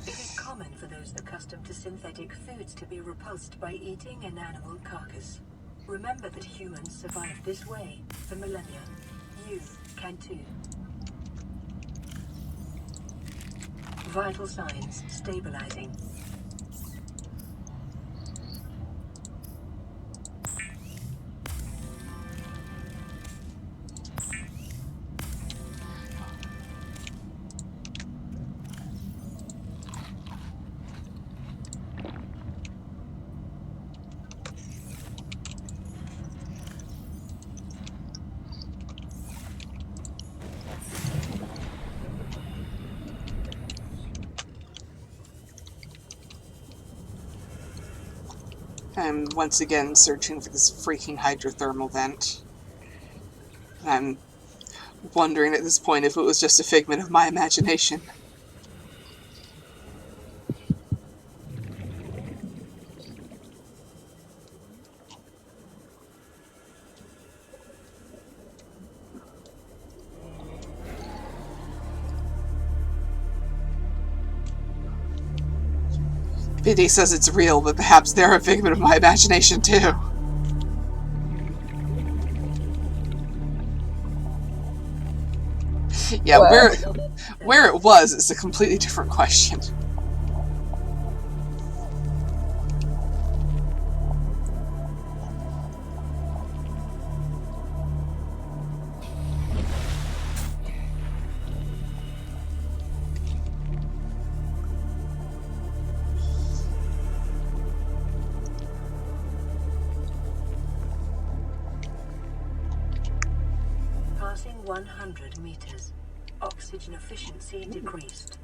is common for those accustomed to synthetic foods to be repulsed by eating an animal carcass. Remember that humans survived this way for millennia. You can too. Vital signs stabilizing. I'm once again searching for this freaking hydrothermal vent. And I'm wondering at this point if it was just a figment of my imagination. Biddy says it's real, but perhaps they're a figment of my imagination too. Yeah, Well. where it was is a completely different question. Passing 100 meters. Oxygen efficiency decreased.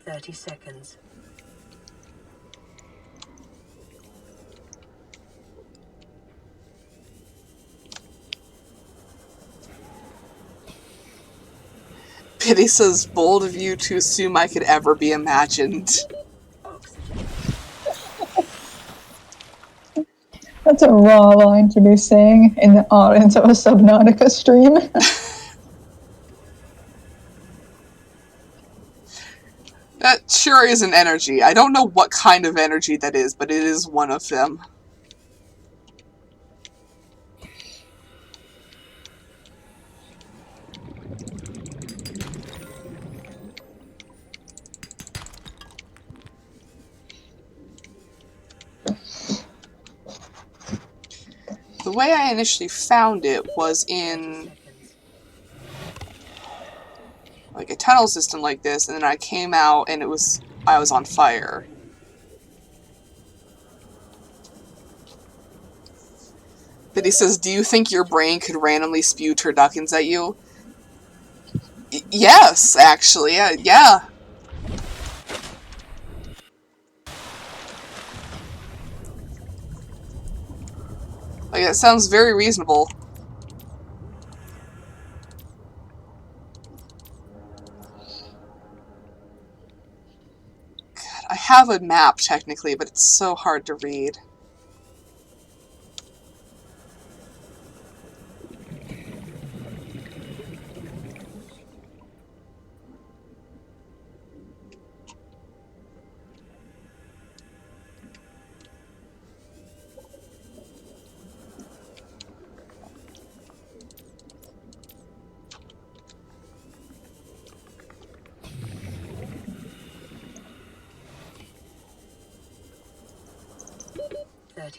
30 seconds. Biddy says, bold of you to assume I could ever be imagined. Oxygen. That's a raw line to be saying in the audience of a Subnautica stream. That sure is an energy. I don't know what kind of energy that is, but it is one of them. The way I initially found it was in like a tunnel system like this, and then I came out and I was on fire. But he says, do you think your brain could randomly spew turduckens at you? Yes, actually, yeah. Like, that sounds very reasonable. God, I have a map, technically, but it's so hard to read.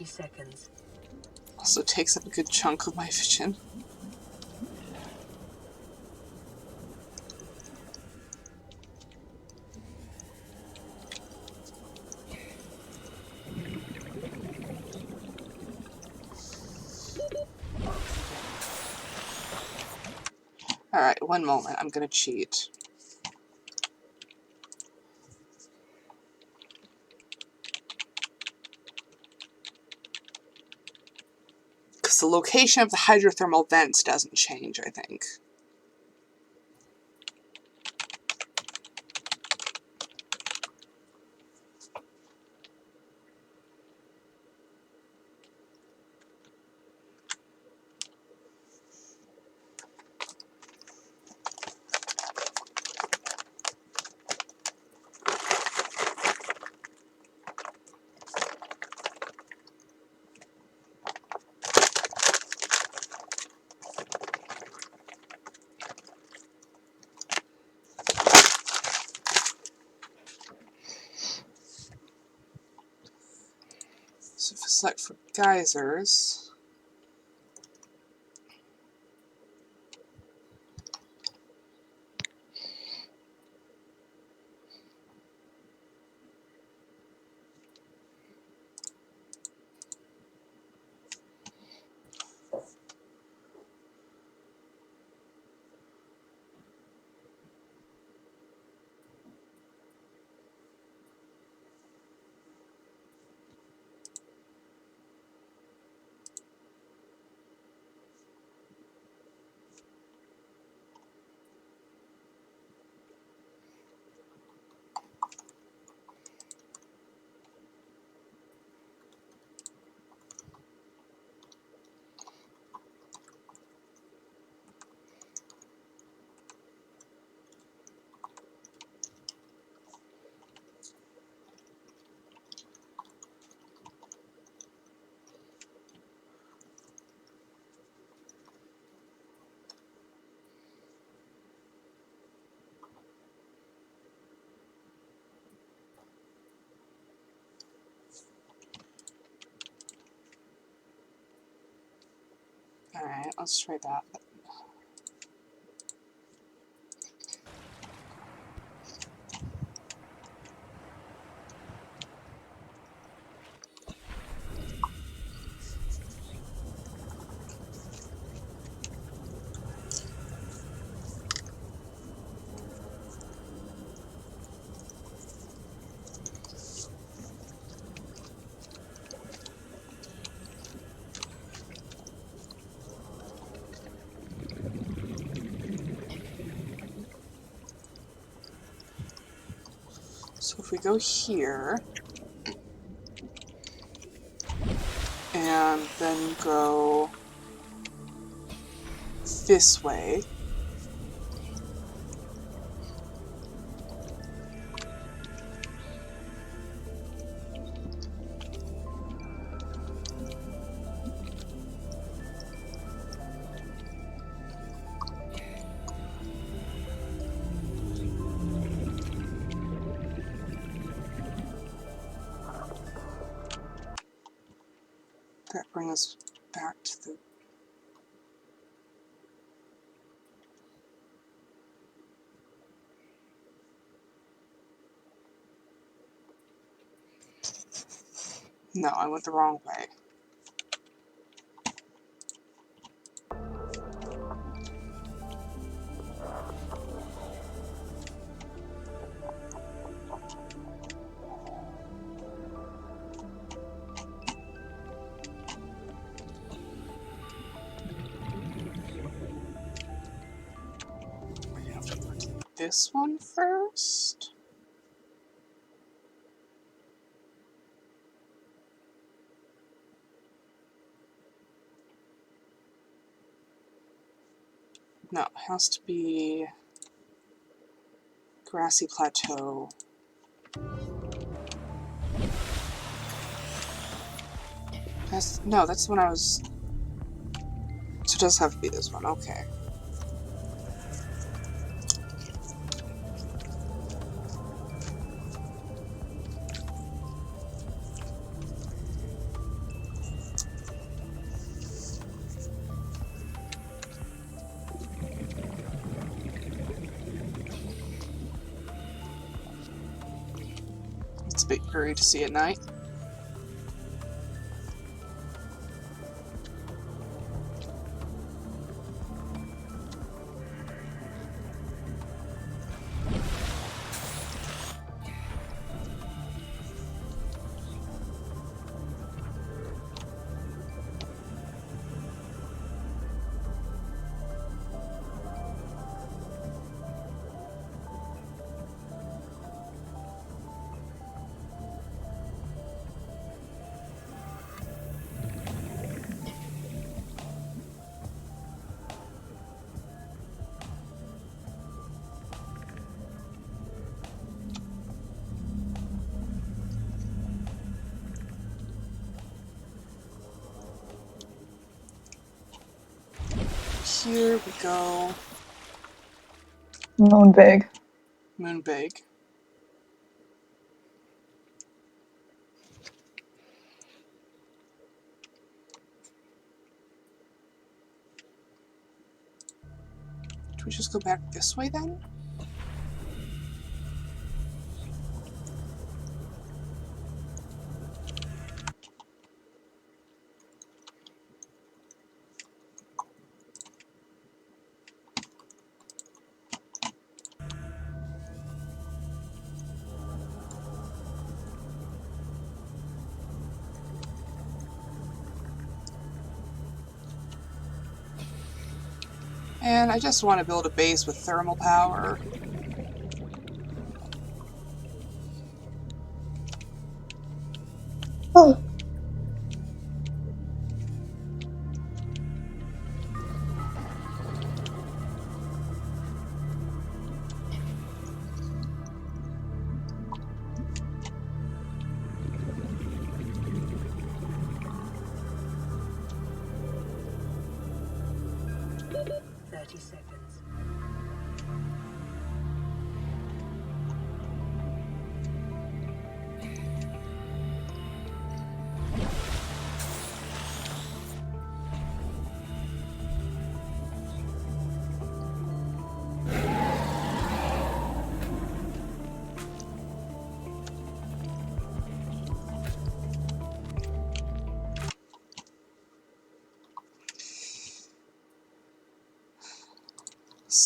Seconds. Also takes up a good chunk of my vision. Alright, one moment. I'm gonna cheat. Because the location of the hydrothermal vents doesn't change, I think. So if I select for geysers... Alright, let's try that. So if we go here, and then go this way, that brings us back to the... No, I went the wrong way. We have to go to this one first. No, it has to be Grassy Plateau. No, that's when I was... So it does have to be this one, okay. It's a bit eerie to see at night. Here we go. Moonbig. Moonbig. Do we just go back this way then? And I just want to build a base with thermal power. Oh. Seconds.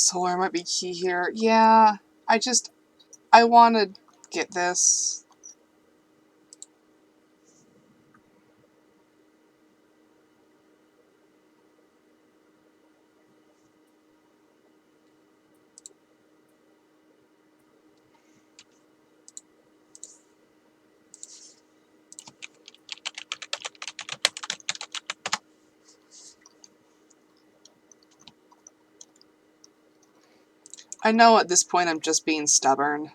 Solar might be key here. Yeah, I want to get this. I know at this point I'm just being stubborn.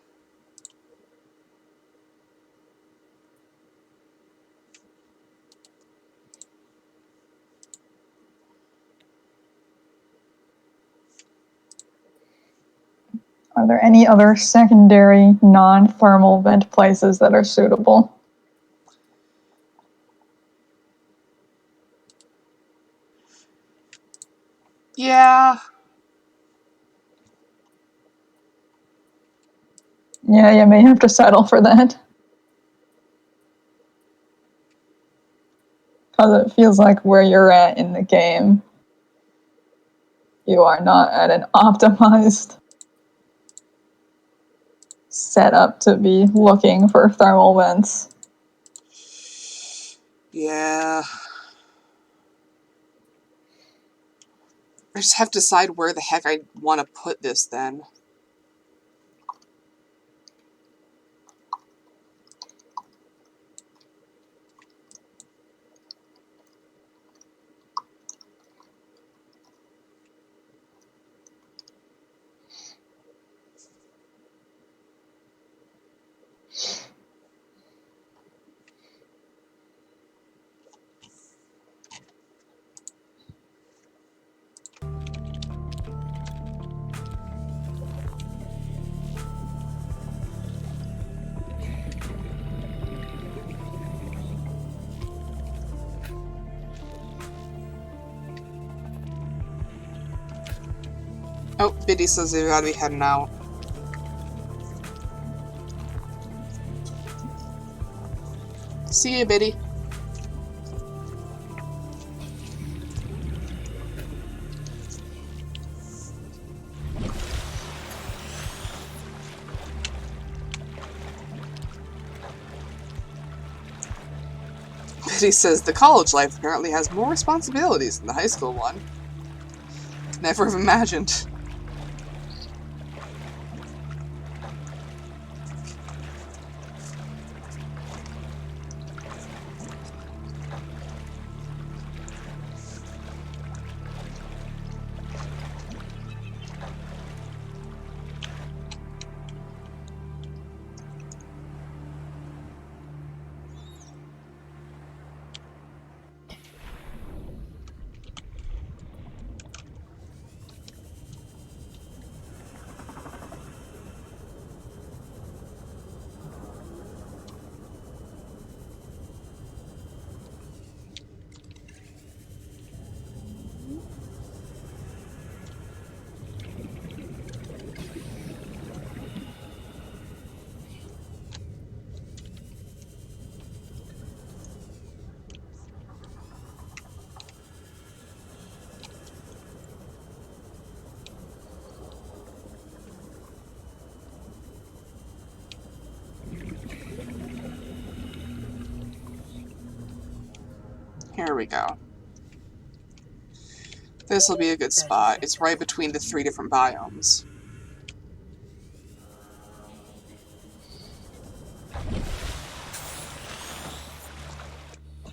Are there any other secondary non-thermal vent places that are suitable? Yeah. Yeah, you may have to settle for that. Because it feels like where you're at in the game, you are not at an optimized setup to be looking for thermal vents. Yeah. I just have to decide where the heck I want to put this then. Oh, Biddy says they've got to be heading out. See ya, Biddy. Biddy says the college life apparently has more responsibilities than the high school one. Could never have imagined. Here we go. This will be a good spot. It's right between the 3 different biomes.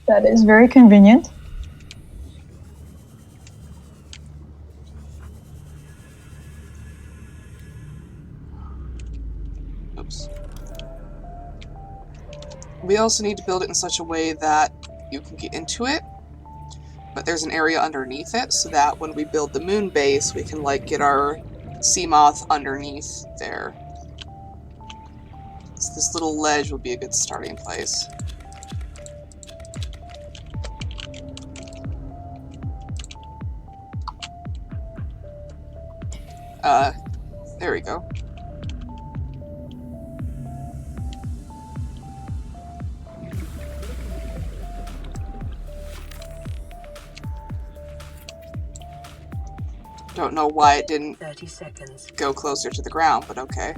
That is very convenient. Oops. We also need to build it in such a way that you can get into it, but there's an area underneath it, so that when we build the moon base, we can, like, get our Seamoth underneath there. So this little ledge will be a good starting place. There we go. Don't know why it didn't 30 seconds. go closer to the ground, but okay.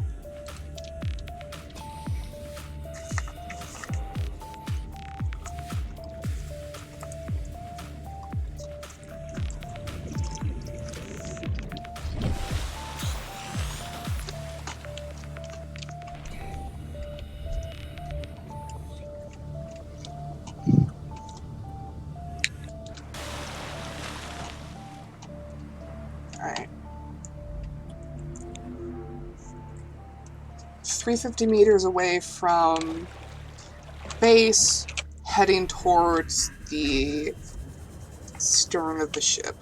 Alright. 350 meters away from base, heading towards the stern of the ship.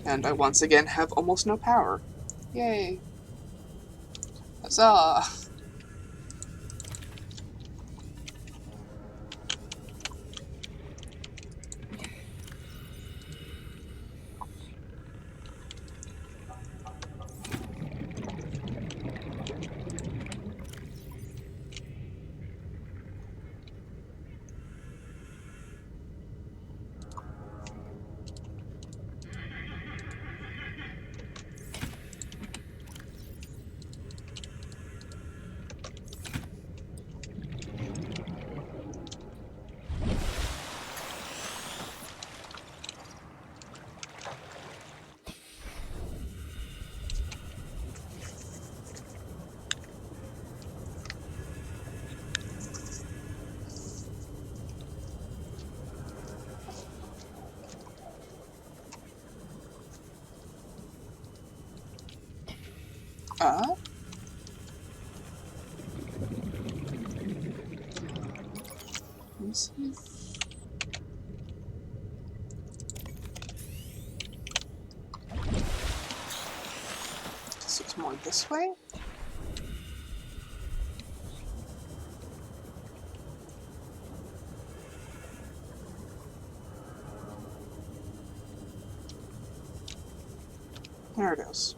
And I once again have almost no power. Yay. Huzzah! Let me see. So it's more this way? There it is.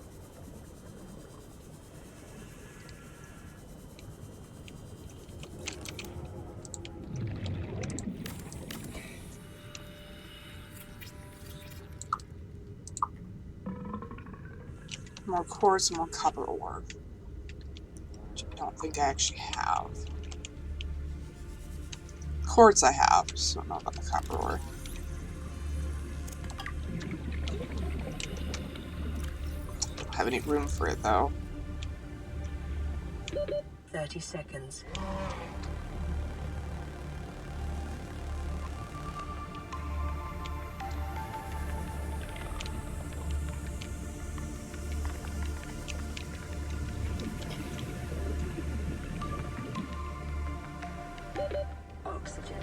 More quartz and more copper ore. Which I don't think I actually have. Quartz I have, so I don't know about the copper ore. Don't have any room for it though. 30 seconds. Oxygen.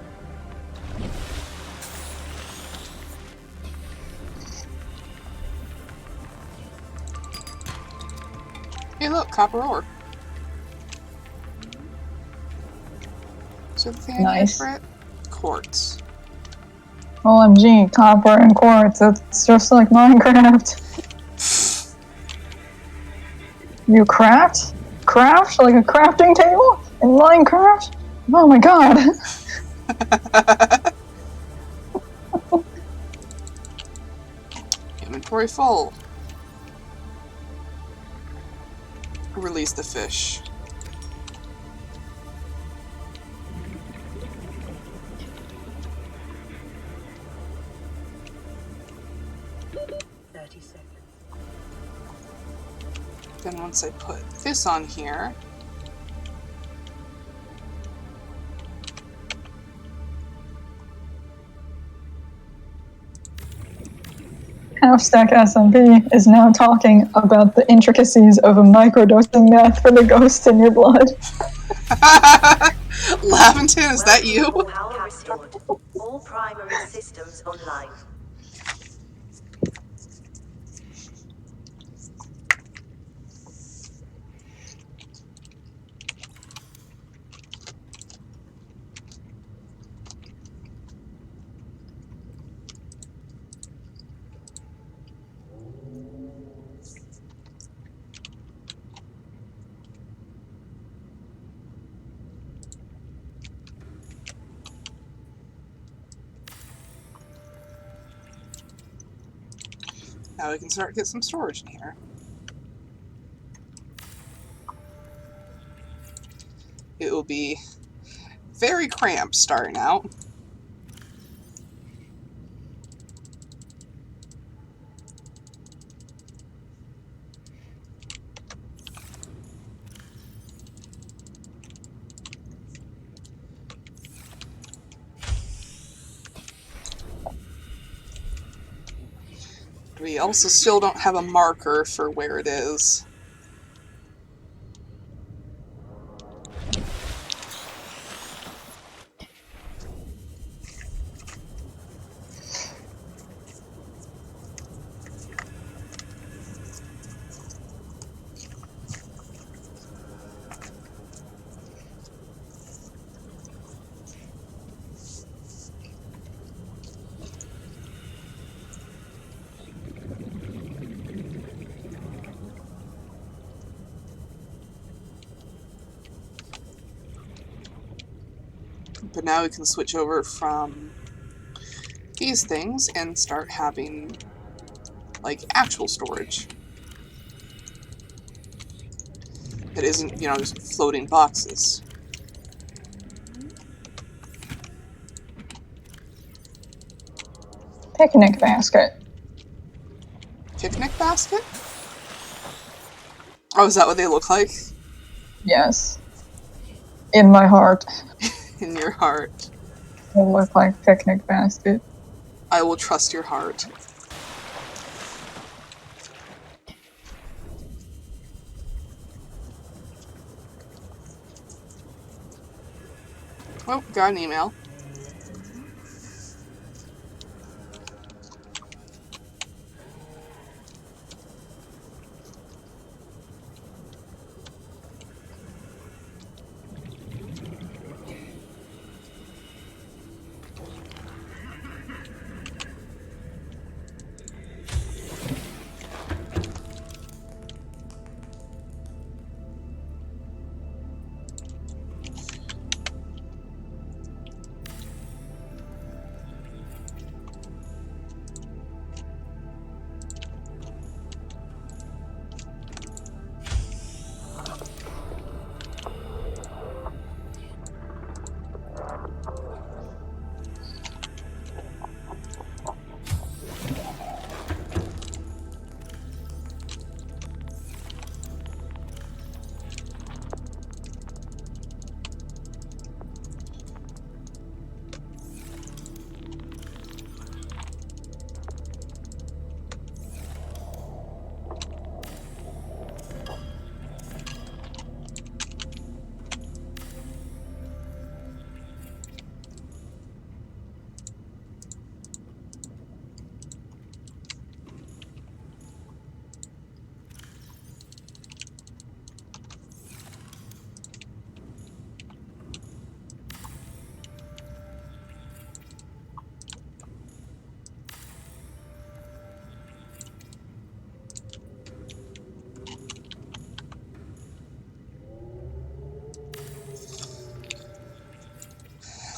Hey look, copper ore. So the thing I need Nice. for it? Quartz. OMG, copper and quartz, it's just like Minecraft. You craft? Craft? Like a crafting table? In Minecraft? Oh my god. Inventory full. Release the fish. Then once I put this on here, Halfstack SMP is now talking about the intricacies of a microdosing meth for the ghost in your blood. Laventon, is that you? Power restored. All primary systems online. Now we can start to get some storage in here. It will be very cramped starting out. We also still don't have a marker for where it is. But now we can switch over from these things and start having, like, actual storage. That isn't, just floating boxes. Picnic basket. Picnic basket? Oh, is that what they look like? Yes. In my heart. In your heart. They look like picnic basket. I will trust your heart. Oh, got an email.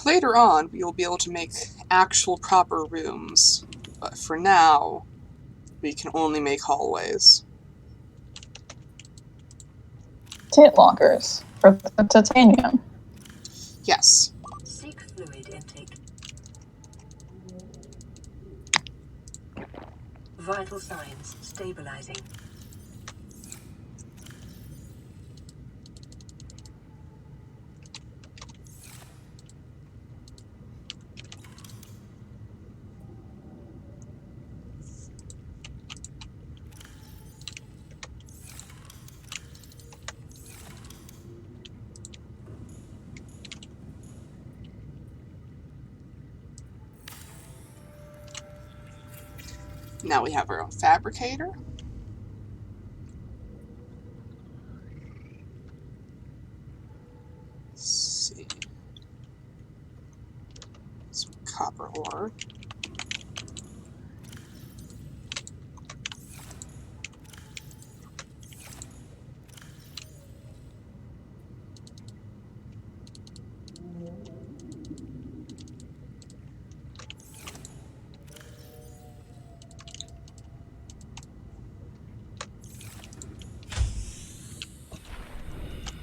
Later on, we will be able to make actual proper rooms, but for now, we can only make hallways. Tit lockers for the titanium. Yes. Seek fluid intake. Vital signs stabilizing. Now we have our own fabricator. Let's see. Some copper ore.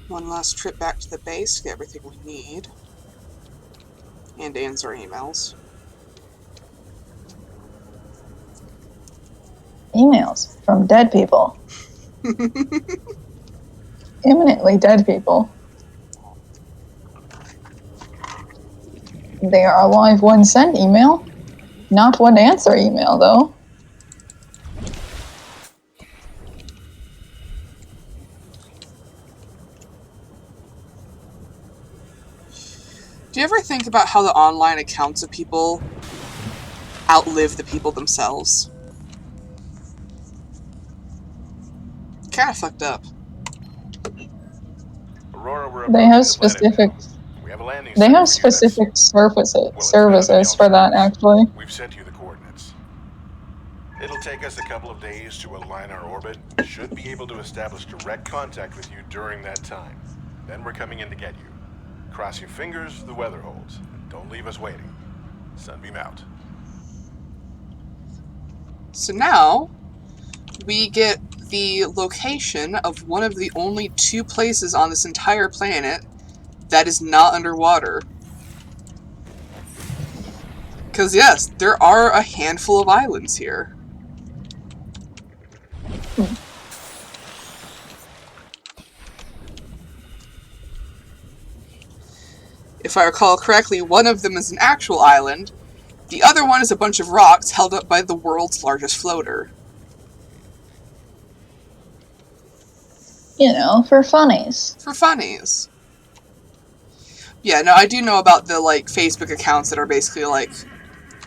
One last trip back to the base to get everything we need. And answer emails. Emails from dead people. Imminently dead people. They are alive when sent email. Not when answer email, though. Do you ever think about how the online accounts of people outlive the people themselves? Kinda fucked up. Aurora, we're They approaching have the planet specific. now. We have a landing They site have for you guys. specific services Well, it's better than the for that, alternatives. actually. We've sent you the coordinates. It'll take us a couple of days to align our orbit. Should be able to establish direct contact with you during that time. Then we're coming in to get you. Cross your fingers the weather holds. And don't leave us waiting. Sunbeam out. So now, we get the location of one of the only 2 places on this entire planet that is not underwater. Because yes, there are a handful of islands here. If I recall correctly, one of them is an actual island. The other one is a bunch of rocks held up by the world's largest floater. You know, for funnies. For funnies. Yeah, no, I do know about the, like, Facebook accounts that are basically, like,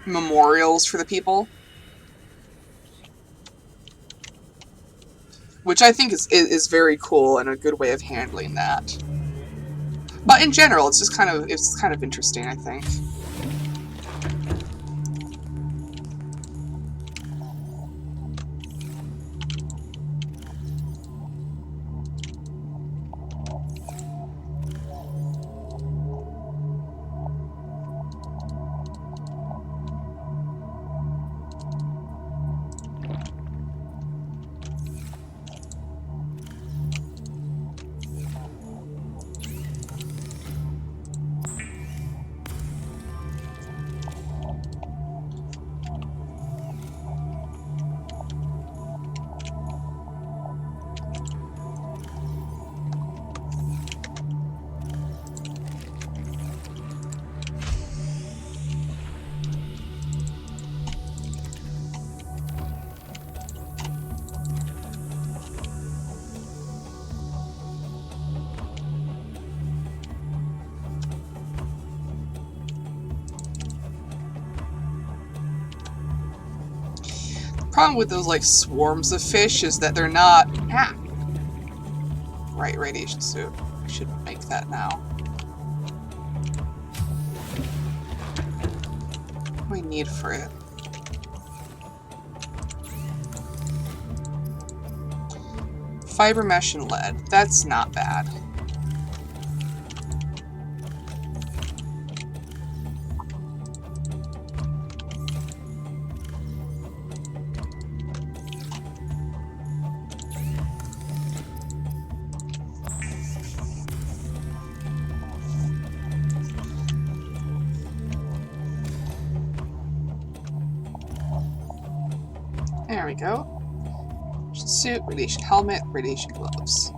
memorials for the people. Which I think is very cool and a good way of handling that. But in general, it's just kind of interesting, I think. Problem with those, like, swarms of fish is that they're not... Ah! Right, radiation suit. I should make that now. What do we need for it? Fiber mesh and lead. That's not bad. There we go. Radiation suit, radiation helmet, radiation gloves.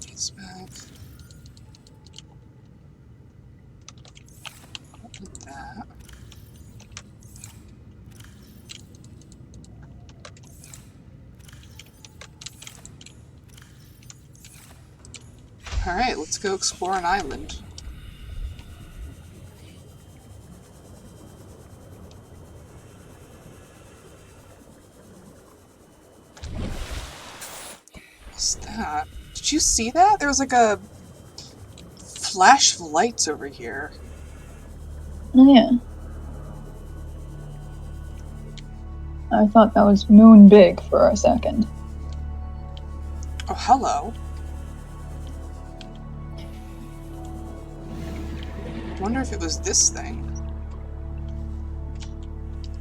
These back. Open that. Alright, let's go explore an island. was that? Did you see that? There was like a flash of lights over here. Oh, yeah. I thought that was Moon Big for a second. Oh, hello. I wonder if it was this thing.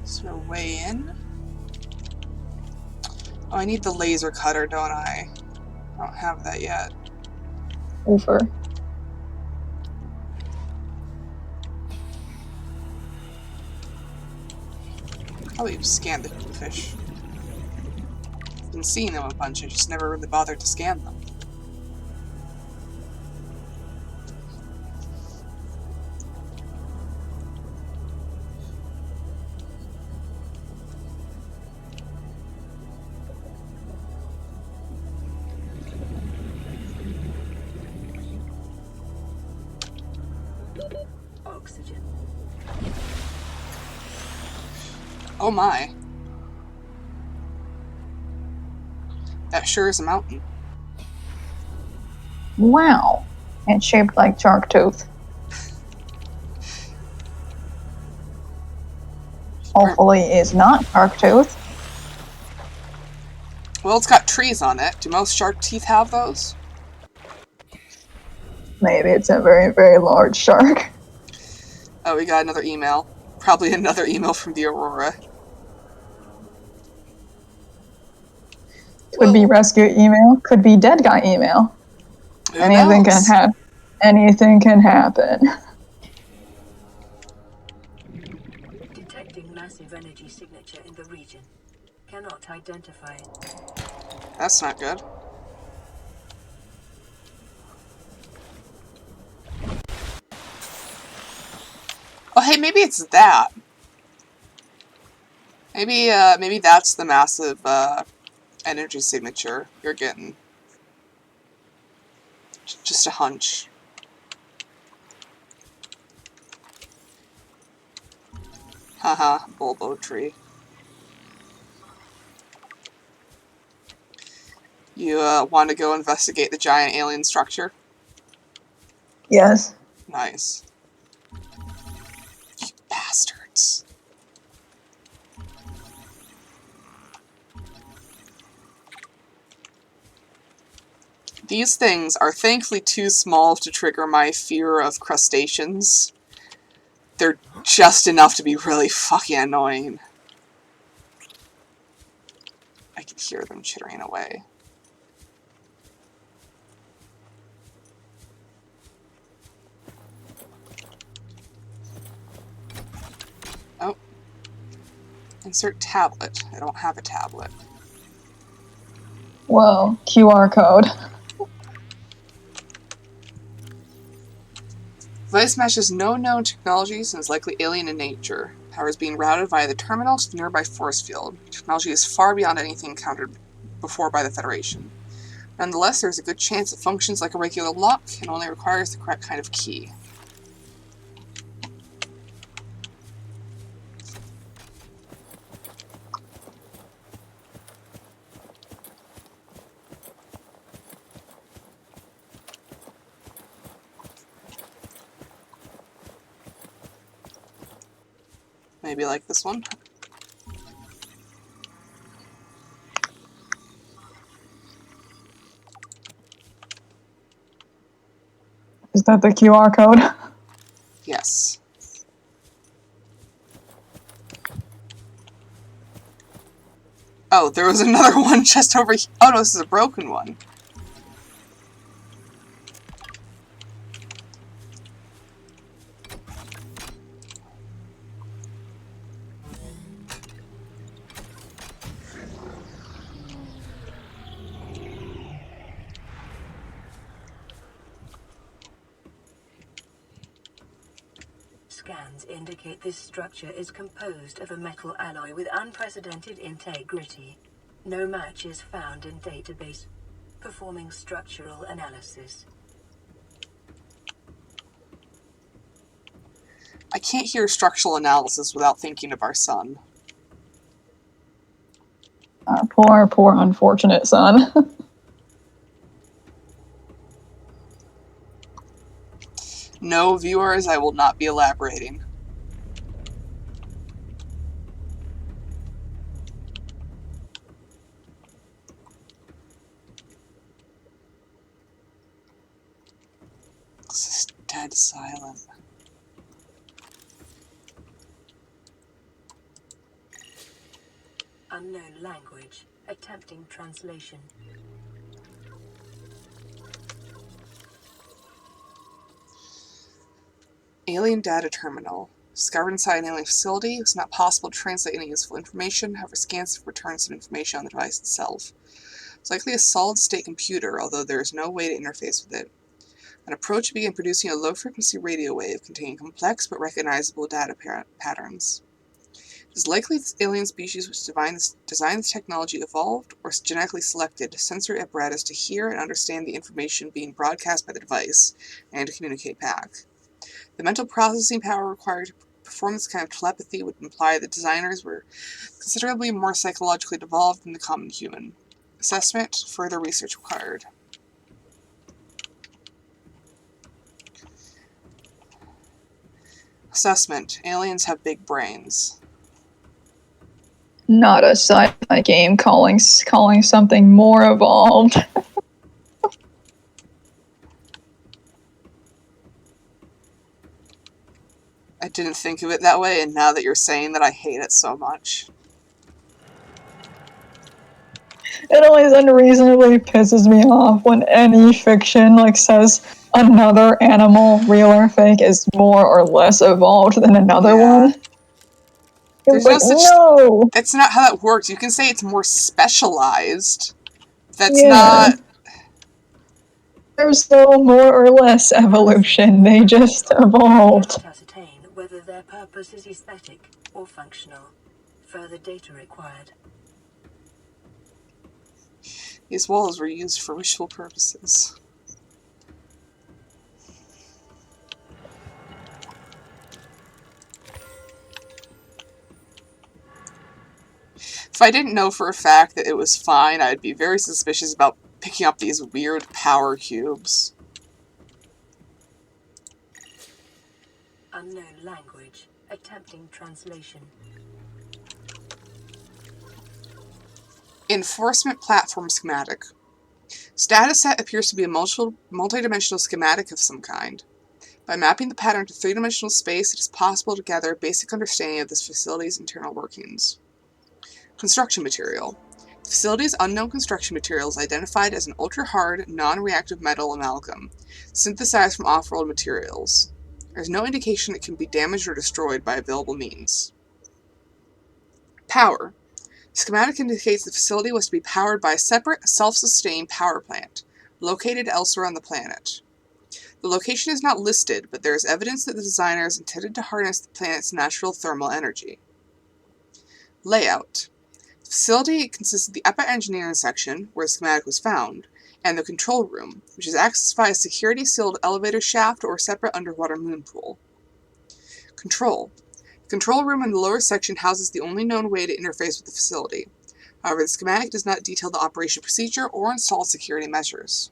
Is there a way in? Oh, I need the laser cutter, don't I? I don't have that yet. Over. Probably scanned the fish. Been seeing them a bunch, I just never really bothered to scan them. Oxygen. Oh my. That sure is a mountain. Wow. It's shaped like Sharktooth. Hopefully it's not Sharktooth. Well, it's got trees on it. Do most shark teeth have those? Maybe it's a very, very large shark. Oh, we got another email. Probably another email from the Aurora. Could be rescue email, could be dead guy email. Who Anything knows? can happen. Anything can happen. Detecting massive energy signature in the region. Cannot identify it. That's not good. Oh, hey, maybe it's that. Maybe that's the massive, energy signature you're getting. Just a hunch. Haha, Bulbo tree. You, want to go investigate the giant alien structure? Yes. Nice. You bastards. These things are thankfully too small to trigger my fear of crustaceans. They're just enough to be really fucking annoying. I can hear them chittering away. Oh. Insert tablet. I don't have a tablet. Whoa, QR code. Device matches no known technologies and is likely alien in nature. Power is being routed via the terminal to the nearby force field. Technology is far beyond anything encountered before by the Federation. Nonetheless, there is a good chance it functions like a regular lock and only requires the correct kind of key. Maybe like this one. Is that the QR code? Yes. Oh, there was another one just over here. Oh no, this is a broken one. Scans indicate this structure is composed of a metal alloy with unprecedented integrity. No match is found in database. Performing structural analysis. I can't hear structural analysis without thinking of our son. Our poor, poor unfortunate son. No, viewers, I will not be elaborating. This is dead silent. Unknown language. Attempting translation. Alien data terminal. Discovered inside an alien facility. It's not possible to translate any useful information. However, scans return some information on the device itself. It's likely a solid-state computer, although there is no way to interface with it. An approach began producing a low-frequency radio wave containing complex but recognizable data patterns. It is likely this alien species which designed this technology evolved or genetically selected sensory apparatus to hear and understand the information being broadcast by the device and to communicate back. The mental processing power required to perform this kind of telepathy would imply that designers were considerably more psychologically evolved than the common human. Assessment, further research required. Assessment, aliens have big brains. Not a sci-fi game calling something more evolved. I didn't think of it that way, and now that you're saying that, I hate it so much. It always unreasonably pisses me off when any fiction says another animal, real or fake, is more or less evolved than another one. There's It's no. That's not how that works. You can say it's more specialized. That's not. There's no more or less evolution. They just evolved. To ascertain whether their purpose is aesthetic or functional. Further data required. These walls were used for ritual purposes. If I didn't know for a fact that it was fine, I'd be very suspicious about picking up these weird power cubes. Unknown language. Attempting translation. Enforcement platform schematic. Status set appears to be a multi-dimensional schematic of some kind. By mapping the pattern to three-dimensional space, it is possible to gather a basic understanding of this facility's internal workings. Construction material. The facility's unknown construction material is identified as an ultra-hard, non-reactive metal amalgam, synthesized from off-world materials. There is no indication it can be damaged or destroyed by available means. Power. The schematic indicates the facility was to be powered by a separate, self-sustained power plant, located elsewhere on the planet. The location is not listed, but there is evidence that the designers intended to harness the planet's natural thermal energy. Layout. The facility consists of the upper engineering section, where the schematic was found, and the control room, which is accessed via a security-sealed elevator shaft or a separate underwater moon pool. Control. The control room in the lower section houses the only known way to interface with the facility. However, the schematic does not detail the operation procedure or install security measures.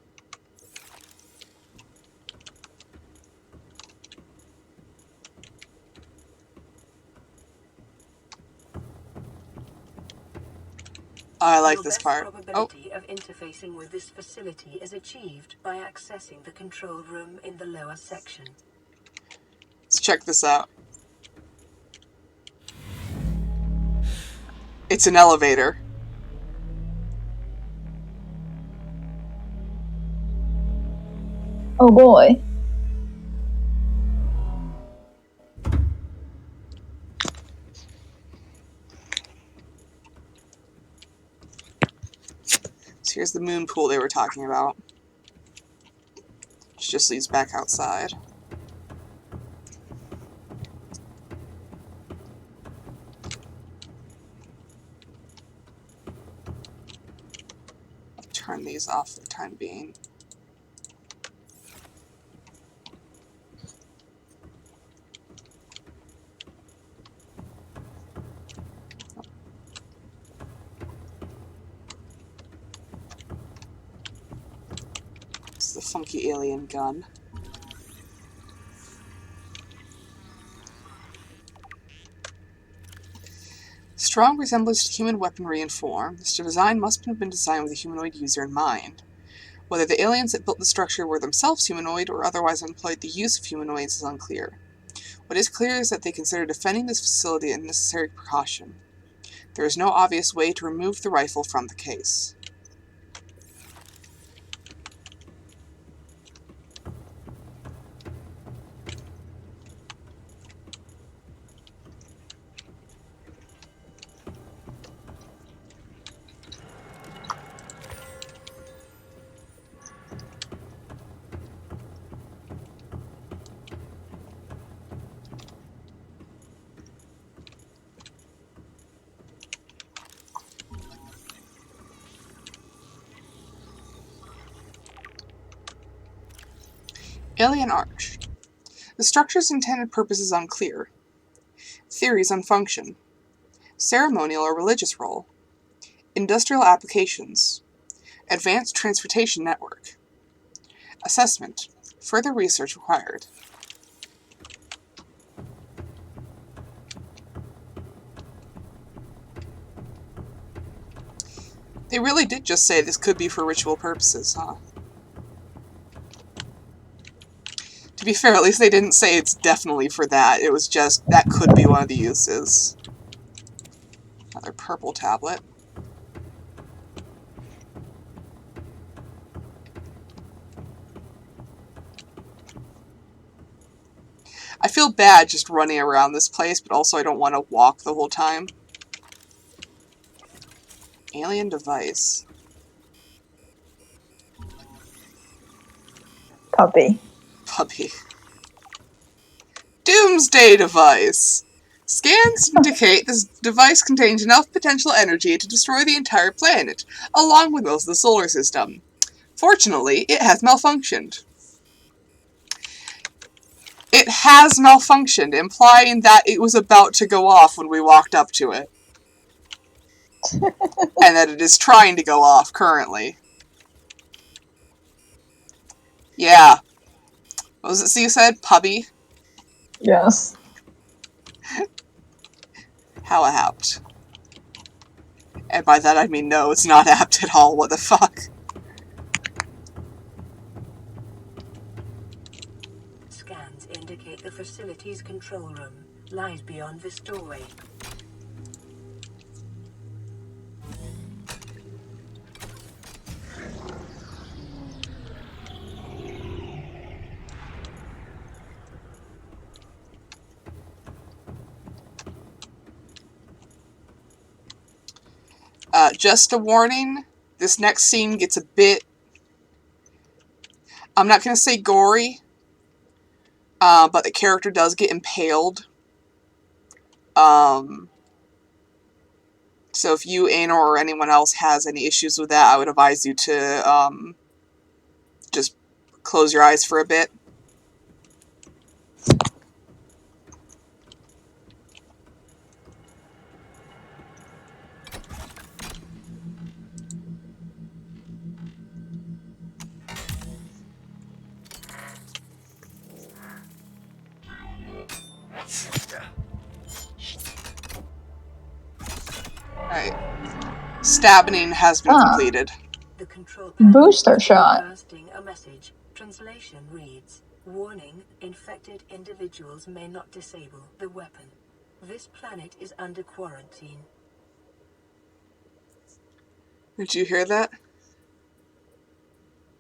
I like this part. The probability of interfacing with this facility is achieved by accessing the control room in the lower section. Let's check this out. It's an elevator. Oh boy. So here's the moon pool they were talking about. Which just leads back outside. I'll turn these off for the time being. The funky alien gun. Strong resemblance to human weaponry and form, this design must have been designed with a humanoid user in mind. Whether the aliens that built the structure were themselves humanoid or otherwise employed the use of humanoids is unclear. What is clear is that they consider defending this facility a necessary precaution. There is no obvious way to remove the rifle from the case. Alien Arch. The structure's intended purpose is unclear. Theories on function. Ceremonial or religious role. Industrial applications. Advanced transportation network. Assessment. Further research required. They really did just say this could be for ritual purposes, huh? To be fair, at least they didn't say it's definitely for that. It was just, that could be one of the uses. Another purple tablet. I feel bad just running around this place, but also I don't want to walk the whole time. Alien device. Puppy. Puppy. Doomsday device. Scans indicate this device contains enough potential energy to destroy the entire planet, along with most of the solar system. Fortunately, it has malfunctioned. It has malfunctioned, implying that it was about to go off when we walked up to it. And that it is trying to go off currently. Yeah. What was it you said? Puppy? Yes. How apt. And by that I mean no, it's not apt at all. What the fuck? Scans indicate the facility's control room lies beyond this doorway. Just a warning, this next scene gets a bit, I'm not going to say gory, but the character does get impaled. So if you, Anor, or anyone else has any issues with that, I would advise you to just close your eyes for a bit. Alright. Stabbing has been completed. The control panel Booster is shot. broadcasting a message. Translation reads, "Warning, infected individuals may not disable the weapon. This planet is under quarantine." Did you hear that?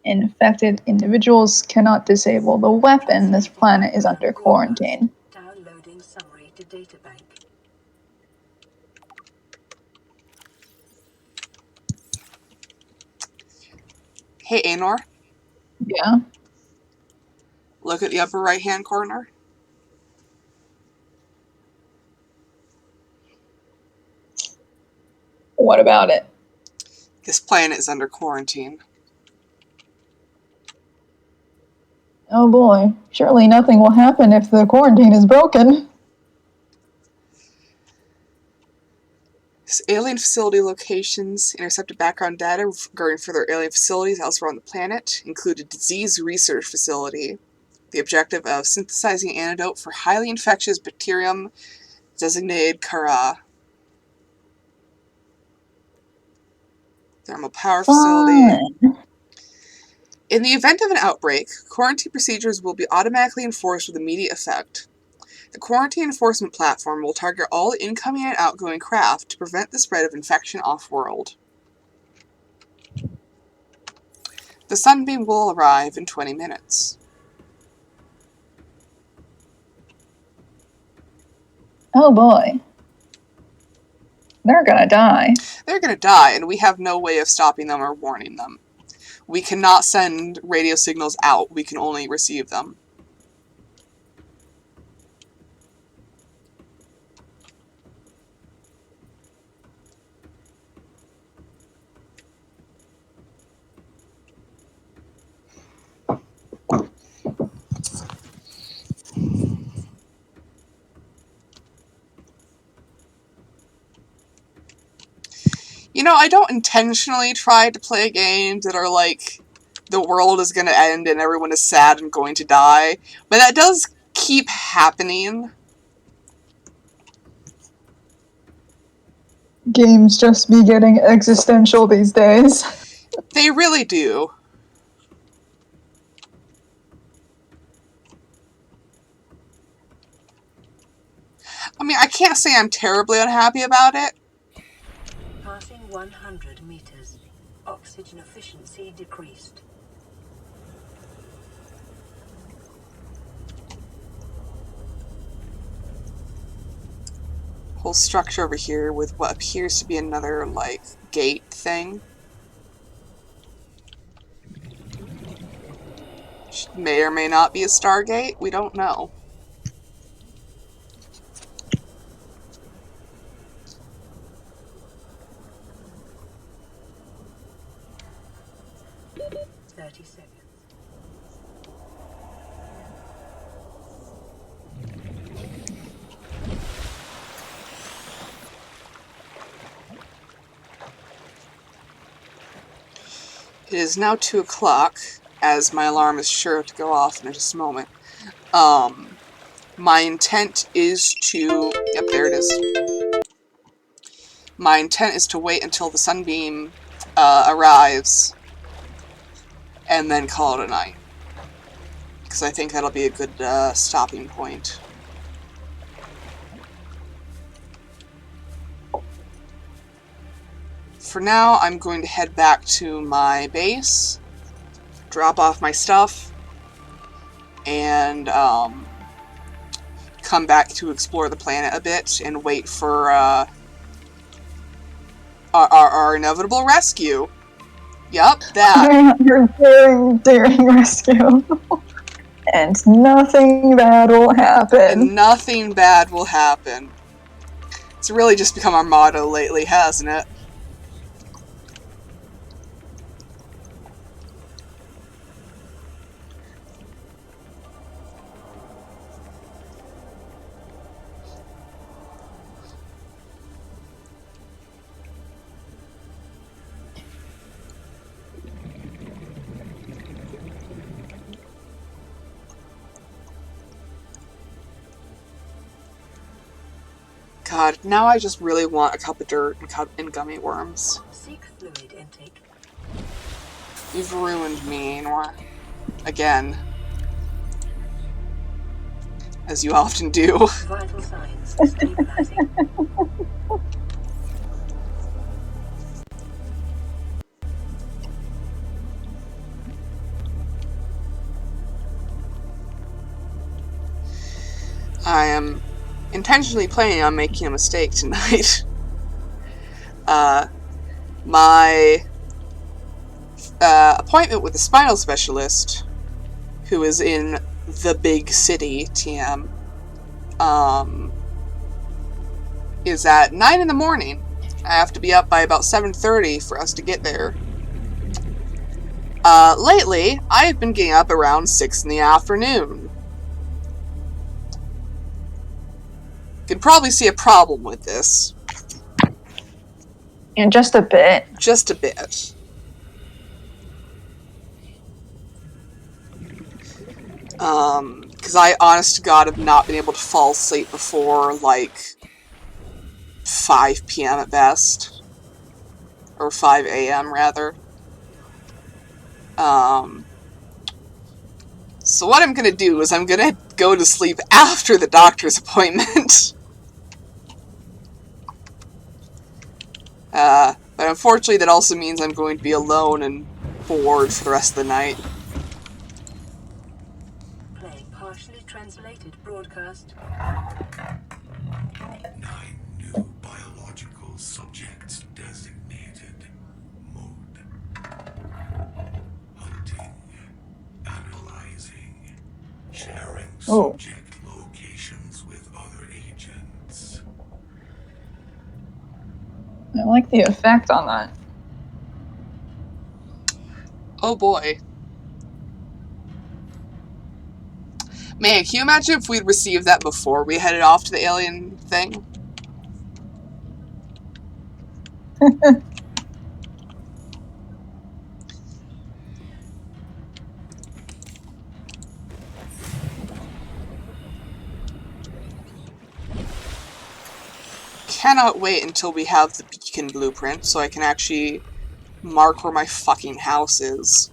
Infected individuals cannot disable the weapon. This planet is under quarantine. Downloading summary to databank. Hey, Anor. Yeah. Look at the upper right-hand corner. What about it? This planet is under quarantine. Oh boy. Surely nothing will happen if the quarantine is broken. This alien facility locations intercepted background data regarding further alien facilities elsewhere on the planet, include a disease research facility. The objective of synthesizing an antidote for highly infectious bacterium designated Kara. Thermal power facility. Fun. In the event of an outbreak, quarantine procedures will be automatically enforced with immediate effect. The quarantine enforcement platform will target all incoming and outgoing craft to prevent the spread of infection off-world. The Sunbeam will arrive in 20 minutes. Oh boy. They're gonna die. They're gonna die, and we have no way of stopping them or warning them. We cannot send radio signals out, we can only receive them. You know, I don't intentionally try to play games that are like, the world is going to end and everyone is sad and going to die, but that does keep happening. Games just be getting existential these days. They really do. I mean, I can't say I'm terribly unhappy about it. Passing 100 meters. Oxygen efficiency decreased. Whole structure over here with what appears to be another, like, gate thing. Which may or may not be a Stargate, we don't know. It is now 2 o'clock, as my alarm is sure to go off in just a moment. My intent is to... Yep, there it is. My intent is to wait until the Sunbeam arrives, and then call it a night. Because I think that'll be a good stopping point. For now, I'm going to head back to my base, drop off my stuff, and come back to explore the planet a bit and wait for our inevitable rescue. Yup, that. Your daring rescue. And nothing bad will happen. And nothing bad will happen. It's really just become our motto lately, hasn't it? God, now I just really want a cup of dirt and gummy worms. Seek fluid intake. You've ruined me, Nora. Again. As you often do. Vital signs stabilizing. I am intentionally planning on making a mistake tonight. My appointment with the spinal specialist, who is in the big city, TM, is at 9 in the morning. I have to be up by about 7:30 for us to get there. Lately, I've been getting up around 6 in the afternoon. Could probably see a problem with this. And just a bit. Just a bit. Because I, honest to God, have not been able to fall asleep before, like, 5 p.m. at best. Or 5 a.m. rather. So what I'm gonna do is I'm gonna go to sleep after the doctor's appointment. But unfortunately that also means I'm going to be alone and bored for the rest of the night. Playing partially translated broadcast. 9 new biological subjects designated. Mode. Hunting. Analyzing. Sharing subject locations with other agents. I like the effect on that. Oh boy. Man, can you imagine if we'd received that before we headed off to the alien thing? Cannot wait until we have the beacon blueprint so I can actually mark where my fucking house is.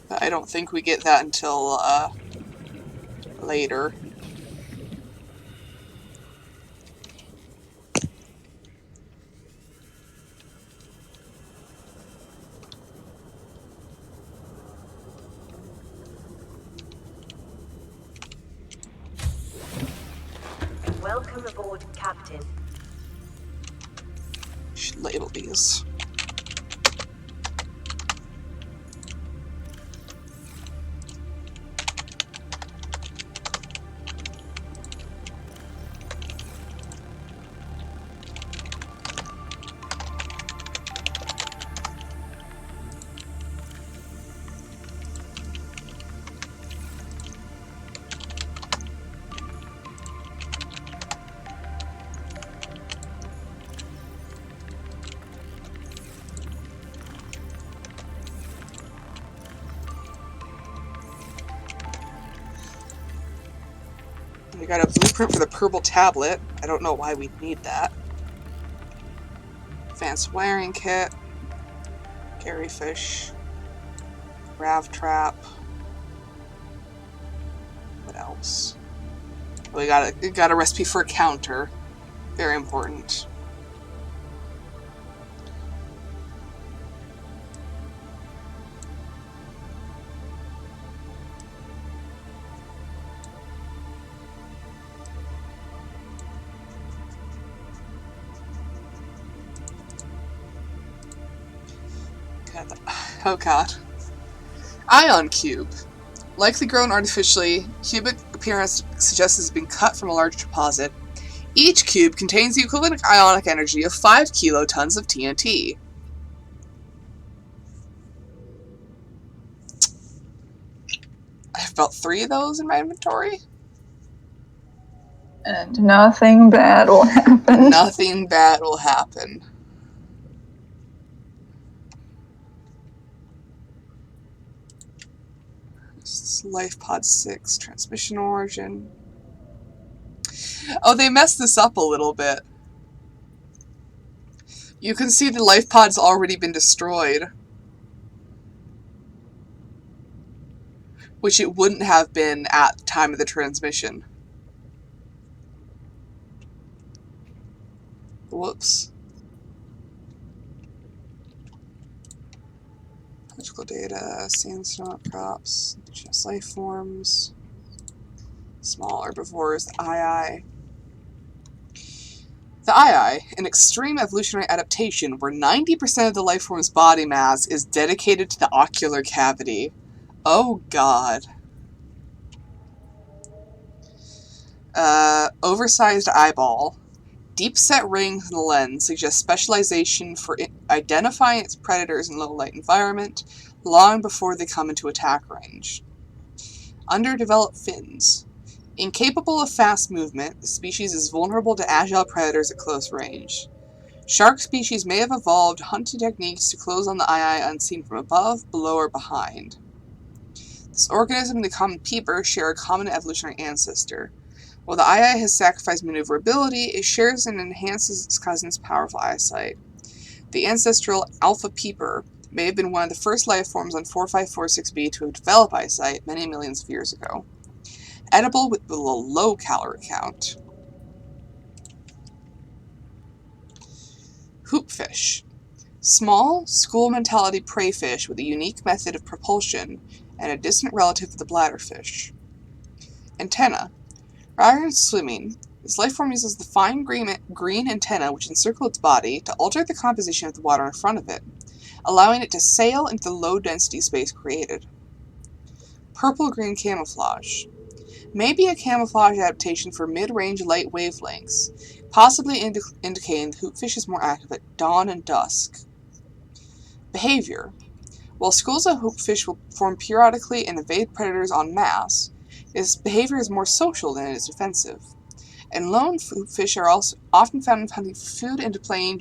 But I don't think we get that until later. Welcome aboard, Captain. Should label these. We got a blueprint for the purple tablet. I don't know why we'd need that. Advanced wiring kit. Gary fish. Rav trap. What else? We got a recipe for a counter. Very important. Oh god. Ion cube. Likely grown artificially, cubic appearance suggests it's been cut from a large deposit. Each cube contains the equivalent ionic energy of 5 kilotons of TNT. I have about 3 of those in my inventory. And nothing bad will happen. Nothing bad will happen. Life Pod 6, transmission origin. Oh, they messed this up a little bit. You can see the life pod's already been destroyed. Which it wouldn't have been at the time of the transmission. Whoops. Electrical data, sandstone crops, indigenous life forms, small herbivores, the II. The II, an extreme evolutionary adaptation where 90% of the life form's body mass is dedicated to the ocular cavity. Oh god. Oversized eyeball. Deep-set rings in the lens suggest specialization for identifying its predators in low-light environment long before they come into attack range. Underdeveloped fins. Incapable of fast movement, the species is vulnerable to agile predators at close range. Shark species may have evolved hunting techniques to close on the eye unseen from above, below, or behind. This organism and the common peeper share a common evolutionary ancestor. While the eye has sacrificed maneuverability, it shares and enhances its cousin's powerful eyesight. The ancestral alpha peeper may have been one of the first life forms on 4546b to develop eyesight many millions of years ago. Edible with a low calorie count. Hoopfish. Small, school-mentality prey fish with a unique method of propulsion and a distant relative of the bladderfish. Antenna. Rather than swimming, this life form uses the fine green antenna which encircle its body to alter the composition of the water in front of it, allowing it to sail into the low-density space created. Purple-green camouflage. May be a camouflage adaptation for mid-range light wavelengths, possibly indicating the hoopfish is more active at dawn and dusk. Behavior. While schools of hoopfish will form periodically and evade predators en masse, its behavior is more social than it is defensive. And lone hoopfish are also often found hunting for food and displaying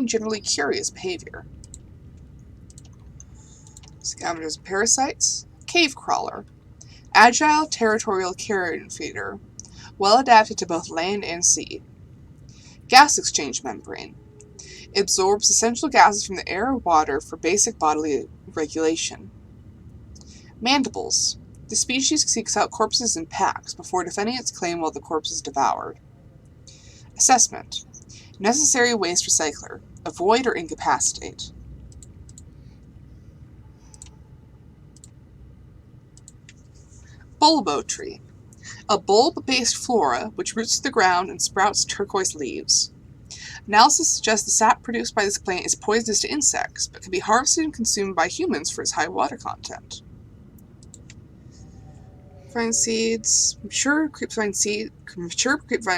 generally curious behavior. Scavengers and parasites. Cave crawler. Agile, territorial carrion feeder, well adapted to both land and sea. Gas exchange membrane. It absorbs essential gases from the air or water for basic bodily regulation. Mandibles. The species seeks out corpses in packs before defending its claim while the corpse is devoured. Assessment. Necessary waste recycler. Avoid or incapacitate. Bulbo tree. A bulb-based flora which roots to the ground and sprouts turquoise leaves. Analysis suggests the sap produced by this plant is poisonous to insects, but can be harvested and consumed by humans for its high water content. Grapevine seeds. Mature grapevine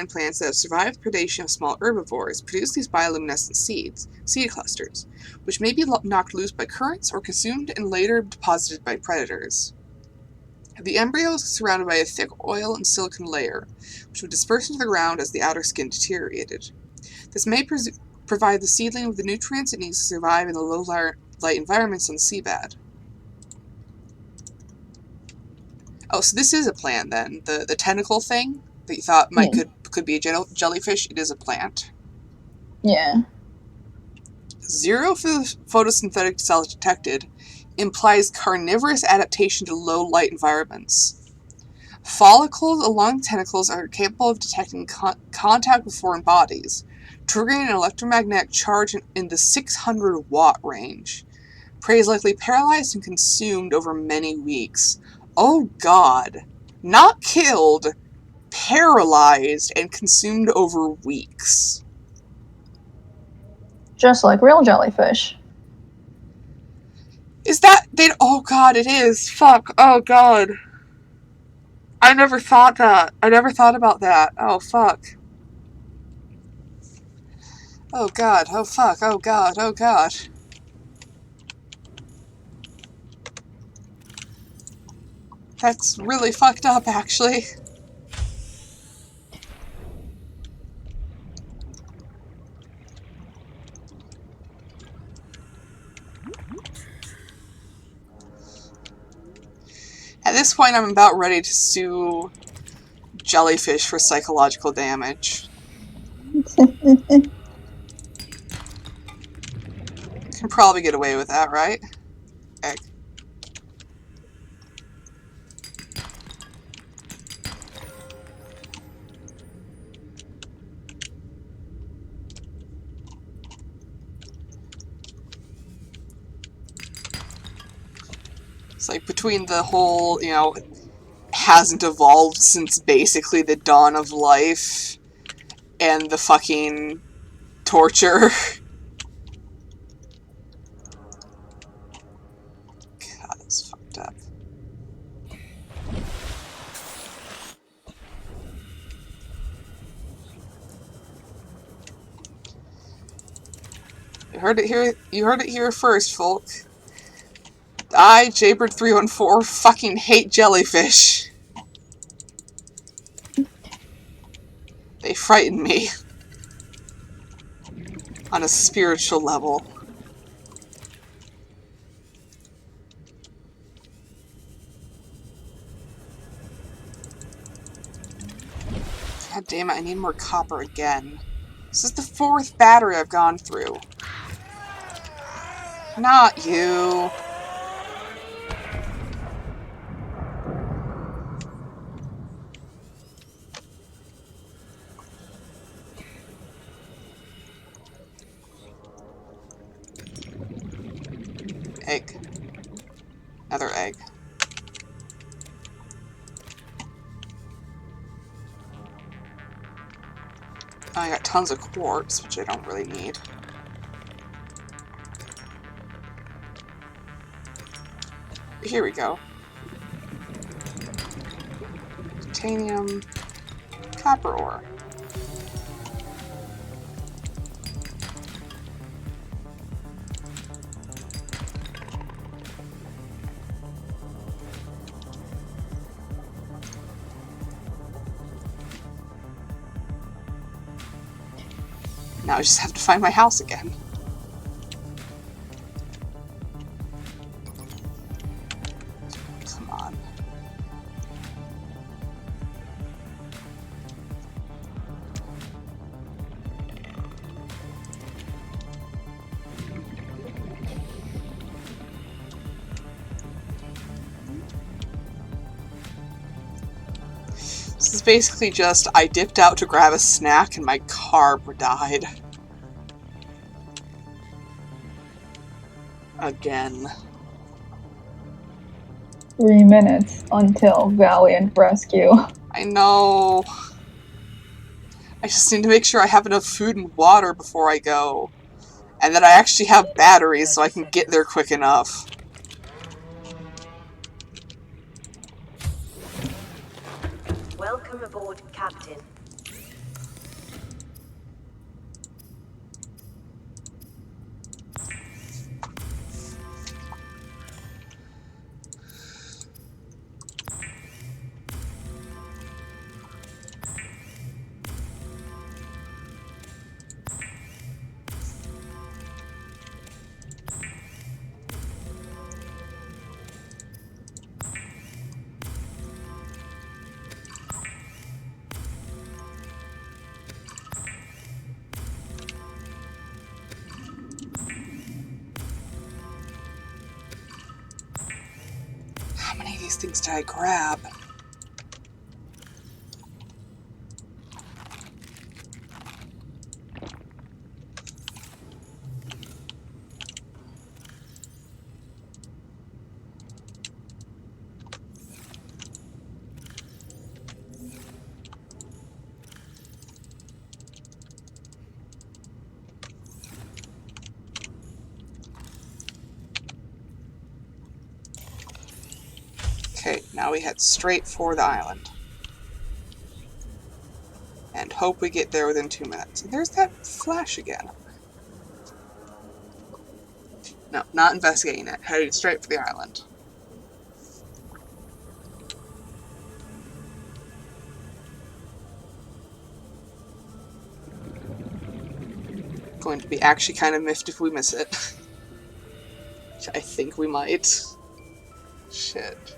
plants that have survived predation of small herbivores produce these bioluminescent seed clusters, which may be knocked loose by currents or consumed and later deposited by predators. The embryo is surrounded by a thick oil and silicon layer, which would disperse into the ground as the outer skin deteriorated. This may provide the seedling with the nutrients it needs to survive in the low-light environments on the seabed. Oh, so this is a plant then. The tentacle thing that you thought could be a jellyfish, it is a plant. Yeah. 0 photosynthetic cells detected implies carnivorous adaptation to low-light environments. Follicles along tentacles are capable of detecting contact with foreign bodies, triggering an electromagnetic charge in the 600-watt range. Prey is likely paralyzed and consumed over many weeks. Oh god. Not killed, paralyzed, and consumed over weeks. Just like real jellyfish. Is that... oh god, it is. Fuck. Oh god. I never thought that. I never thought about that. Oh fuck. Oh god. Oh fuck. Oh god. Oh god. That's really fucked up, actually. At this point, I'm about ready to sue jellyfish for psychological damage. Can probably get away with that, right? Okay. It's like between the whole, you know, hasn't evolved since basically the dawn of life and the fucking torture. God, that's fucked up. You heard it here first, folk. I, Jaybird314, fucking hate jellyfish. They frighten me. on a spiritual level. God damn it, I need more copper again. This is the 4th battery I've gone through. Not you. Egg. Another egg. Oh, I got tons of quartz, which I don't really need. Here we go. Titanium, copper ore. Now I just have to find my house again. Come on. This is basically just, I dipped out to grab a snack and my car died. Again. 3 minutes until Valiant Rescue. I know. I just need to make sure I have enough food and water before I go. And that I actually have batteries so I can get there quick enough. Welcome aboard, Captain. How many of these things did I grab? Okay, now we head straight for the island. And hope we get there within 2 minutes. There's that flash again. No, not investigating it. Heading straight for the island. Going to be actually kind of miffed if we miss it. Which I think we might. Shit.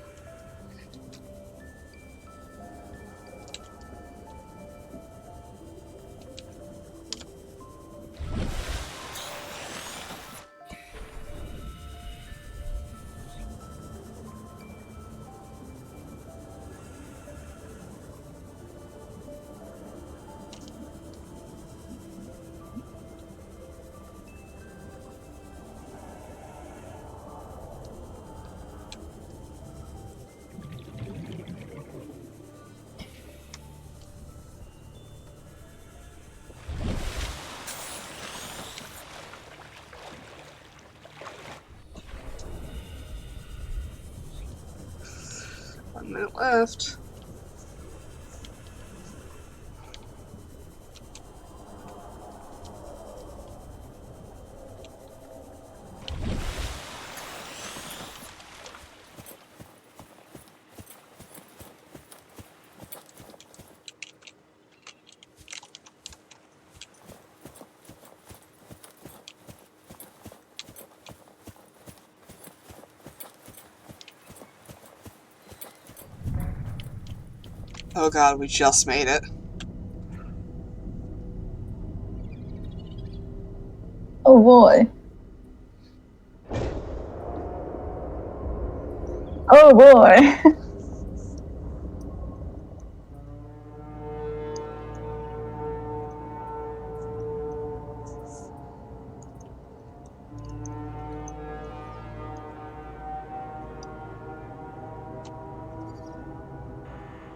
One minute left. Oh god, we just made it. Oh boy. Oh boy.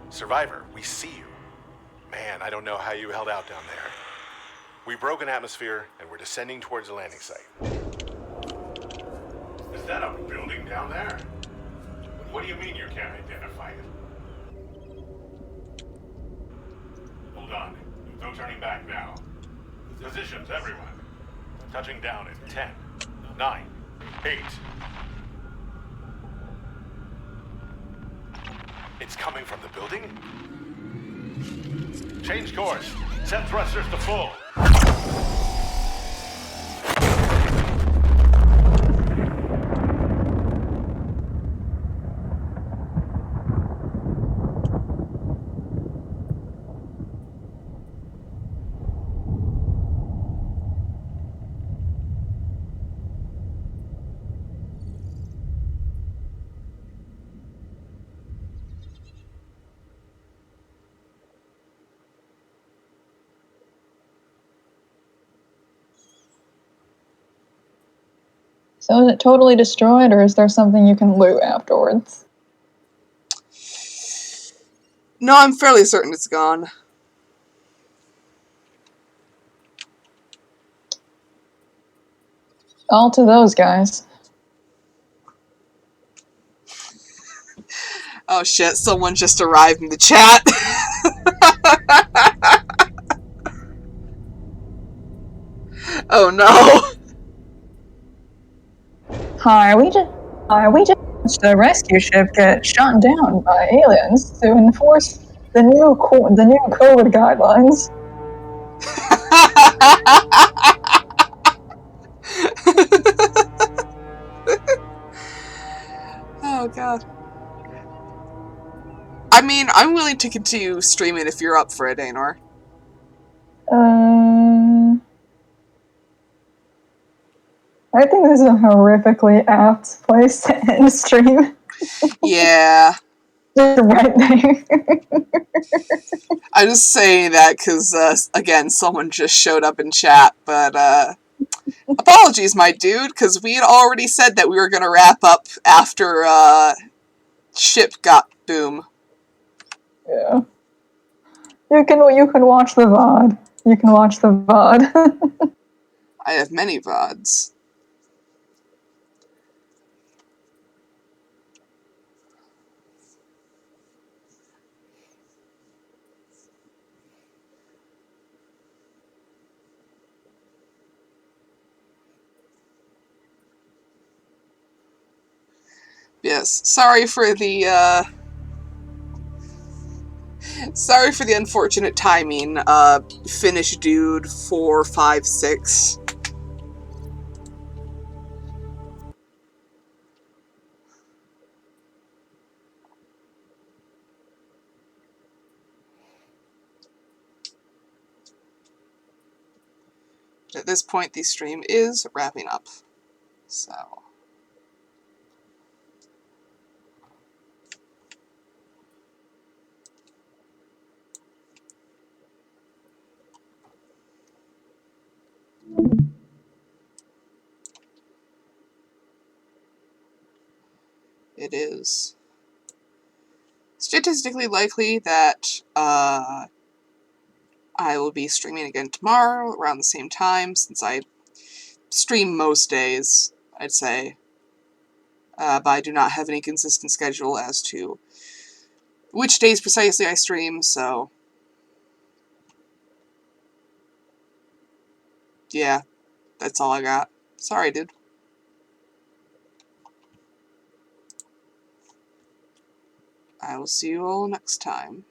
Survivor, we see you. Man, I don't know how you held out down there. We broke an atmosphere, and we're descending towards the landing site. Is that a building down there? What do you mean you can't identify it? Hold on. No turning back now. Positions, everyone. Touching down in 10, 9, 8. It's coming from the building? Change course. Set thrusters to full. So is it totally destroyed, or is there something you can loot afterwards? No, I'm fairly certain it's gone. All to those guys. Oh shit, someone just arrived in the chat. Oh no. Hi, we just watched the rescue ship get shot down by aliens to enforce the new COVID guidelines. Oh god. I mean, I'm willing to continue streaming if you're up for it, Anor. I think this is a horrifically apt place to end stream. Yeah. The right thing. I'm just saying that because, again, someone just showed up in chat, but, apologies, my dude, because we had already said that we were going to wrap up after, ship got boom. Yeah. You can watch the VOD. You can watch the VOD. I have many VODs. Yes, sorry for the unfortunate timing, Finnish dude 456. At this point, the stream is wrapping up, so... It is statistically likely that I will be streaming again tomorrow around the same time, since I stream most days, I'd say. But I do not have any consistent schedule as to which days precisely I stream, so... yeah, that's all I got. Sorry, dude. I will see you all next time.